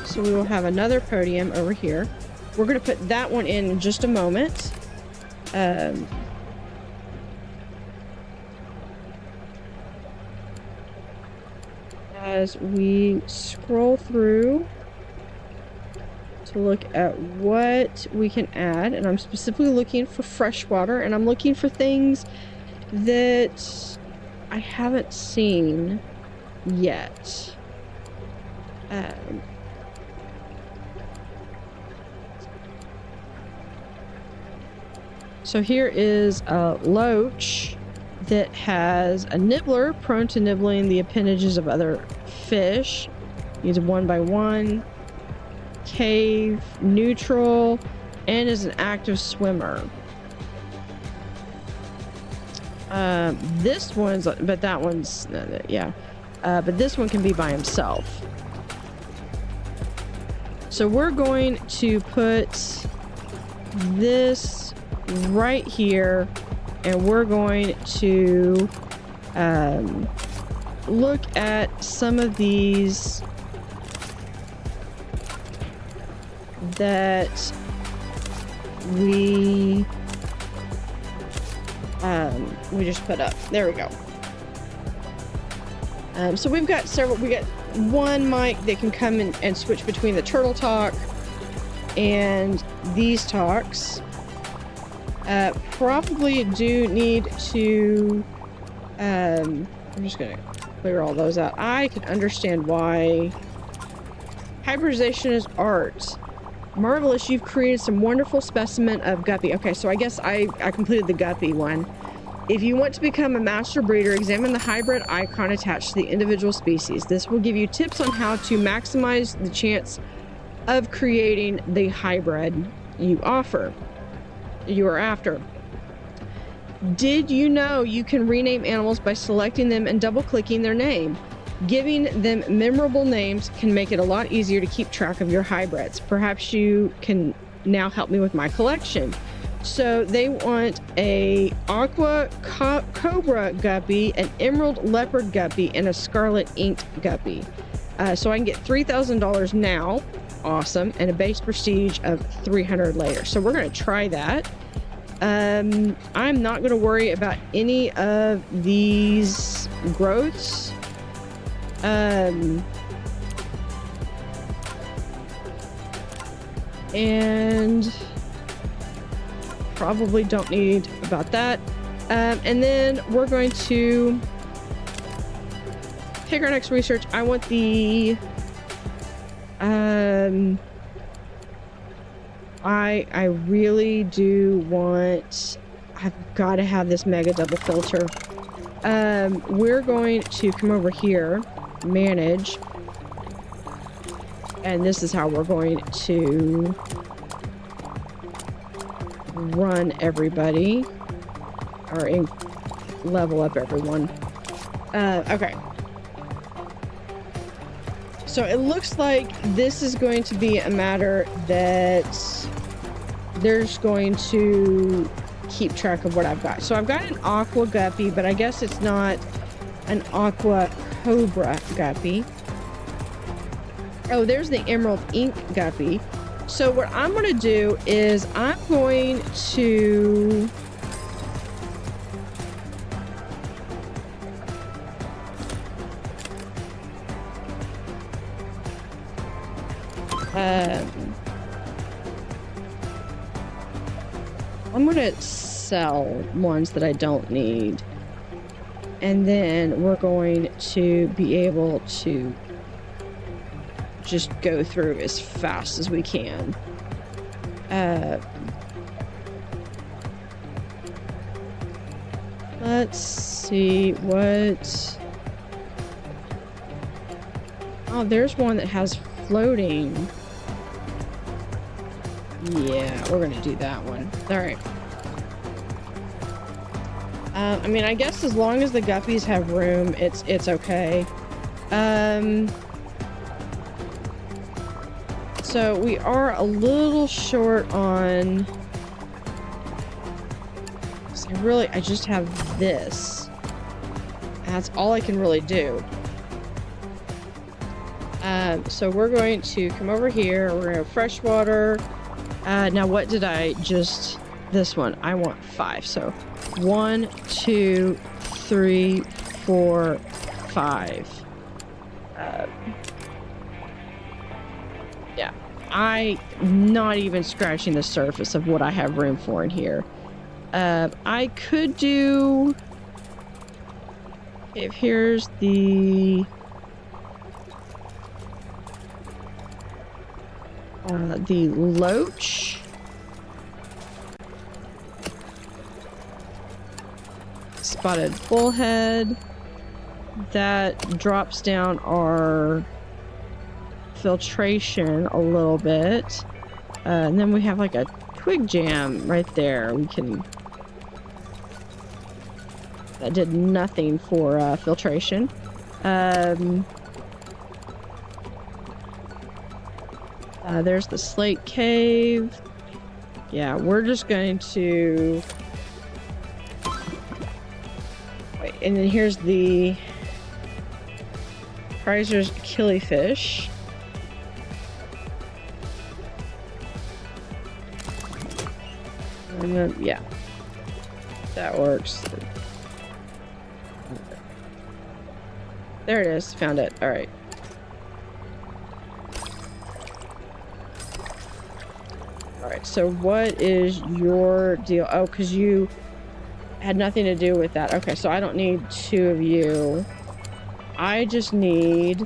So we will have another podium over here. We're going to put that one in just a moment. As we scroll through to look at what we can add, and I'm specifically looking for freshwater, and I'm looking for things that I haven't seen yet. So here is a loach that has a nibbler prone to nibbling the appendages of other fish. He's a 1x1, cave, neutral, and is an active swimmer. This one's, but that one's, yeah. But this one can be by himself. So we're going to put this right here, and we're going to look at some of these that we just put up. There we go. So we've got several. We got one mic that can come in and switch between the turtle talk and these talks. Probably do need to. I'm just gonna clear all those out. I can understand why. Hybridization is art. Marvelous, you've created some wonderful specimen of guppy. Okay, so I guess I completed the guppy one. If you want to become a master breeder, examine the hybrid icon attached to the individual species. This will give you tips on how to maximize the chance of creating the hybrid you are after. Did you know you can rename animals by selecting them and double-clicking their name? Giving them memorable names can make it a lot easier to keep track of your hybrids. Perhaps you can now help me with my collection. So they want a aqua cobra guppy, an emerald leopard guppy, and a scarlet inked guppy. So I can get $3,000 now. Awesome. And a base prestige of 300 later. So we're going to try that. I'm not going to worry about any of these growths. And probably don't need about that. And then we're going to take our next research. I want the I really do want, I've got to have this mega double filter. We're going to come over here, manage, and this is how we're going to run everybody, or level up everyone. Okay. So it looks like this is going to be a matter that there's going to keep track of what I've got. So I've got an aqua guppy, but I guess it's not an aqua cobra guppy. Oh, there's the emerald ink guppy. So what I'm going to do is I'm going to I'm going to sell ones that I don't need. And then we're going to be able to just go through as fast as we can. Let's see what... Oh, there's one that has floating. Yeah, we're gonna do that one. All right. I mean, I guess as long as the guppies have room, it's okay. So we are a little short on. So I just have this. That's all I can really do. So we're going to come over here. We're gonna have freshwater. Now what did I just... This one. I want 5. So 1, 2, 3, 4, 5. Yeah. I'm not even scratching the surface of what I have room for in here. I could do... If here's the... the loach. spotted bullhead. That drops down our filtration a little bit. And then we have like a twig jam right there. We can... That did nothing for filtration. There's the slate cave. Yeah, we're just going to... Wait, and then here's the Prizer's killifish. Yeah, that works. There it is. Found it. All right. All right. So what is your deal? Oh, because you had nothing to do with that. Okay. So I don't need two of you. I just need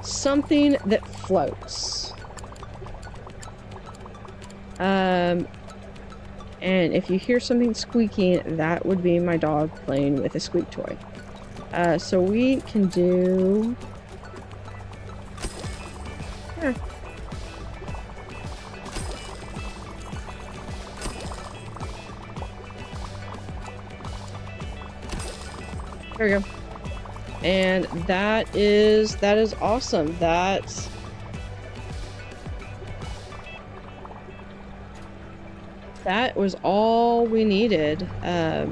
something that floats. And if you hear something squeaking, that would be my dog playing with a squeak toy. So we can do... Here. There we go. And that is awesome. That was all we needed. I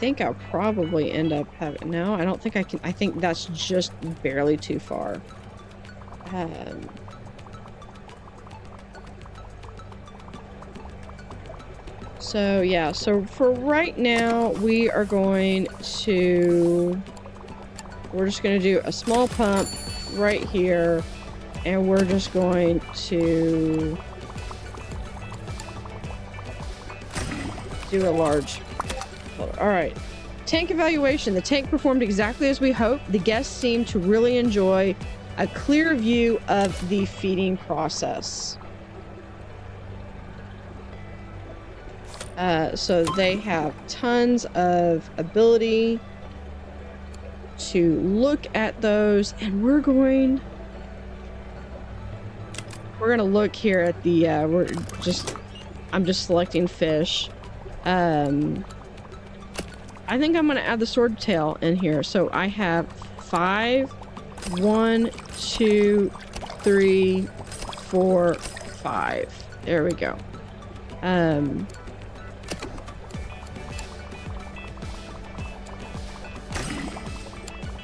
think I'll probably end up having... No, I don't think I can... I think that's just barely too far. So yeah, so for right now, we are going to... We're just going to do a small pump right here, and we're just going to do a large... All right. Tank evaluation. The tank performed exactly as we hoped. The guests seemed to really enjoy a clear view of the feeding process. So they have tons of ability to look at those, and we're gonna look here at the I'm just selecting fish. I think I'm gonna add the swordtail in here. So I have 5, 1, 2, 3, 4, 5. There we go. I'm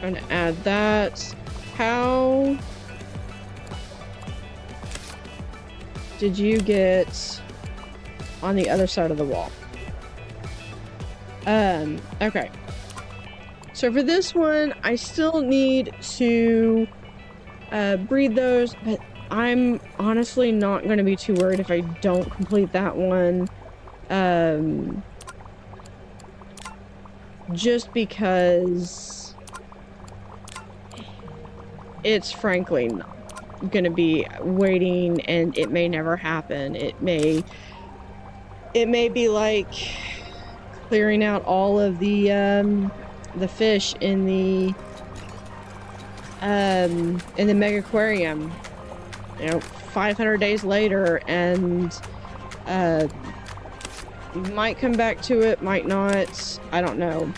gonna add that. How did you get on the other side of the wall? Okay. So for this one, I still need to breed those, but I'm honestly not going to be too worried if I don't complete that one. Just because it's frankly going to be waiting, and it may never happen. It may be like clearing out all of the fish in the Megaquarium, you know, 500 days later, and might come back to it, might not, I don't know.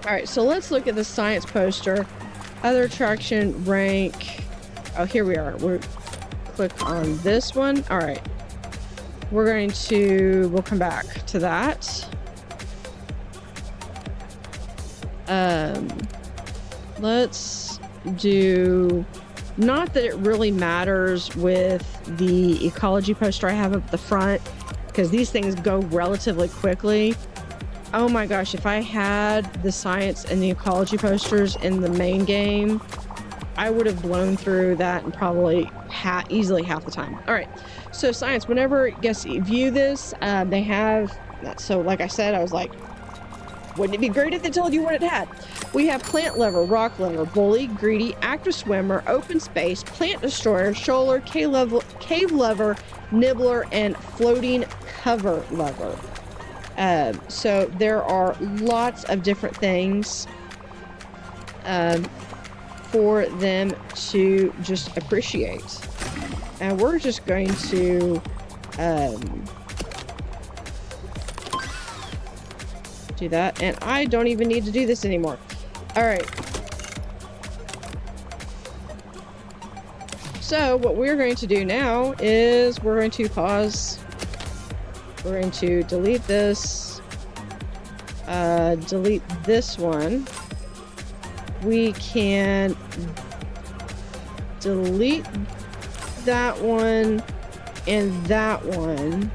All right, so let's look at the science poster. Other attraction, rank. Oh, here we are. We'll click on this one. All right. We'll come back to that. Let's do, not that it really matters with the ecology poster I have up at the front, because these things go relatively quickly. Oh my gosh, if I had the science and the ecology posters in the main game, I would have blown through that in probably easily half the time. All right, so science, whenever guests view this, they have, so like I said, I was like, Wouldn't it be great if they told you what it had? We have plant lover, rock lover, bully, greedy, active swimmer, open space, plant destroyer, shoaler, cave lover, nibbler, and floating cover lover. So there are lots of different things for them to just appreciate. And we're just going to do that. And I don't even need to do this anymore. All right. So what we're going to do now is we're going to pause. We're going to delete this. Delete this one. We can delete that one and that one.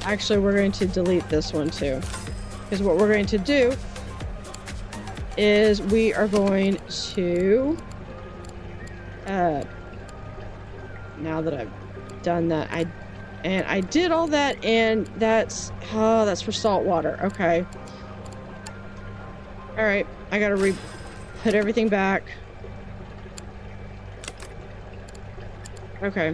Actually, we're going to delete this one too. Because what we're going to do is we are going to... now that I've done that, I did all that, and that's for salt water. Okay. All right, I gotta put everything back. Okay.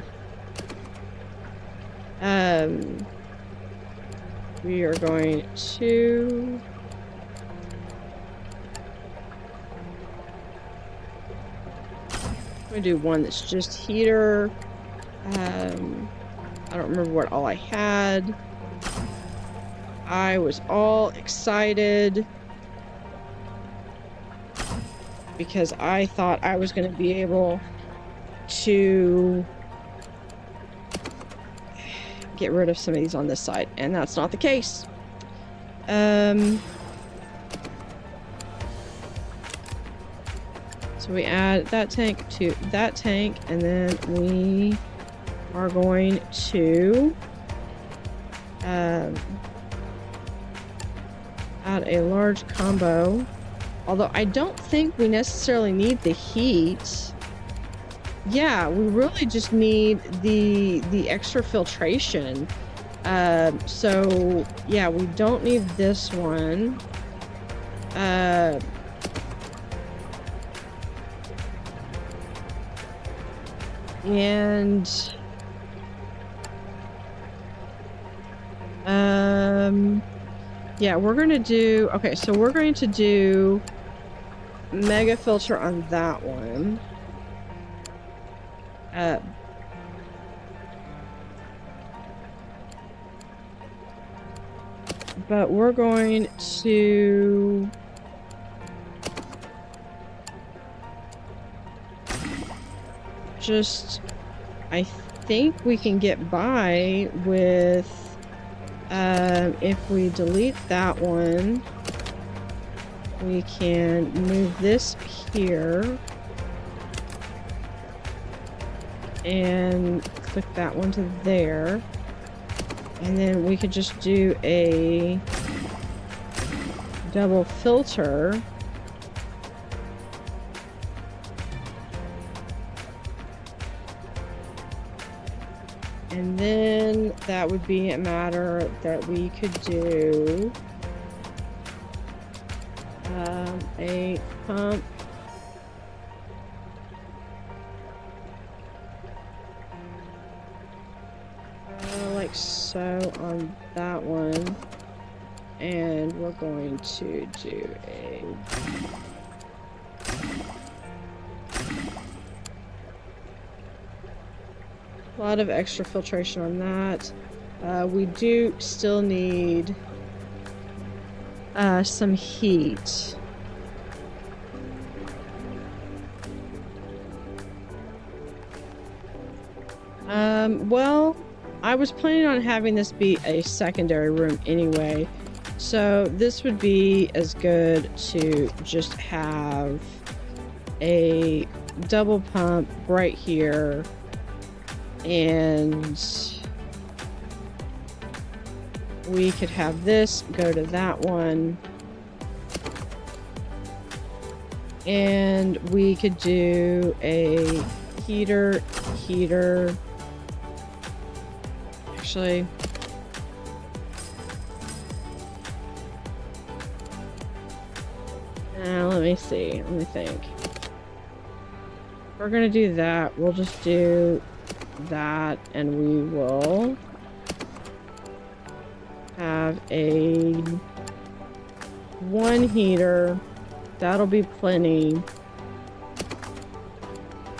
We are going to... I'm gonna do one that's just heater. I don't remember what all I had. I was all excited because I thought I was going to be able to get rid of some of these on this side, and that's not the case. So we add that tank to that tank, and then we are going to add a large combo. Although I don't think we necessarily need the heat. Yeah, we really just need the extra filtration. So yeah, we don't need this one. And yeah, we're gonna do, okay, so we're going to do mega filter on that one. But we're going to just, I think we can get by with, if we delete that one, we can move this here and click that one to there, and then we could just do a double filter. And then that would be a matter that we could do a pump like so on that one, and we're going to do a lot of extra filtration on that. We do still need some heat. Well, I was planning on having this be a secondary room anyway, so this would be as good to just have a double pump right here, and we could have this go to that one, and we could do a heater, Actually, let me see. Let me think. If we're gonna do that, we'll just do that, and we will have a 1 heater. That'll be plenty.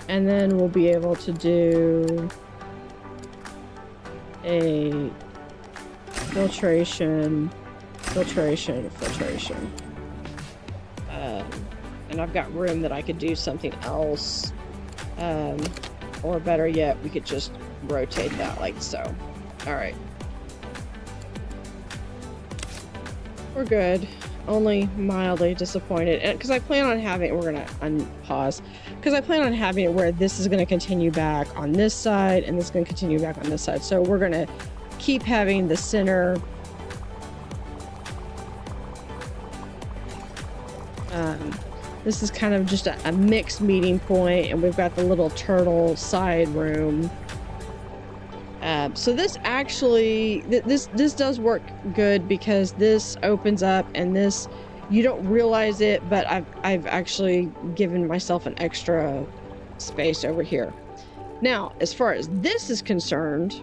And then we'll be able to do a filtration. And I've got room that I could do something else. Or better yet, we could just rotate that like so. All right. We're good. Only mildly disappointed. And because I plan on having it, we're going to unpause. Because I plan on having it where this is going to continue back on this side and this is going to continue back on this side. So we're going to keep having the center this is kind of just a mixed meeting point, and we've got the little turtle side room. So this actually, this does work good because this opens up, and this, you don't realize it, but I've actually given myself an extra space over here. Now, as far as this is concerned,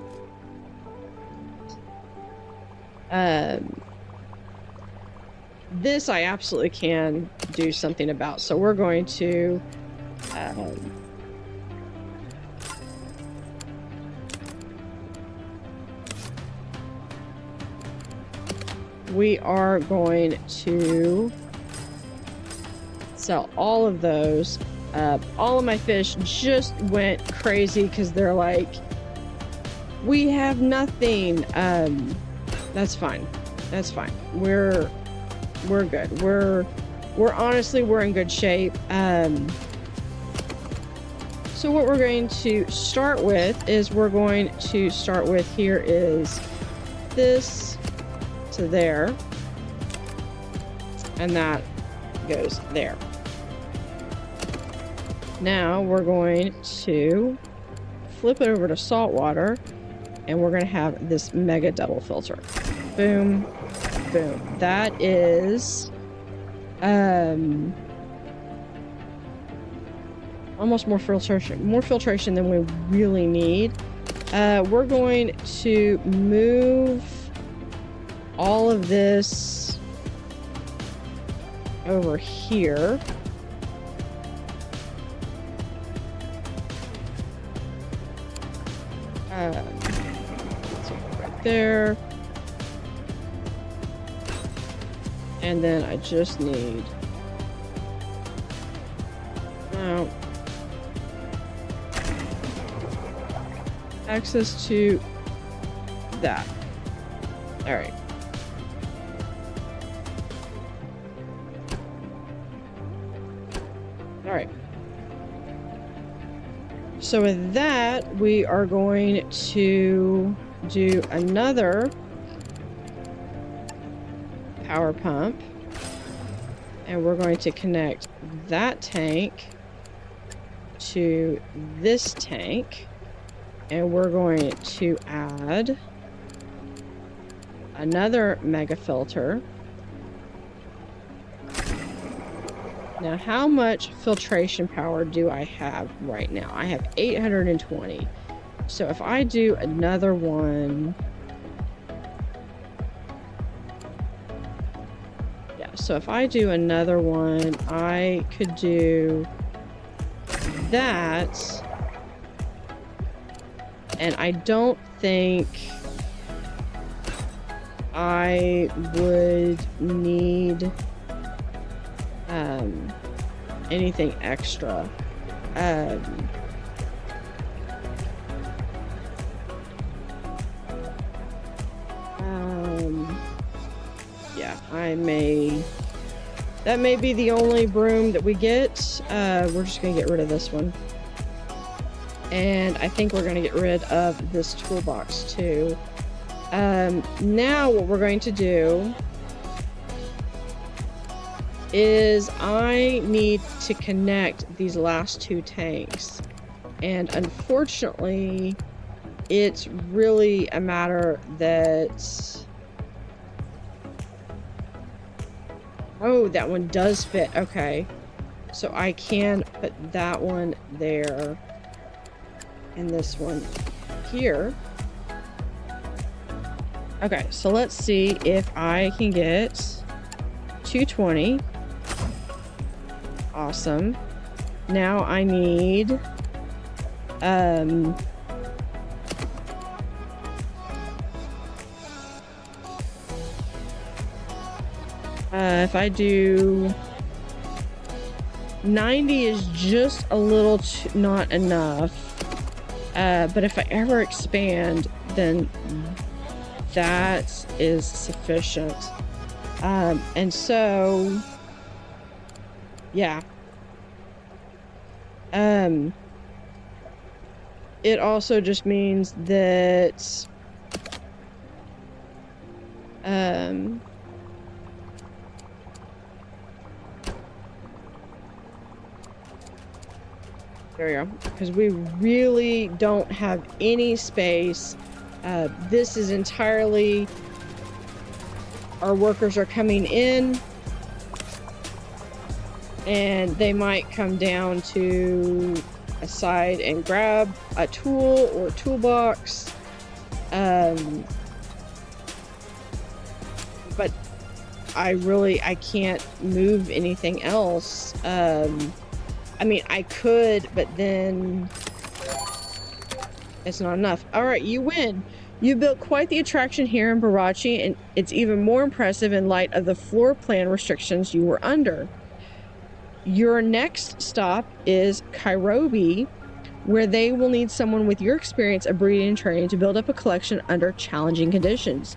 this I absolutely can do something about. So we're going to we are going to sell all of those. All of my fish just went crazy because they're like, we have nothing. That's fine. That's fine. We're good. We're honestly, we're in good shape. So what we're going to start with is here is this to there, and that goes there. Now we're going to flip it over to saltwater, and we're going to have this mega double filter. Boom. Boom. That is almost more filtration than we really need. We're going to move all of this over here. So right there. And then I just need access to that. All right. All right. So with that, we are going to do another power pump, and we're going to connect that tank to this tank, and we're going to add another mega filter. Now, how much filtration power do I have right now? I have 820. So if I do another one, so if I do another one, I could do that, and I don't think I would need anything extra. Yeah, that may be the only broom that we get. We're just gonna get rid of this one. And I think we're gonna get rid of this toolbox too. Now what we're going to do is I need to connect these last two tanks. And unfortunately, it's really a matter that... Oh, that one does fit. Okay. So I can put that one there and this one here. Okay, so let's see if I can get 220. Awesome. Now I need if I do 90 is just a little not enough. But if I ever expand, then that is sufficient. And so, yeah. It also just means that, there we go, because we really don't have any space. This is entirely, our workers are coming in and they might come down to a side and grab a tool or toolbox. But I can't move anything else. I mean, I could, but then it's not enough. All right, you win. You built quite the attraction here in Barachi, and it's even more impressive in light of the floor plan restrictions you were under. Your next stop is Kairobi, where they will need someone with your experience of breeding and training to build up a collection under challenging conditions.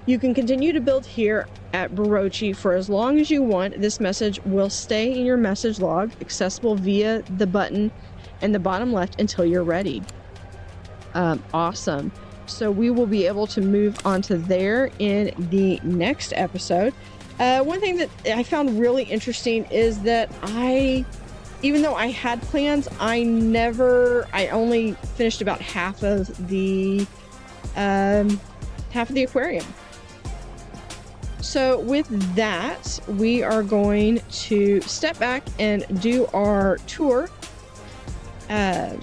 You can continue to build here at Barachi for as long as you want. This message will stay in your message log, accessible via the button in the bottom left until you're ready. Awesome. So we will be able to move on to there in the next episode. One thing that I found really interesting is that even though I had plans, I only finished about half of the aquarium. So with that, we are going to step back and do our tour. I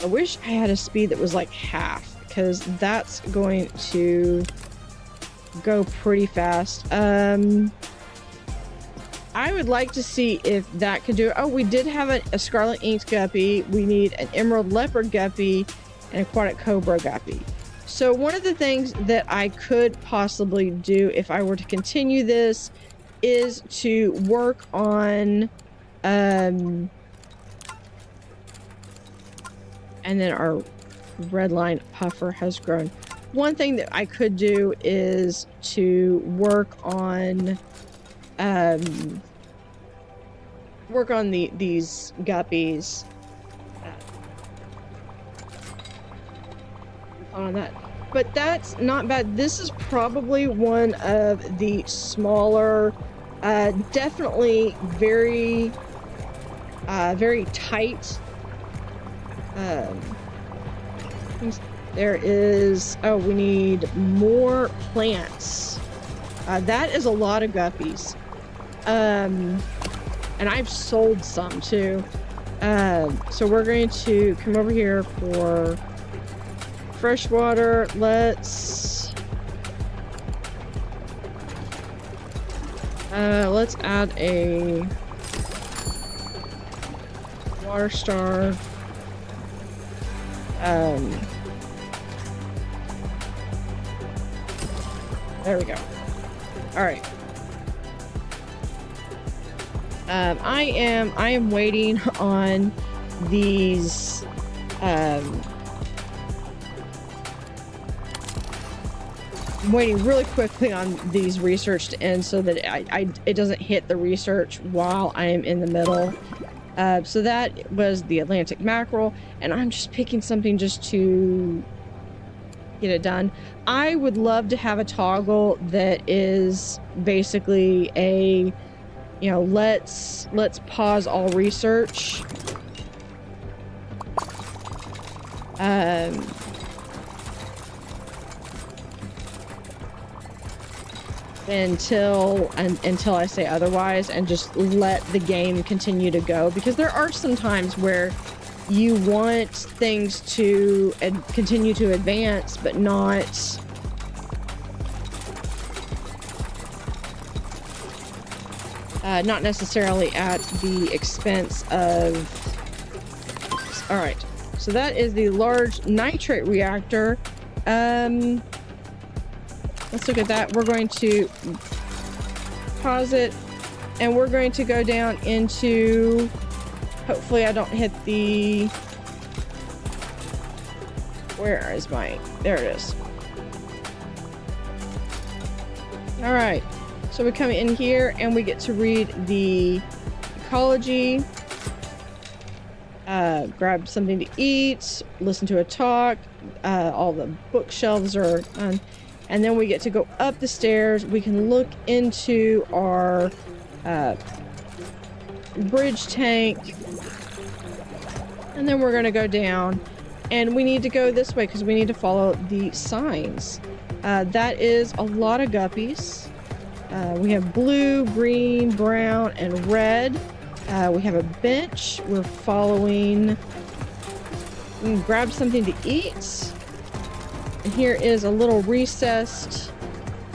wish I had a speed that was like half, because that's going to go pretty fast. I would like to see if that could do it. Oh, we did have a scarlet inked guppy. We need an emerald leopard guppy and aquatic cobra guppy. So one of the things that I could possibly do if I were to continue this is to work on and then our red line puffer has grown. One thing that I could do is to work on these guppies on that, but that's not bad. This is probably one of the smaller, definitely very tight. There is, oh, we need more plants. That is a lot of guppies. And I've sold some too. So we're going to come over here for freshwater. Let's add a water star. There we go. All right. I am waiting on these waiting really quickly on these research to end so that it doesn't hit the research while I am in the middle. So that was the Atlantic mackerel, and I'm just picking something just to get it done. I would love to have a toggle that is basically a, you know, let's pause all research until I say otherwise, and just let the game continue to go, because there are some times where you want things to continue to advance, but not necessarily at the expense of... All right, so that is the large nitrate reactor. Let's look at that. We're going to pause it, and we're going to go down into... Hopefully I don't hit the... Where is my... There it is. All right. So we come in here and we get to read the ecology, grab something to eat, listen to a talk, all the bookshelves are on, and then we get to go up the stairs. We can look into our bridge tank, and then we're going to go down, and we need to go this way because we need to follow the signs. That is a lot of guppies. We have blue, green, brown, and red. We have a bench. We're following. We can grab something to eat. And here is a little recessed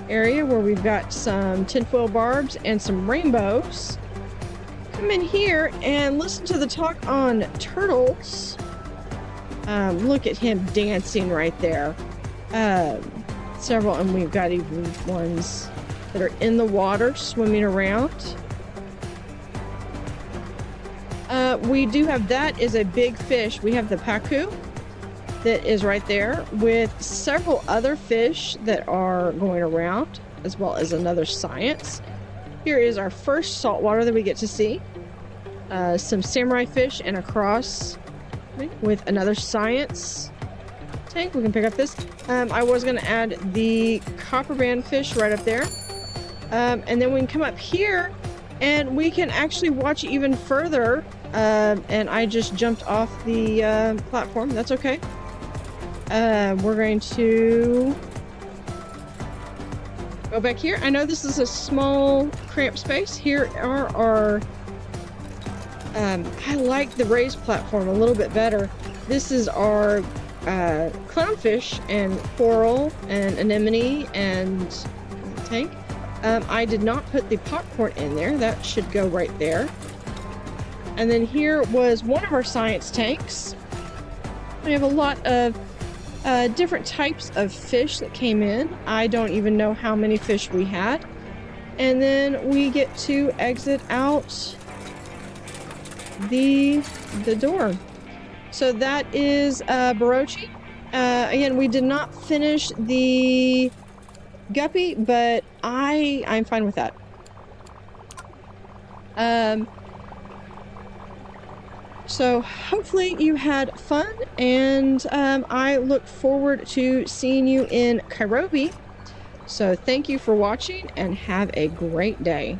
area where we've got some tinfoil barbs and some rainbows. Come in here and listen to the talk on turtles. Look at him dancing right there. Several, and we've got even ones that are in the water swimming around. We do have, that is a big fish. We have the pacu that is right there with several other fish that are going around, as well as another science. Here is our first saltwater that we get to see. Some samurai fish and a cross with another science tank. We can pick up this. I was going to add the copper band fish right up there. And then we can come up here and we can actually watch even further. And I just jumped off the platform. That's okay. We're going to go back here. I know this is a small, cramped space. Here are our... I like the raised platform a little bit better. This is our clownfish and coral and anemone and tank. I did not put the popcorn in there. That should go right there. And then here was one of our science tanks. We have a lot of different types of fish that came in. I don't even know how many fish we had. And then we get to exit out the door. So that is Barachi. Again, we did not finish the guppy, but I'm fine with that. So hopefully you had fun, and I look forward to seeing you in Nairobi. So thank you for watching and have a great day.